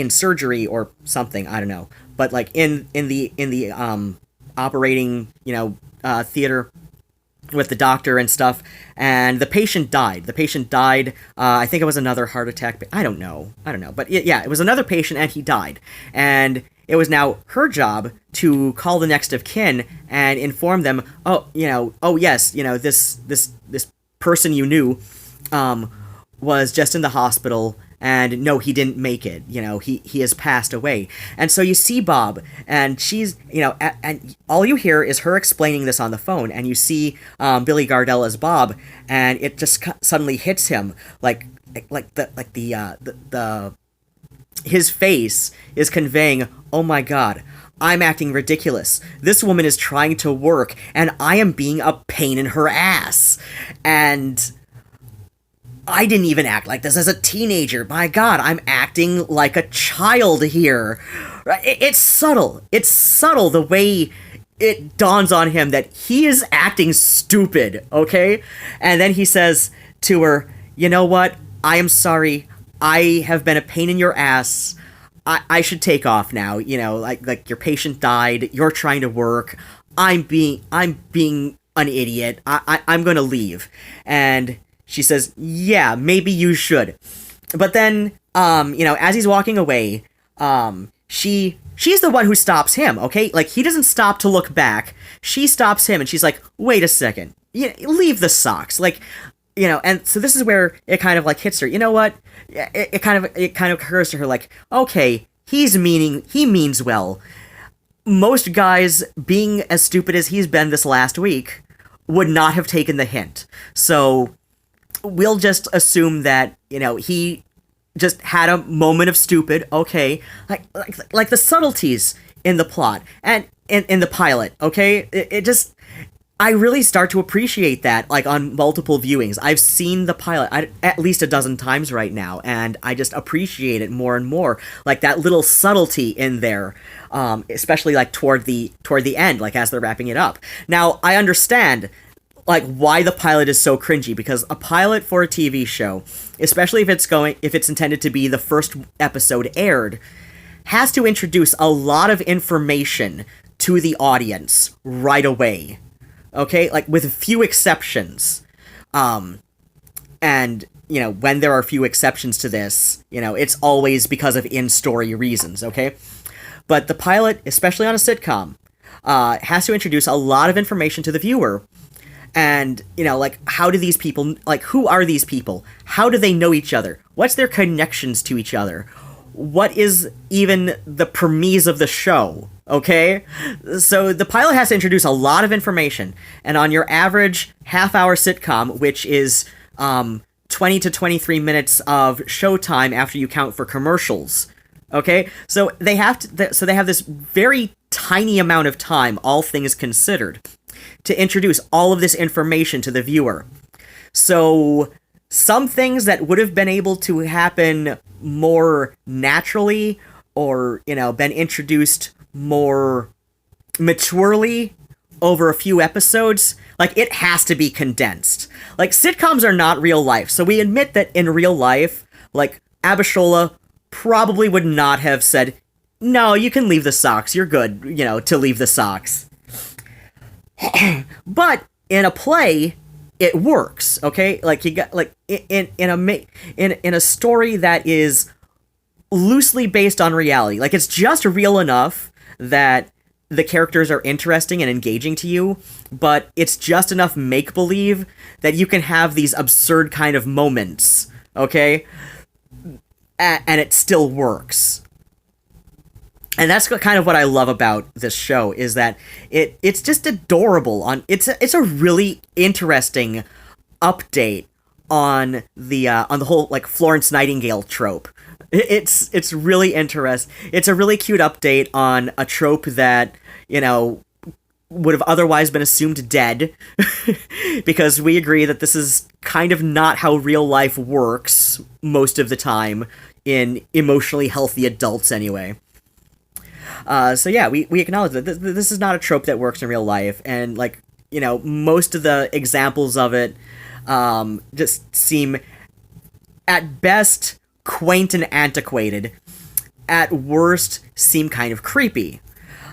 surgery or something, I don't know, but like in the operating theater with the doctor and stuff, and the patient died. I think it was another heart attack, but I don't know. But yeah, it was another patient, and he died. And it was now her job to call the next of kin and inform them, this person you knew was just in the hospital, and no, he didn't make it. He has passed away. And so you see Bob, and she's, and all you hear is her explaining this on the phone, and you see Billy Gardell as Bob, and it just suddenly hits him, his face is conveying, oh my god, I'm acting ridiculous. This woman is trying to work, and I am being a pain in her ass. And I didn't even act like this as a teenager. My god, I'm acting like a child here. It's subtle. It's subtle the way it dawns on him that he is acting stupid, okay? And then he says to her, you know what? I am sorry. I have been a pain in your ass. I should take off now. Like your patient died. You're trying to work. I'm being an idiot. I'm gonna leave. And she says, yeah, maybe you should. But then, as he's walking away, she's the one who stops him, okay? Like, he doesn't stop to look back. She stops him, and she's like, wait a second. Leave the socks. Like, and so this is where it kind of, like, hits her. You know what? It kind of occurs to her, like, okay, he means well. Most guys, being as stupid as he's been this last week, would not have taken the hint. So we'll just assume that, he just had a moment of stupid, okay? Like the subtleties in the plot and in the pilot, okay? It just, I really start to appreciate that, like, on multiple viewings. I've seen the pilot at least a dozen times right now, and I just appreciate it more and more. Like, that little subtlety in there, especially, like, toward the end, like, as they're wrapping it up. Now, I understand, like, why the pilot is so cringy, because a pilot for a TV show, especially if it's intended to be the first episode aired, has to introduce a lot of information to the audience right away. Okay, like, with few exceptions. And, when there are few exceptions to this, it's always because of in-story reasons, okay? But the pilot, especially on a sitcom, has to introduce a lot of information to the viewer. And, like, how do these people, like, who are these people? How do they know each other? What's their connections to each other? What is even the premise of the show? Okay? So the pilot has to introduce a lot of information. And on your average half-hour sitcom, which is 20 to 23 minutes of showtime after you count for commercials, okay? So they have this very tiny amount of time, all things considered, to introduce all of this information to the viewer. So some things that would have been able to happen more naturally, or, been introduced more maturely over a few episodes, like, it has to be condensed. Like, sitcoms are not real life, so we admit that in real life, like, Abishola probably would not have said, no, you can leave the socks, you're good, to leave the socks. But in a play, it works, okay? Like, you got, like, in a story that is loosely based on reality, like, it's just real enough that the characters are interesting and engaging to you, but it's just enough make-believe that you can have these absurd kind of moments, okay? And it still works. And that's kind of what I love about this show, is that it's just adorable. It's a really interesting update on the whole, like, Florence Nightingale trope. It's really interesting. It's a really cute update on a trope that, would have otherwise been assumed dead, because we agree that this is kind of not how real life works most of the time, in emotionally healthy adults anyway. So yeah, we acknowledge that this is not a trope that works in real life, and, like, most of the examples of it just seem, at best, quaint and antiquated. At worst, seem kind of creepy.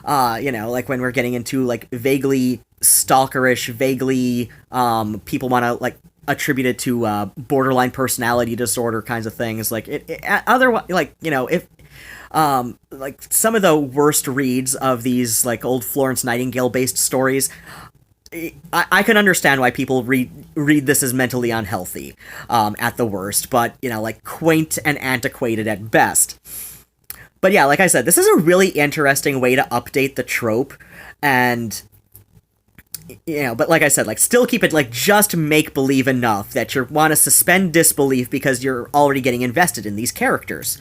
Like when we're getting into, like, vaguely stalkerish, vaguely, people want to, like, attribute it to, borderline personality disorder kinds of things. Like, otherwise, like, if, like, some of the worst reads of these, like, old Florence Nightingale-based stories, I can understand why people read this as mentally unhealthy, at the worst, but, like, quaint and antiquated at best. But yeah, like I said, this is a really interesting way to update the trope, and, but like I said, like, still keep it, like, just make-believe enough that you want to suspend disbelief because you're already getting invested in these characters.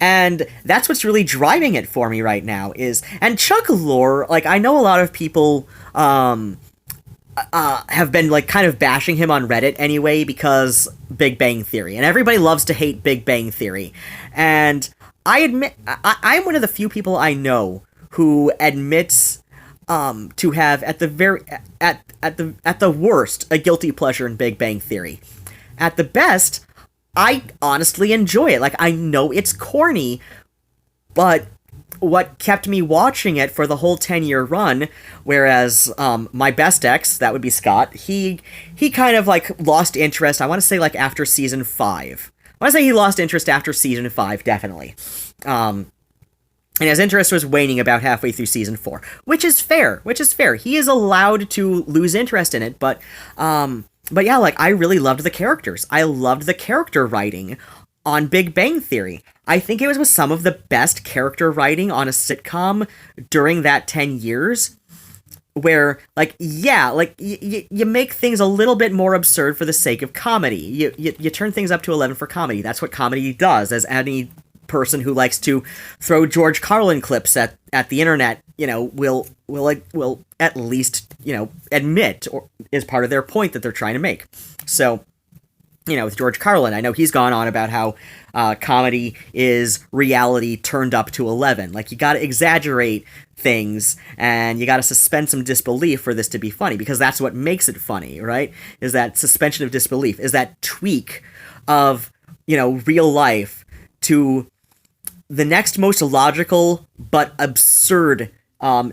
And that's what's really driving it for me right now and Chuck Lorre, like, I know a lot of people, have been, like, kind of bashing him on Reddit anyway because Big Bang Theory, and everybody loves to hate Big Bang Theory. And I admit, I'm one of the few people I know who admits to have at the worst a guilty pleasure in Big Bang Theory. At the best, I honestly enjoy it. Like, I know it's corny, but what kept me watching it for the whole 10-year run, whereas my best ex, that would be Scott, he kind of, like, lost interest, I want to say, like, after season 5. I want to say he lost interest after season 5, definitely. And his interest was waning about halfway through season 4, which is fair. He is allowed to lose interest in it, but yeah, like, I really loved the characters. I loved the character writing on Big Bang Theory. I think it was some of the best character writing on a sitcom during that 10 years, where, like, yeah, like, you make things a little bit more absurd for the sake of comedy. You turn things up to 11 for comedy. That's what comedy does, as any person who likes to throw George Carlin clips at the internet, will at least, admit, or is part of their point that they're trying to make. So, with George Carlin, I know he's gone on about how comedy is reality turned up to 11. Like, you gotta exaggerate things, and you gotta suspend some disbelief for this to be funny, because that's what makes it funny, right? Is that suspension of disbelief, is that tweak of, real life to the next most logical but absurd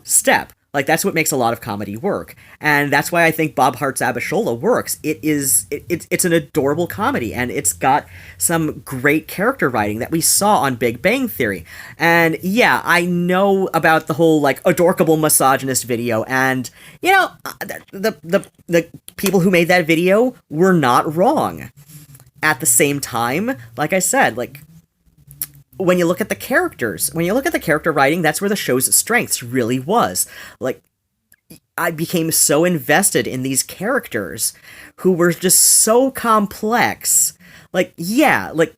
step. Like, that's what makes a lot of comedy work. And that's why I think Bob Hart's Abishola works. It's an adorable comedy, and it's got some great character writing that we saw on Big Bang Theory. And yeah, I know about the whole, like, adorkable misogynist video, and, the people who made that video were not wrong. At the same time, like I said, like, when you look at the characters, when you look at the character writing, that's where the show's strengths really was. Like, I became so invested in these characters who were just so complex. Like, yeah, like,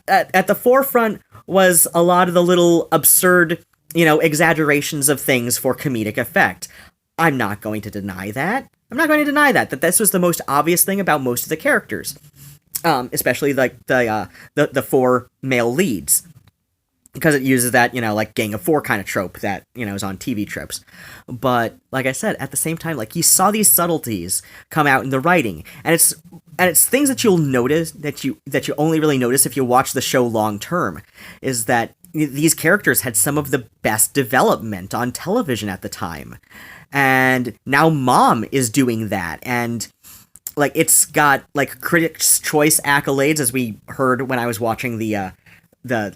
at the forefront was a lot of the little absurd, exaggerations of things for comedic effect. I'm not going to deny that. That this was the most obvious thing about most of the characters. Especially, like, the 4 male leads. because it uses that, like Gang of Four kind of trope that, is on TV tropes. But like I said, at the same time, like, you saw these subtleties come out in the writing, and it's things that you'll notice that you only really notice if you watch the show long term, is that these characters had some of the best development on television at the time. And now Mom is doing that, and like, it's got like Critics' Choice accolades, as we heard when I was watching the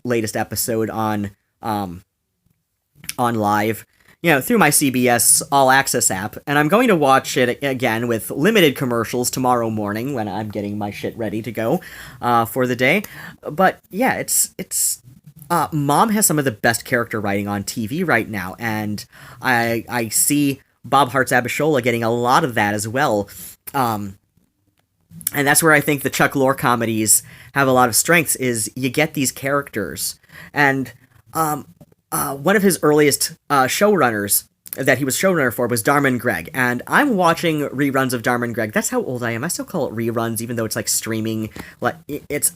latest episode on live, through my CBS All Access app, and I'm going to watch it again with limited commercials tomorrow morning when I'm getting my shit ready to go for the day. But yeah, it's Mom has some of the best character writing on TV right now, and I see Bob Hearts Abishola getting a lot of that as well. And that's where I think the Chuck Lorre comedies have a lot of strengths, is you get these characters. And one of his earliest showrunners that he was showrunner for was Dharma and Greg. And I'm watching reruns of Dharma and Greg. That's how old I am. I still call it reruns, even though it's like streaming. Like, it's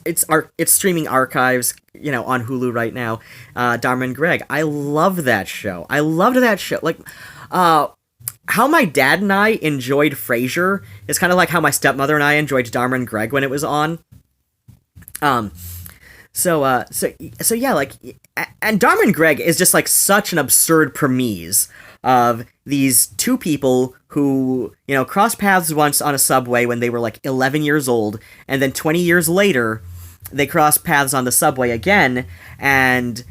streaming archives, on Hulu right now. Dharma and Greg. I love that show. I loved that show. Like, how my dad and I enjoyed Frasier is kind of like how my stepmother and I enjoyed Dharma and Greg when it was on. So yeah, like, and Dharma and Greg is just like such an absurd premise of these two people who, crossed paths once on a subway when they were like 11 years old, and then 20 years later, they cross paths on the subway again, and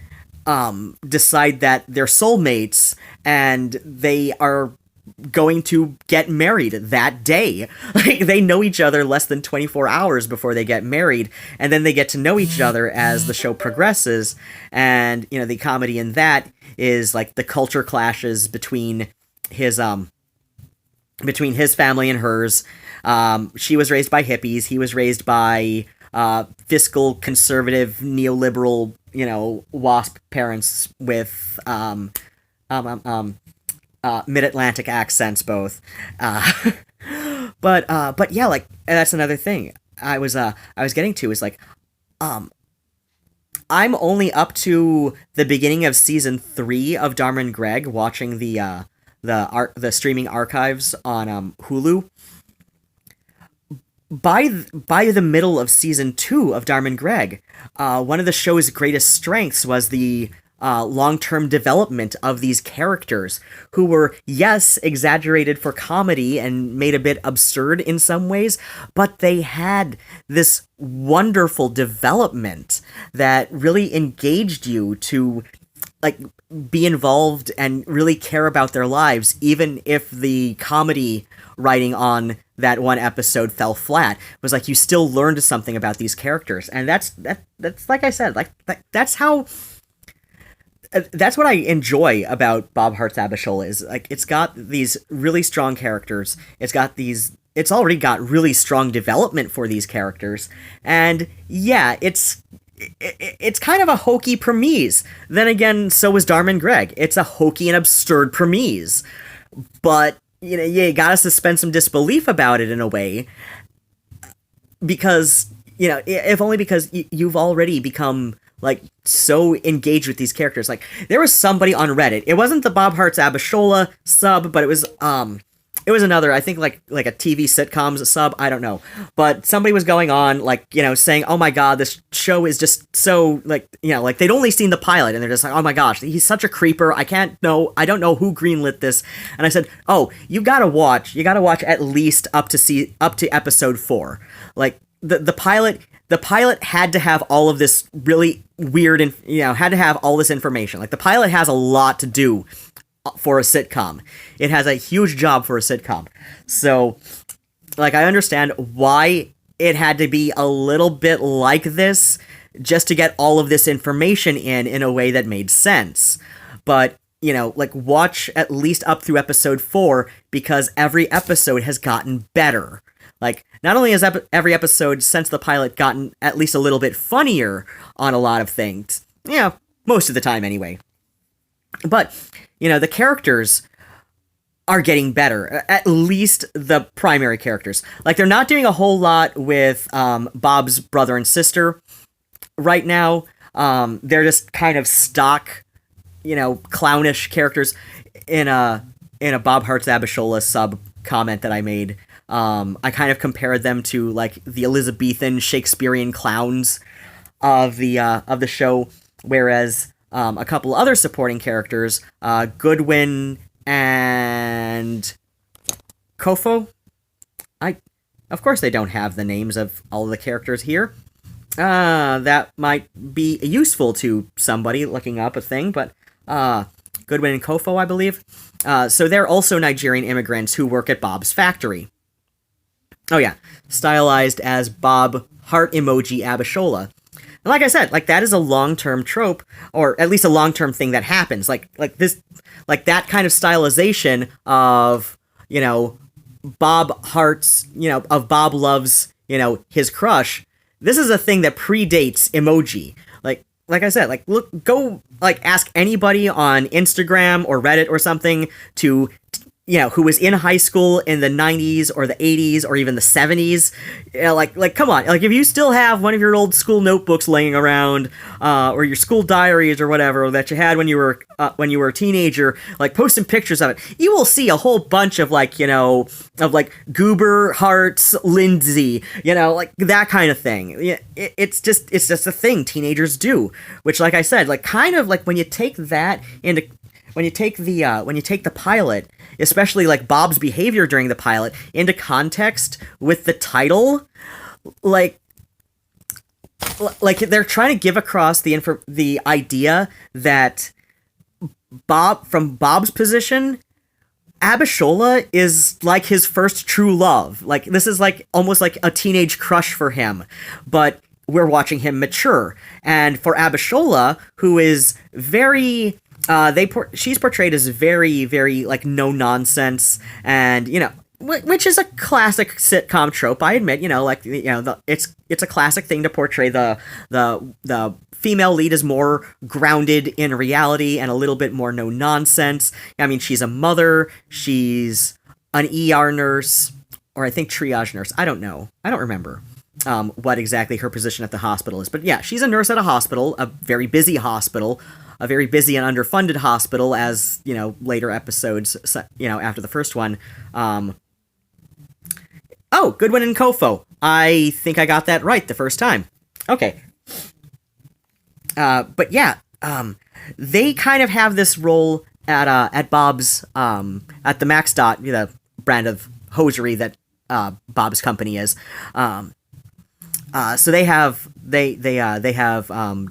decide that they're soulmates, and they are going to get married that day. Like, they know each other less than 24 hours before they get married, and then they get to know each other as the show progresses. And the comedy in that is like the culture clashes between his family and hers. She was raised by hippies, he was raised by fiscal conservative neoliberal WASP parents with mid-Atlantic accents both. But yeah, like, that's another thing I was getting to, is like, I'm only up to the beginning of season 3 of Dharma and Greg, watching the streaming archives on Hulu. By the middle of season 2 of Dharma and Greg, one of the show's greatest strengths was the long-term development of these characters, who were, yes, exaggerated for comedy and made a bit absurd in some ways, but they had this wonderful development that really engaged you to, like, be involved and really care about their lives, even if the comedy writing on that one episode fell flat. It was like, you still learned something about these characters, and that's like I said, like that's how. That's what I enjoy about Bob Hearts Abishola, is like, it's got these really strong characters. It's already got really strong development for these characters. And yeah, it's kind of a hokey premise. Then again, so was Dharma and Greg. It's a hokey and absurd premise. But, you gotta suspend some disbelief about it in a way. Because, if only because you've already become, like, so engaged with these characters. Like, there was somebody on Reddit. It wasn't the Bob Hearts Abishola sub, but it was another, I think, like a TV sitcoms sub, I don't know. But somebody was going on, like, saying, oh my god, this show is just so, like, like, they'd only seen the pilot, and they're just like, oh my gosh, he's such a creeper, I don't know who greenlit this. And I said, oh, you gotta watch at least up to episode 4. Like, the pilot had to have all of this really weird, and had to have all this information. Like, the pilot has a lot to do for a sitcom. It has a huge job for a sitcom. So, like, I understand why it had to be a little bit like this, just to get all of this information in a way that made sense. But, like, watch at least up through episode 4, because every episode has gotten better. Like, not only has every episode since the pilot gotten at least a little bit funnier on a lot of things, most of the time anyway, but, the characters are getting better, at least the primary characters. Like, they're not doing a whole lot with Bob's brother and sister right now. They're just kind of stock, clownish characters in a Bob Hart's Abishola sub comment that I made. I kind of compared them to like the Elizabethan Shakespearean clowns of the show, whereas a couple other supporting characters, Goodwin and Kofo. Of course they don't have the names of all of the characters here. That might be useful to somebody looking up a thing, but Goodwin and Kofo, I believe. So they're also Nigerian immigrants who work at Bob's factory. Oh yeah, stylized as Bob Heart Emoji Abishola. And like I said, like that is a long-term trope, or at least a long-term thing that happens. Like that kind of stylization of, Bob Heart's, of Bob loves, his crush. This is a thing that predates emoji. Like I said, go ask anybody on Instagram or Reddit or something to, who was in high school in the 90s or the 80s or even the 70s. Come on. Like, if you still have one of your old school notebooks laying around, or your school diaries or whatever that you had when you were a teenager, post some pictures of it. You will see a whole bunch of Goober, Hearts, Lindsay, that kind of thing. It's just a thing teenagers do, which, like I said, when you take that into, when you take the pilot, especially Bob's behavior during the pilot, into context with the title, they're trying to give across the idea that from Bob's position, Abishola is his first true love. This is almost like a teenage crush for him, but we're watching him mature. And for Abishola, who is very... she's portrayed as very, very, no nonsense, and, which is a classic sitcom trope, I admit, it's a classic thing to portray the female lead as more grounded in reality and a little bit more no nonsense. I mean, she's a mother, she's an ER nurse, or I think triage nurse, I don't know, I don't remember what exactly her position at the hospital is, but yeah, she's a nurse at a hospital, a very busy hospital, a very busy and underfunded hospital, as, later episodes, after the first one. Goodwin and Kofo. I think I got that right the first time. Okay. But yeah, they kind of have this role at Bob's, at the Max Dot, the brand of hosiery that Bob's company is. So they have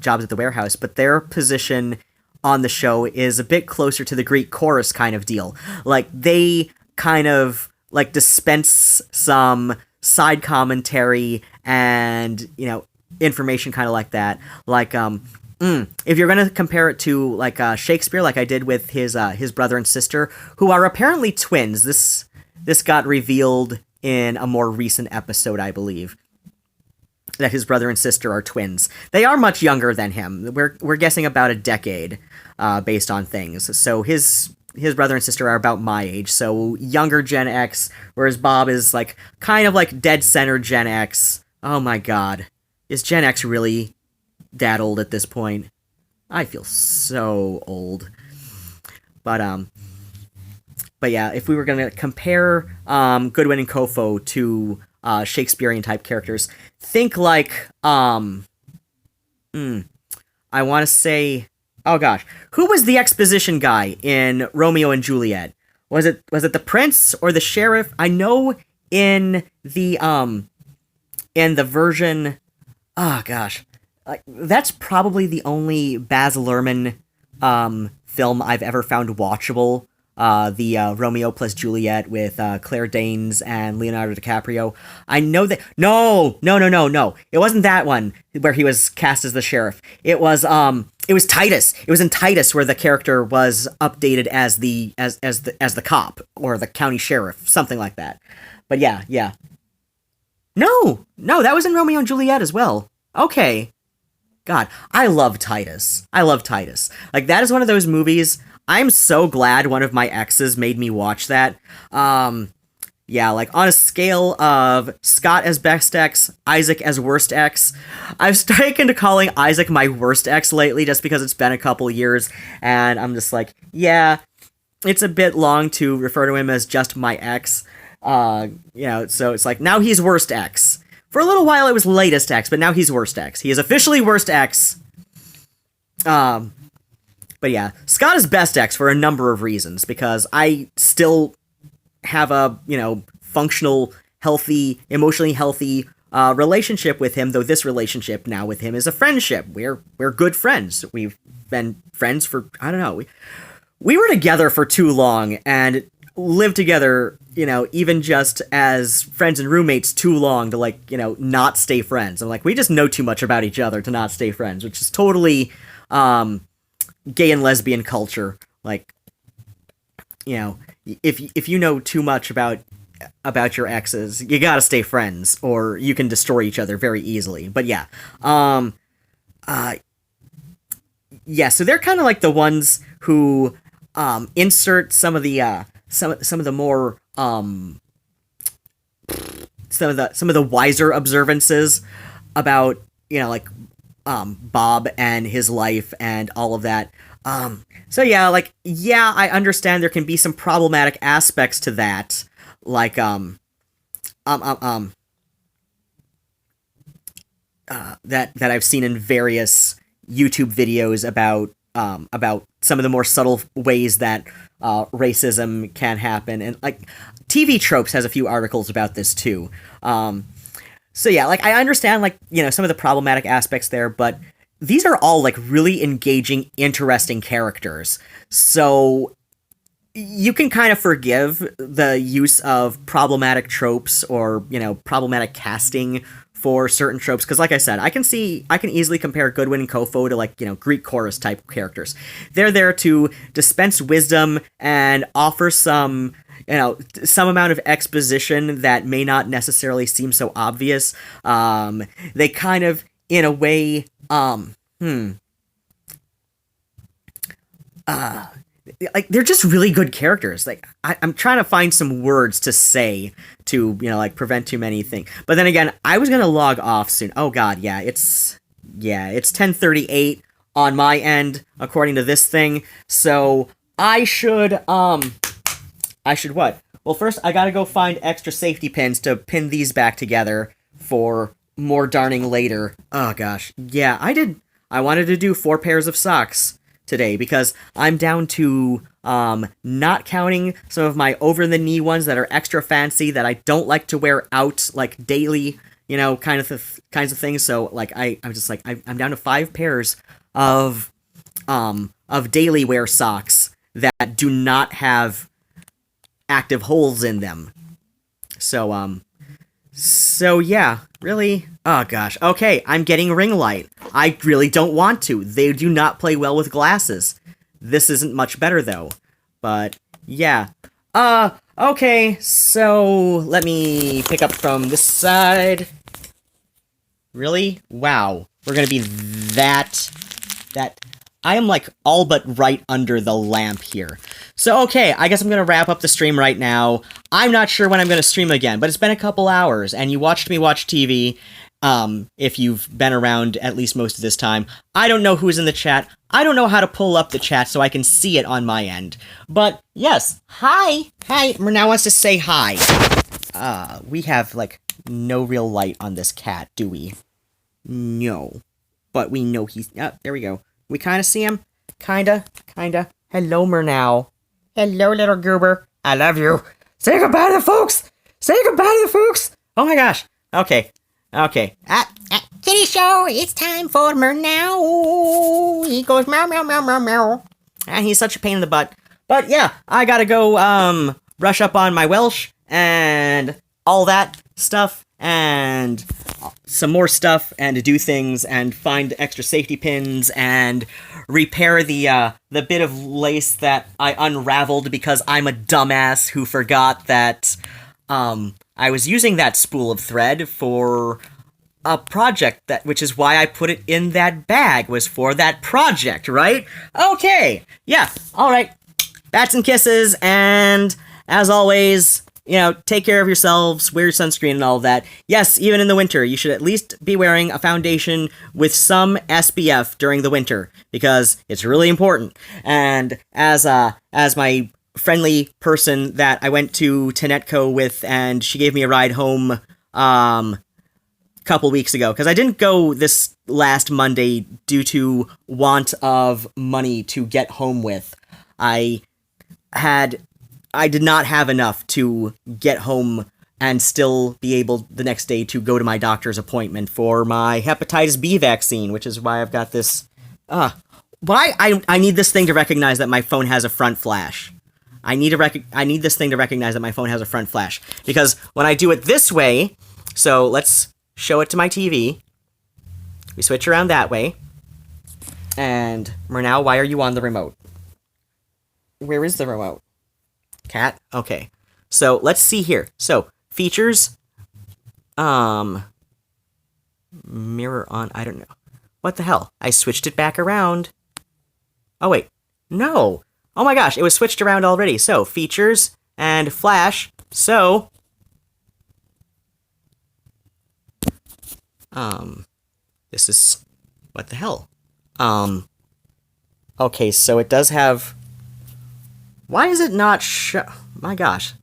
jobs at the warehouse, but their position on the show is a bit closer to the Greek chorus kind of deal. They kind of dispense some side commentary and information kind of like that. If you're gonna compare it to Shakespeare, like I did with his brother and sister, who are apparently twins. This got revealed in a more recent episode, I believe, that his brother and sister are twins. They are much younger than him. We're guessing about a decade, based on things. So his brother and sister are about my age, so younger Gen X, whereas Bob is kind of dead center Gen X. Oh my god. Is Gen X really that old at this point? I feel so old. But yeah, if we were gonna compare Goodwin and Kofo to Shakespearean type characters, think I want to say, oh gosh, who was the exposition guy in Romeo and Juliet? Was it the prince or the sheriff? I know in the version, oh gosh, that's probably the only Baz Luhrmann film I've ever found watchable. The Romeo plus Juliet with Claire Danes and Leonardo DiCaprio. I know that... No! It wasn't that one where he was cast as the sheriff. It was Titus. It was in Titus where the character was updated as the cop or the county sheriff, something like that. But yeah. No, that was in Romeo and Juliet as well. Okay. God, I love Titus. That is one of those movies... I'm so glad one of my exes made me watch that. yeah, like on a scale of Scott as best ex, Isaac as worst ex, I've taken to calling Isaac my worst ex lately just because it's been a couple years, and I'm just like, yeah, it's a bit long to refer to him as just my ex. So it's like, now he's worst ex. For a little while it was latest ex, but now he's worst ex. He is officially worst ex. But yeah, Scott is best ex for a number of reasons, because I still have a, functional, healthy, emotionally healthy relationship with him, though this relationship now with him is a friendship. We're good friends. We've been friends for, I don't know, we were together for too long and lived together, even just as friends and roommates too long to, not stay friends. I'm like, we just know too much about each other to not stay friends, which is totally gay and lesbian culture. Like, if you know too much about your exes, you gotta stay friends, or you can destroy each other very easily. But yeah, so they're kind of like the ones who insert some of the some of the more some of the wiser observances about Bob and his life and all of that. I understand there can be some problematic aspects to that, like that I've seen in various YouTube videos about some of the more subtle ways that racism can happen, and TV Tropes has a few articles about this too. I understand some of the problematic aspects there, but these are all really engaging, interesting characters. So you can kind of forgive the use of problematic tropes or, problematic casting for certain tropes, because like I said, I can easily compare Goodwin and Kofo to Greek chorus type characters. They're there to dispense wisdom and offer some amount of exposition that may not necessarily seem so obvious. They kind of, in a way, they're just really good characters. I'm trying to find some words to say to, prevent too many things. But then again, I was gonna log off soon. Oh god, it's 10:38 on my end, according to this thing. So I should what? Well, first I gotta go find extra safety pins to pin these back together for more darning later. Oh gosh. Yeah, I wanted to do 4 pairs of socks today because I'm down to not counting some of my over-the-knee ones that are extra fancy that I don't like to wear out daily, kinds of things. So I'm just I'm down to 5 pairs of daily wear socks that do not have active holes in them. So yeah, really? Oh gosh. Okay, I'm getting ring light. I really don't want to. They do not play well with glasses. This isn't much better though. But yeah. Okay, so let me pick up from this side. Really? Wow. We're gonna be that I am all but right under the lamp here. So okay, I guess I'm gonna wrap up the stream right now. I'm not sure when I'm gonna stream again, but it's been a couple hours, and you watched me watch TV, if you've been around at least most of this time. I don't know who's in the chat. I don't know how to pull up the chat so I can see it on my end. But yes, hi! Hi, Murnau wants to say hi. We have, no real light on this cat, do we? No. But we know he's... Oh, there we go. We kind of see him. Kinda. Hello, Murnau. Hello, little goober. I love you. Say goodbye to the folks. Oh my gosh. Okay. Kitty show. It's time for Murnau. He goes meow, meow, meow, meow, meow. And he's such a pain in the butt. But yeah, I gotta go, brush up on my Welsh and all that stuff and some more stuff and to do things and find extra safety pins and repair the bit of lace that I unraveled because I'm a dumbass who forgot that I was using that spool of thread for a project, which is why I put it in that bag, was for that project, right? Okay, yeah, alright. Bats and kisses, and as always, you know, take care of yourselves, wear sunscreen and all of that. Yes, even in the winter, you should at least be wearing a foundation with some SPF during the winter, because it's really important. And as my friendly person that I went to Tenetco with, and she gave me a ride home, couple weeks ago, because I didn't go this last Monday due to want of money to get home with. I did not have enough to get home and still be able the next day to go to my doctor's appointment for my hepatitis B vaccine, which is why I've got this, why I need this thing to recognize that my phone has a front flash. I need this thing to recognize that my phone has a front flash, because when I do it this way, so let's show it to my TV. We switch around that way. And Murnau, why are you on the remote? Where is the remote? Cat? Okay. So let's see here. So features, mirror on, I don't know. What the hell? I switched it back around. Oh wait, no. Oh my gosh, it was switched around already. So features and flash. So this is, what the hell? Okay, so it does have, why is it not my gosh.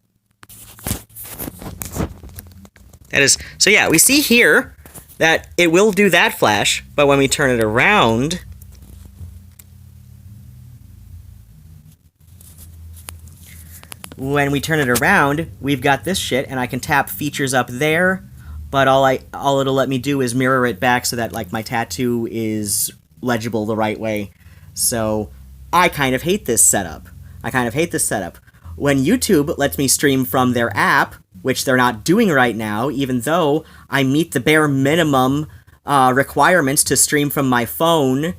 That is, so yeah, we see here that it will do that flash, but when we turn it around, we've got this shit, and I can tap features up there, but all it'll let me do is mirror it back so that, like, my tattoo is legible the right way. So I kind of hate this setup. When YouTube lets me stream from their app, which they're not doing right now, even though I meet the bare minimum requirements to stream from my phone,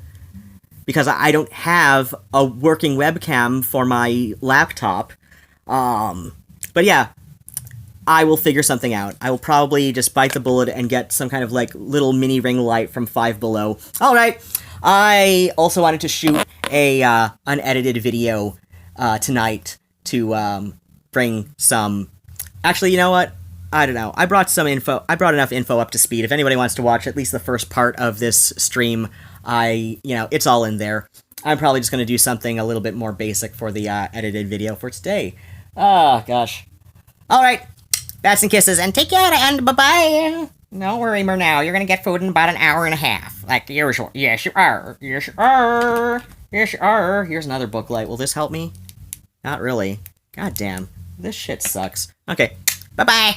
because I don't have a working webcam for my laptop. But yeah, I will figure something out. I will probably just bite the bullet and get some kind of, like, little mini ring light from Five Below. Alright, I also wanted to shoot a unedited video tonight to bring some... Actually, you know what? I don't know. I brought enough info up to speed. If anybody wants to watch at least the first part of this stream, it's all in there. I'm probably just going to do something a little bit more basic for the edited video for today. Oh, gosh. Alright. Bats and kisses, and take care, and bye-bye. Don't worry, Murnau. You're going to get food in about an hour and a half. Like usual. Yes, you are. Yes, you are. Yes, you are. Here's another book light. Will this help me? Not really. God damn. This shit sucks. Okay. Bye-bye.